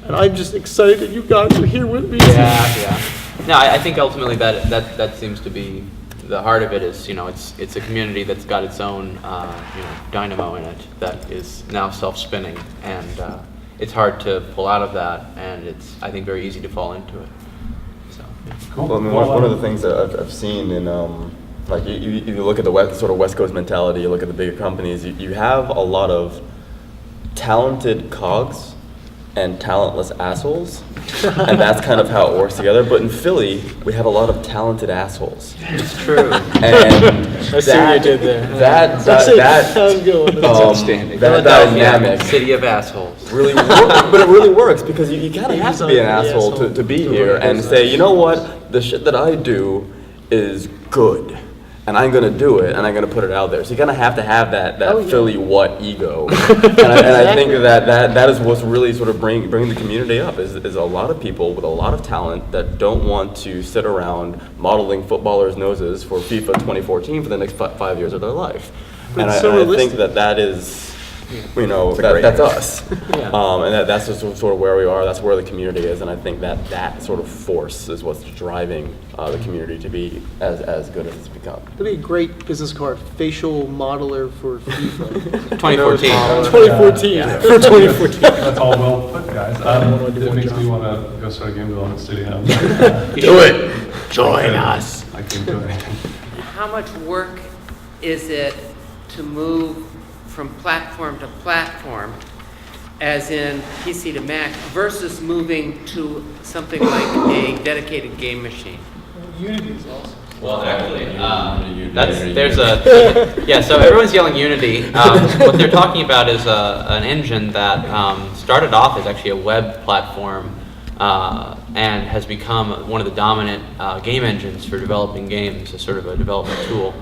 And I'm just excited that you guys are here with me. Yeah. No, I think ultimately that seems to be the heart of it. Is it's a community that's got its own dynamo in it that is now self-spinning, and it's hard to pull out of that, and it's I think very easy to fall into it. So Cool. Well, I mean, one of the things that I've seen in, like, you look at the West Coast mentality, you look at the bigger companies, you have a lot of talented cogs and talentless assholes, and that's kind of how it works together. But in Philly, we have a lot of talented assholes. it's true. And I see what you did there. That dynamic City of assholes. really but it really works because you kind of have to be an asshole to be here and say, you know what, the shit that I do is good, and I'm gonna do it, and I'm gonna put it out there. So you kind of have to have that Philly what ego, and I think that is what's really sort of bringing the community up is a lot of people with a lot of talent that don't want to sit around modeling footballers' noses for FIFA 2014 for the next 5 years of their life. And I think that is. That's us. And that's just sort of where we are. That's where the community is, and I think that sort of force is what's driving the community to be as good as it's become. That'd be a great business card, facial modeler for FIFA. 2014. 2014. For 2014. That's all well put, guys. It makes me want to go start a game development studio. Do it. Join us. I can't do anything. How much work is it to move from platform to platform, as in PC to Mac, versus moving to something like a dedicated game machine? Unity is awesome. Well, actually, so everyone's yelling Unity. What they're talking about is an engine that started off as actually a web platform and has become one of the dominant game engines for developing games, as sort of a development tool.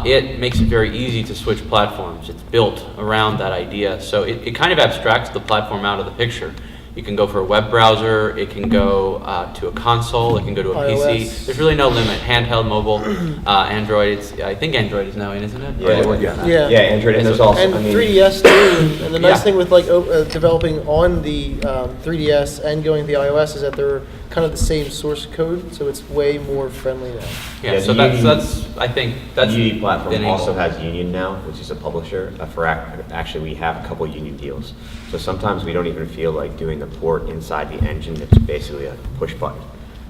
It makes it very easy to switch platforms. It's built around that idea, so it kind of abstracts the platform out of the picture. You can go for a web browser, it can go to a console, it can go to a iOS. PC. There's really no limit. Handheld, mobile, Android. I think Android is now in, isn't it? Or are they working on that? Yeah. Android, and there's also, And I mean, 3DS too, and the nice Yeah. thing with like developing on the 3DS and going to the iOS is that they're kind of the same source code, so it's way more friendly now. Yeah, so the that's I think that's the Unity platform been also able- has Union now, which is a publisher. Actually, we have a couple Union deals. So sometimes we don't even feel like doing the port inside the engine. It's basically a push button,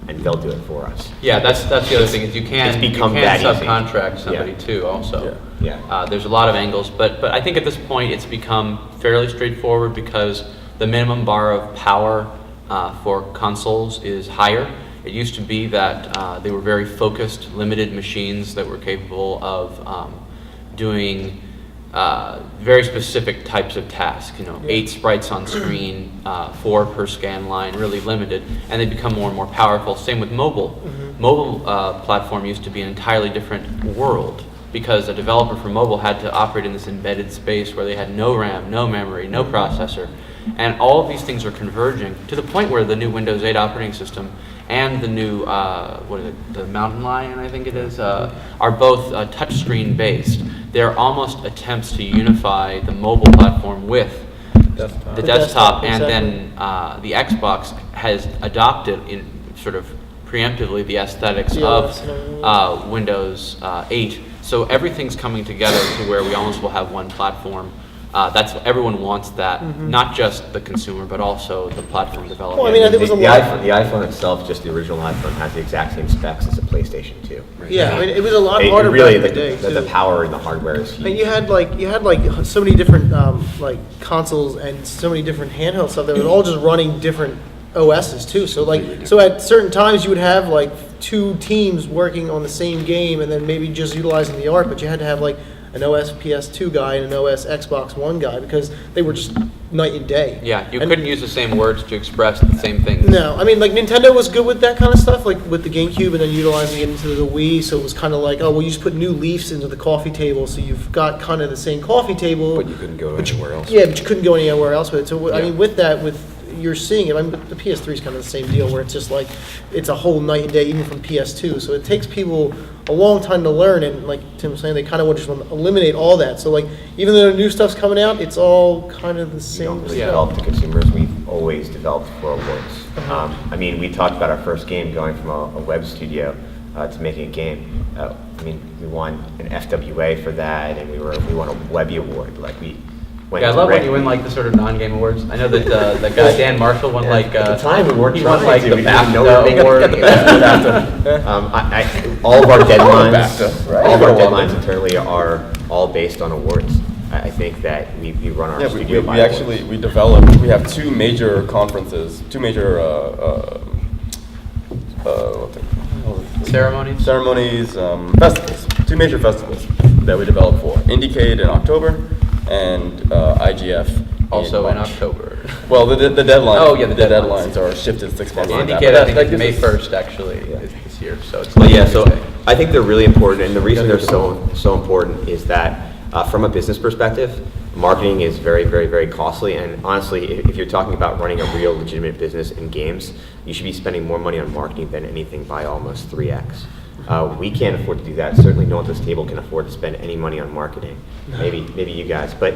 and they'll do it for us. Yeah, that's the other thing is you can become that easy. subcontract somebody Yeah. too also. Yeah. There's a lot of angles, but I think at this point it's become fairly straightforward because the minimum bar of power for consoles is higher. It used to be that they were very focused, limited machines that were capable of doing very specific types of tasks. 8 sprites on screen, 4 per scan line, really limited, and they become more and more powerful. Same with mobile. Mobile platform used to be an entirely different world because a developer for mobile had to operate in this embedded space where they had no RAM, no memory, no processor. And all of these things are converging to the point where the new Windows 8 operating system and the new, what is it, the Mountain Lion, I think it is, are both touchscreen based. They're almost attempts to unify the mobile platform with the desktop, and then the Xbox has adopted in sort of preemptively the aesthetics of Windows 8. So everything's coming together to where we almost will have one platform. Everyone wants that, not just the consumer, but also the platform developer. Well, I mean, I think it was a lot. The iPhone itself, just the original iPhone, has the exact same specs as a PlayStation 2. Yeah, I mean, it was a lot harder really, back in the day, the too. power and the hardware is huge. And you had like so many different like consoles and so many different handheld stuff that were all just running different OSs too. So so at certain times you would have like two teams working on the same game and then maybe just utilizing the art, but you had to have like an OS PS2 guy and an OS Xbox One guy because they were just night and day. Yeah, you And- couldn't use the same words to express the same things. No, I mean, like Nintendo was good with that kind of stuff, like with the GameCube and then utilizing it into the Wii. So it was kind of like, oh, well, you just put new leaves into the coffee table, so you've got kind of the same coffee table. But you couldn't go anywhere else. Yeah, but you couldn't go anywhere else with it. So I mean, with that, you're seeing it. I mean, the PS3 is kind of the same deal, where it's just like it's a whole night and day, even from PS2. So it takes people a long time to learn, and like Tim was saying, they kind of want to just eliminate all that. So like, even though new stuff's coming out, it's all kind of the We same don't really stuff. develop to consumers. We've always developed for awards. I mean, we talked about our first game going from a web studio to making a game. I mean, we won an FWA for that, and we won a Webby Award. Like we went. Yeah, I to love when Red- you win like the sort of non-game awards. I know that the guy Dan Marshall won like At the time, we weren't he won trying like to. the We didn't know we BAFTA were award. making all of our deadlines, BAFTA, right? all of our deadlines internally are all based on awards. I think that we run our Yeah, studio we by actually, awards. we have two major conferences, two major, Ceremonies. ceremonies, festivals, two major festivals that we developed for. Indiecade in October and IGF Also in March. October. Well, the deadlines. Oh, yeah, the the deadlines. deadlines are shifted 6 months. like that, Indicate, but I think that it's May gives us- 1st actually this year, so it's. But like yeah, so Tuesday. I think they're really important, and the reason they're so important is that from a business perspective, marketing is very, very, very costly. And honestly, if you're talking about running a real legitimate business in games, you should be spending more money on marketing than anything by almost 3x. We can't afford to do that. Certainly, no one at this table can afford to spend any money on marketing. Maybe you guys, but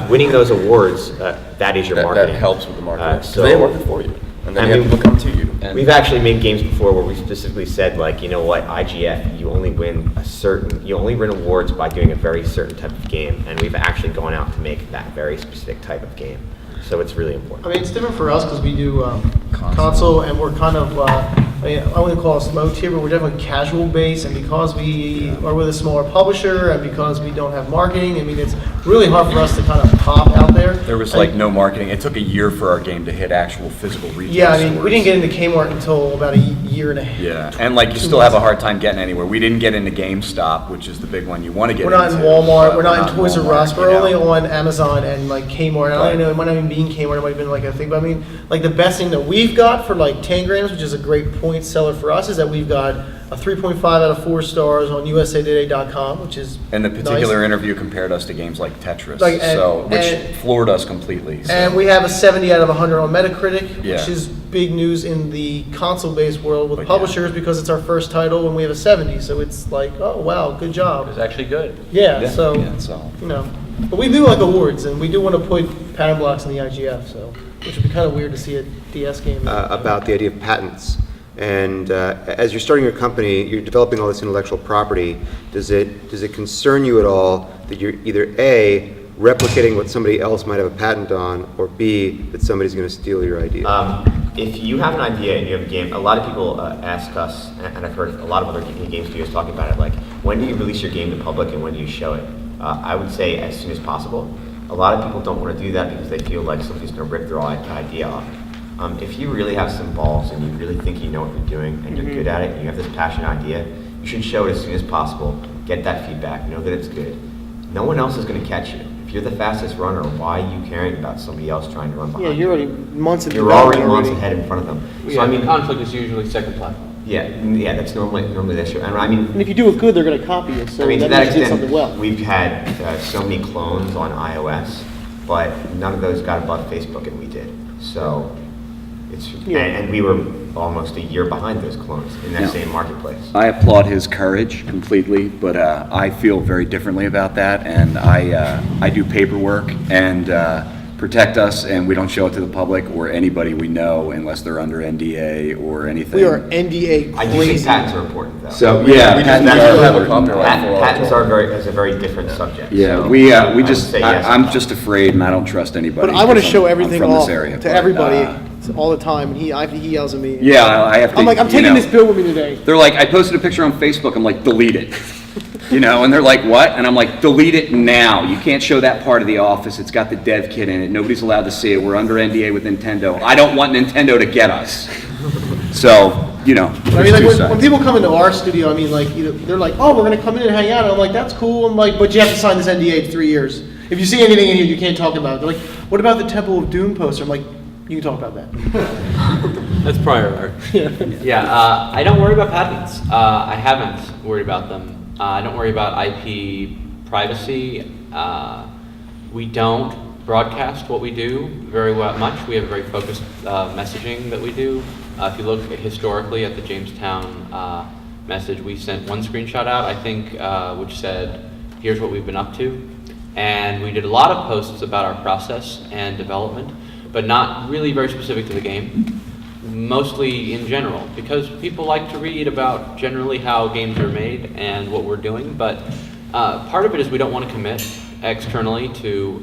winning those awards, that is your marketing. That helps with the marketing. So they work it for you, and then I you have mean, people come to you. We've actually made games before where we specifically said, like, you know what, IGF, you only win awards by doing a very certain type of game, and we've actually gone out to make that very specific type of game. So it's really important. I mean, it's different for us because we do console, and we're kind of, I wouldn't call it low tier, but we're definitely casual based, and because we are with a smaller publisher, and because we don't have marketing, I mean, it's really hard for us to kind of pop out there. There was like no marketing. It took a year for our game to hit actual physical retail Yeah, I mean, stores. we didn't get into Kmart until about a year and a half. Yeah, and like you still have a hard time getting anywhere. We didn't get into GameStop, which is the big one you want to get We're not in into, Walmart, but we're not in Toys R Walmart, Us, we're you only know. on Amazon and like Kmart. I Right. don't know, it might not even be in Kmart, it might have been like a thing, but I mean, like the best thing that we've got for like Tangrams, which is a great point seller for us, is that we've got a 3.5 out of 4 stars on usatoday.com, which is And the particular nice. interview compared us to games like Tetris, Like, and- which and- floored us completely. So. And we have a 70 out of 100 on Metacritic, Yeah. which is big news in the console-based world with But yeah. publishers because it's our first title and we have a 70. So it's like, oh wow, good job. It was actually good. Yeah, so yeah, so. you know, but we do like awards, and we do want to put pattern blocks in the IGF. So, which would be kind of weird to see a DS game. About the idea of patents. And as you're starting your company, you're developing all this intellectual property. Does it concern you at all that you're either A, replicating what somebody else might have a patent on, or B, that somebody's going to steal your idea? If you have an idea and you have a game, a lot of people ask us, and I've heard a lot of other game studios talking about it, like, when do you release your game to public and when do you show it? I would say as soon as possible. A lot of people don't want to do that because they feel like somebody's going to rip their idea off. If you really have some balls and you really think you know what you're doing and you're good at it and you have this passionate idea, you should show it as soon as possible, get that feedback, know that it's good. No one else is going to catch you. If you're the fastest runner, why are you caring about somebody else trying to run behind Yeah, you? you're already months in You're development already months already. ahead in front of them. So Yeah, I mean, conflict is usually second platform. yeah, that's normally the issue. And I mean, And if you do it good, they're going to copy it. So I mean, to that that means you did extent, something well. we've had so many clones on iOS, but none of those got above Facebook, and we did. So And we were almost a year behind those clones in that Yeah. same marketplace. I applaud his courage completely, but I feel very differently about that, and I do paperwork and protect us, and we don't show it to the public or anybody we know unless they're under NDA or anything. We are NDA I do think crazy. patents are important, though. So, yeah, patents do have a are- copyright for all Patents of are them. is a very different subject. Yeah, so we I would just, say yes. I'm just afraid and I don't trust anybody. But I want to because show I'm everything from off this area, to but, everybody all the time, and he yells at me. Yeah, I have to. I'm like, I'm you taking know, this bill with me today. They're like, I posted a picture on Facebook, I'm like, delete it. You know, and they're like, what? And I'm like, delete it now. You can't show that part of the office. It's got the dev kit in it. Nobody's allowed to see it. We're under NDA with Nintendo. I don't want Nintendo to get us. So, you know, I mean, there's like two when sides. people come into our studio, I mean, like, you know, they're like, oh, we're gonna come in and hang out. And I'm like, that's cool. I'm like, but you have to sign this NDA for 3 years. If you see anything in here, you can't talk about it. They're like, what about the Temple of Doom poster? I'm like, you can talk about that. That's prior art. Yeah, I don't worry about patents. I haven't worried about them. I don't worry about IP privacy. We don't broadcast what we do very much. We have a very focused messaging that we do. If you look historically at the Jamestown message, we sent one screenshot out, I think, which said, here's what we've been up to. And we did a lot of posts about our process and development, but not really very specific to the game. Mostly in general, because people like to read about generally how games are made and what we're doing, but part of it is we don't want to commit externally to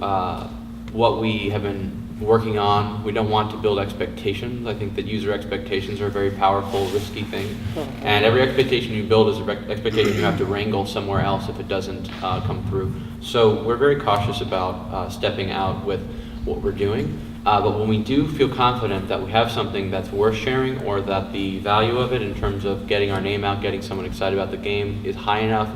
what we have been working on. We don't want to build expectations. I think that user expectations are a very powerful, risky thing, and every expectation you build is an expectation you have to wrangle somewhere else if it doesn't come through. So we're very cautious about stepping out with what we're doing. But when we do feel confident that we have something that's worth sharing, or that the value of it in terms of getting our name out, getting someone excited about the game is high enough,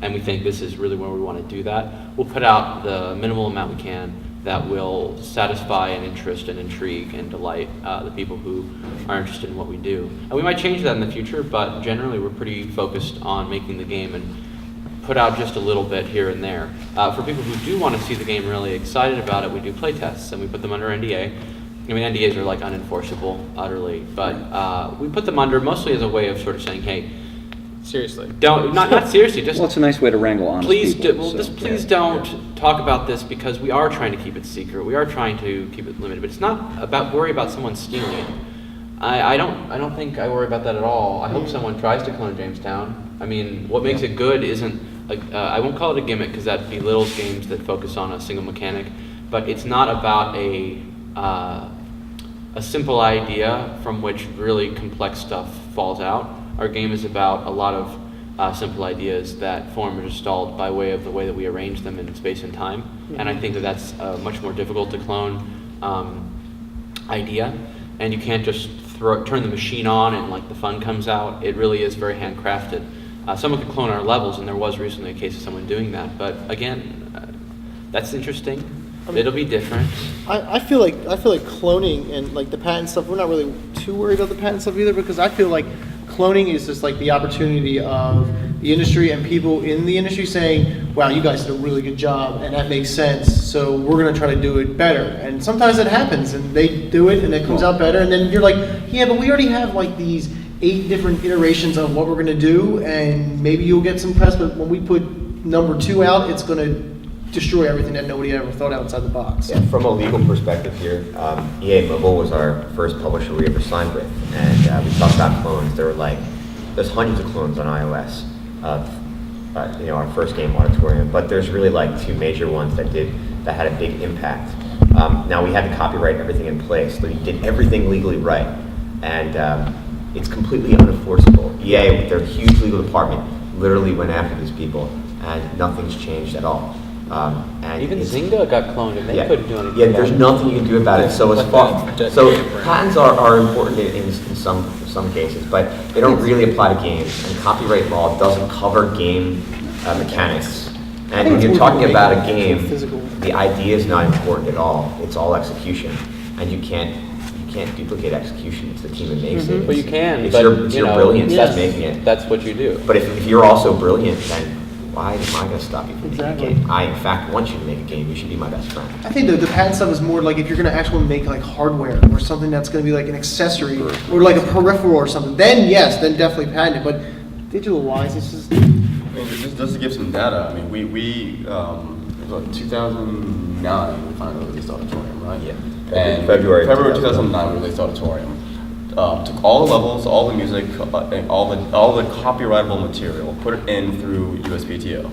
and we think this is really where we want to do that, we'll put out the minimal amount we can that will satisfy an interest and intrigue and delight the people who are interested in what we do. And we might change that in the future, but generally we're pretty focused on making the game and put out just a little bit here and there. For people who do want to see the game really excited about it, we do play tests and we put them under NDA. I mean, NDAs are like unenforceable utterly, but we put them under mostly as a way of sort of saying, hey, Seriously. don't, not seriously, just Well, it's a nice way to wrangle honest please, people. please don't talk about this, because we are trying to keep it secret. We are trying to keep it limited, but it's not about worry about someone stealing it. I don't think I worry about that at all. I hope someone tries to clone Jamestown. I mean, what makes it good isn't, I won't call it a gimmick because that belittles games that focus on a single mechanic, but it's not about a simple idea from which really complex stuff falls out. Our game is about a lot of simple ideas that form are stalled by way of the way that we arrange them in space and time. And I think that that's a much more difficult to clone idea. And you can't just turn the machine on and like the fun comes out. It really is very handcrafted. Someone could clone our levels, and there was recently a case of someone doing that. But again, that's interesting. It'll be different. I feel like cloning and like the patent stuff, we're not really too worried about the patent stuff either, because I feel like cloning is just like the opportunity of the industry and people in the industry saying, wow, you guys did a really good job and that makes sense, so we're going to try to do it better. And sometimes it happens and they do it and it comes out better, and then you're like, yeah, but we already have like these 8 different iterations of what we're going to do, and maybe you'll get some press, but when we put number 2 out, it's going to destroy everything that nobody ever thought outside the box. Yeah, from a legal perspective here, EA Mobile was our first publisher we ever signed with, and we talked about clones. There were like, there's hundreds of clones on iOS of, our first game, Auditorium, but there's really like 2 major ones that had a big impact. Now we had to copyright everything in place, so we did everything legally right, and it's completely unenforceable. EA, with their huge legal department, literally went after these people, and nothing's changed at all. And Even it's- Zynga got cloned and they couldn't do anything. Yeah, there's nothing you can do about it. So as far, so patents are important in some cases, but they don't really apply to games. And copyright law doesn't cover game mechanics. And when you're talking about a game, the idea is not important at all. It's all execution, and you can't duplicate execution. It's the team that makes it. Well, you can, It's but your brilliance that's making it. That's what you do. But if you're also brilliant, then why am I going to stop you from making Exactly. a game? I, in fact, want you to make a game. You should be my best friend. I think the patent stuff is more like if you're going to actually make like hardware or something that's going to be like an accessory or like a peripheral or something, then yes, then definitely patent it. But digital-wise, it's just... I mean, just to give some data, I mean, it was like 2009 we finally released Auditorium, right? Yeah. And February 2009 we released Auditorium. Took all the levels, all the music, and all the copyrightable material, put it in through USPTO.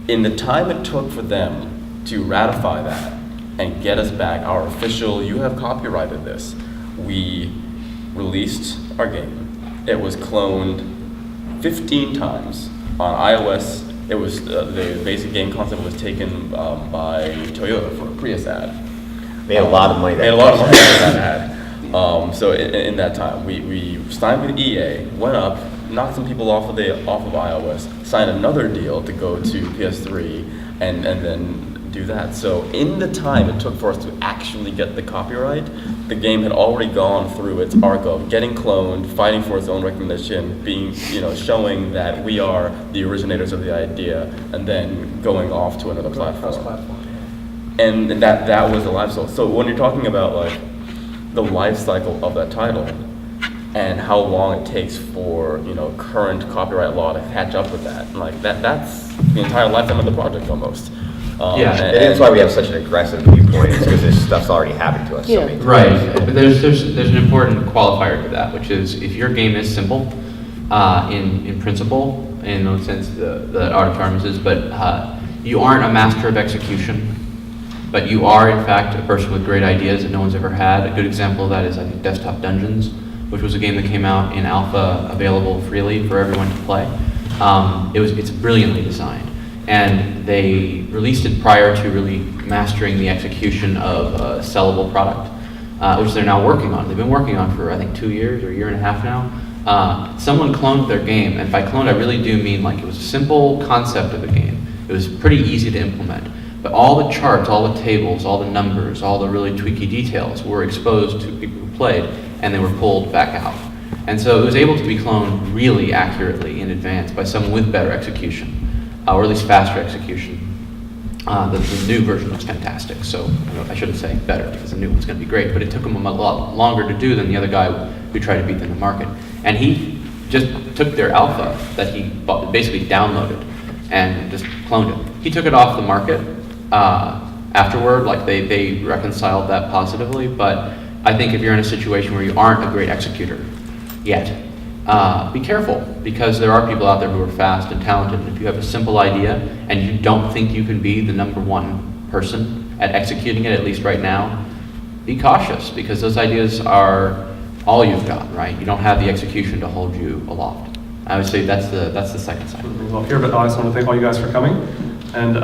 In the time it took for them to ratify that and get us back our official, you have copyrighted this, we released our game. It was cloned 15 times on iOS. It was the basic game concept was taken by Toyota for a Prius ad. Made a lot of money. Made a lot of money for that ad. So in that time, we signed with EA, went up, knocked some people off of iOS, signed another deal to go to PS3, and then do that. So in the time it took for us to actually get the copyright, the game had already gone through its arc of getting cloned, fighting for its own recognition, being, showing that we are the originators of the idea, and then going off to another platform. And that was the life cycle. So when you're talking about like the life cycle of that title and how long it takes for current copyright law to catch up with that, like that's the entire lifetime of the project almost. Yeah. And that's why we have such an aggressive viewpoint, is because this stuff's already happened to us so many times. Right. But there's an important qualifier to that, which is if your game is simple in principle, in the sense that Auditorium is, but you aren't a master of execution, but you are in fact a person with great ideas that no one's ever had. A good example of that is I think Desktop Dungeons, which was a game that came out in alpha, available freely for everyone to play. It's brilliantly designed. And they released it prior to really mastering the execution of a sellable product, which they're now working on. They've been working on for, I think, 2 years or a year and a half now. Someone cloned their game, and by cloned, I really do mean like it was a simple concept of a game. It was pretty easy to implement. But all the charts, all the tables, all the numbers, all the really tweaky details were exposed to people who played, and they were pulled back out. And so it was able to be cloned really accurately in advance by someone with better execution. Or at least faster execution. The new version looks fantastic, so I shouldn't say better because the new one's going to be great, but it took him a lot longer to do than the other guy who tried to beat them to market. And he just took their alpha that he basically downloaded and just cloned it. He took it off the market afterward, like they reconciled that positively, but I think if you're in a situation where you aren't a great executor yet, be careful, because there are people out there who are fast and talented, and if you have a simple idea and you don't think you can be the #1 person at executing it, at least right now, be cautious, because those ideas are all you've got, right? You don't have the execution to hold you aloft. I would say that's the second side. Well, here, but I just want to thank all you guys for coming, and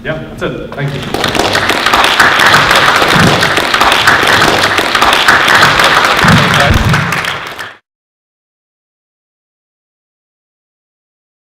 yeah, that's it. Thank you.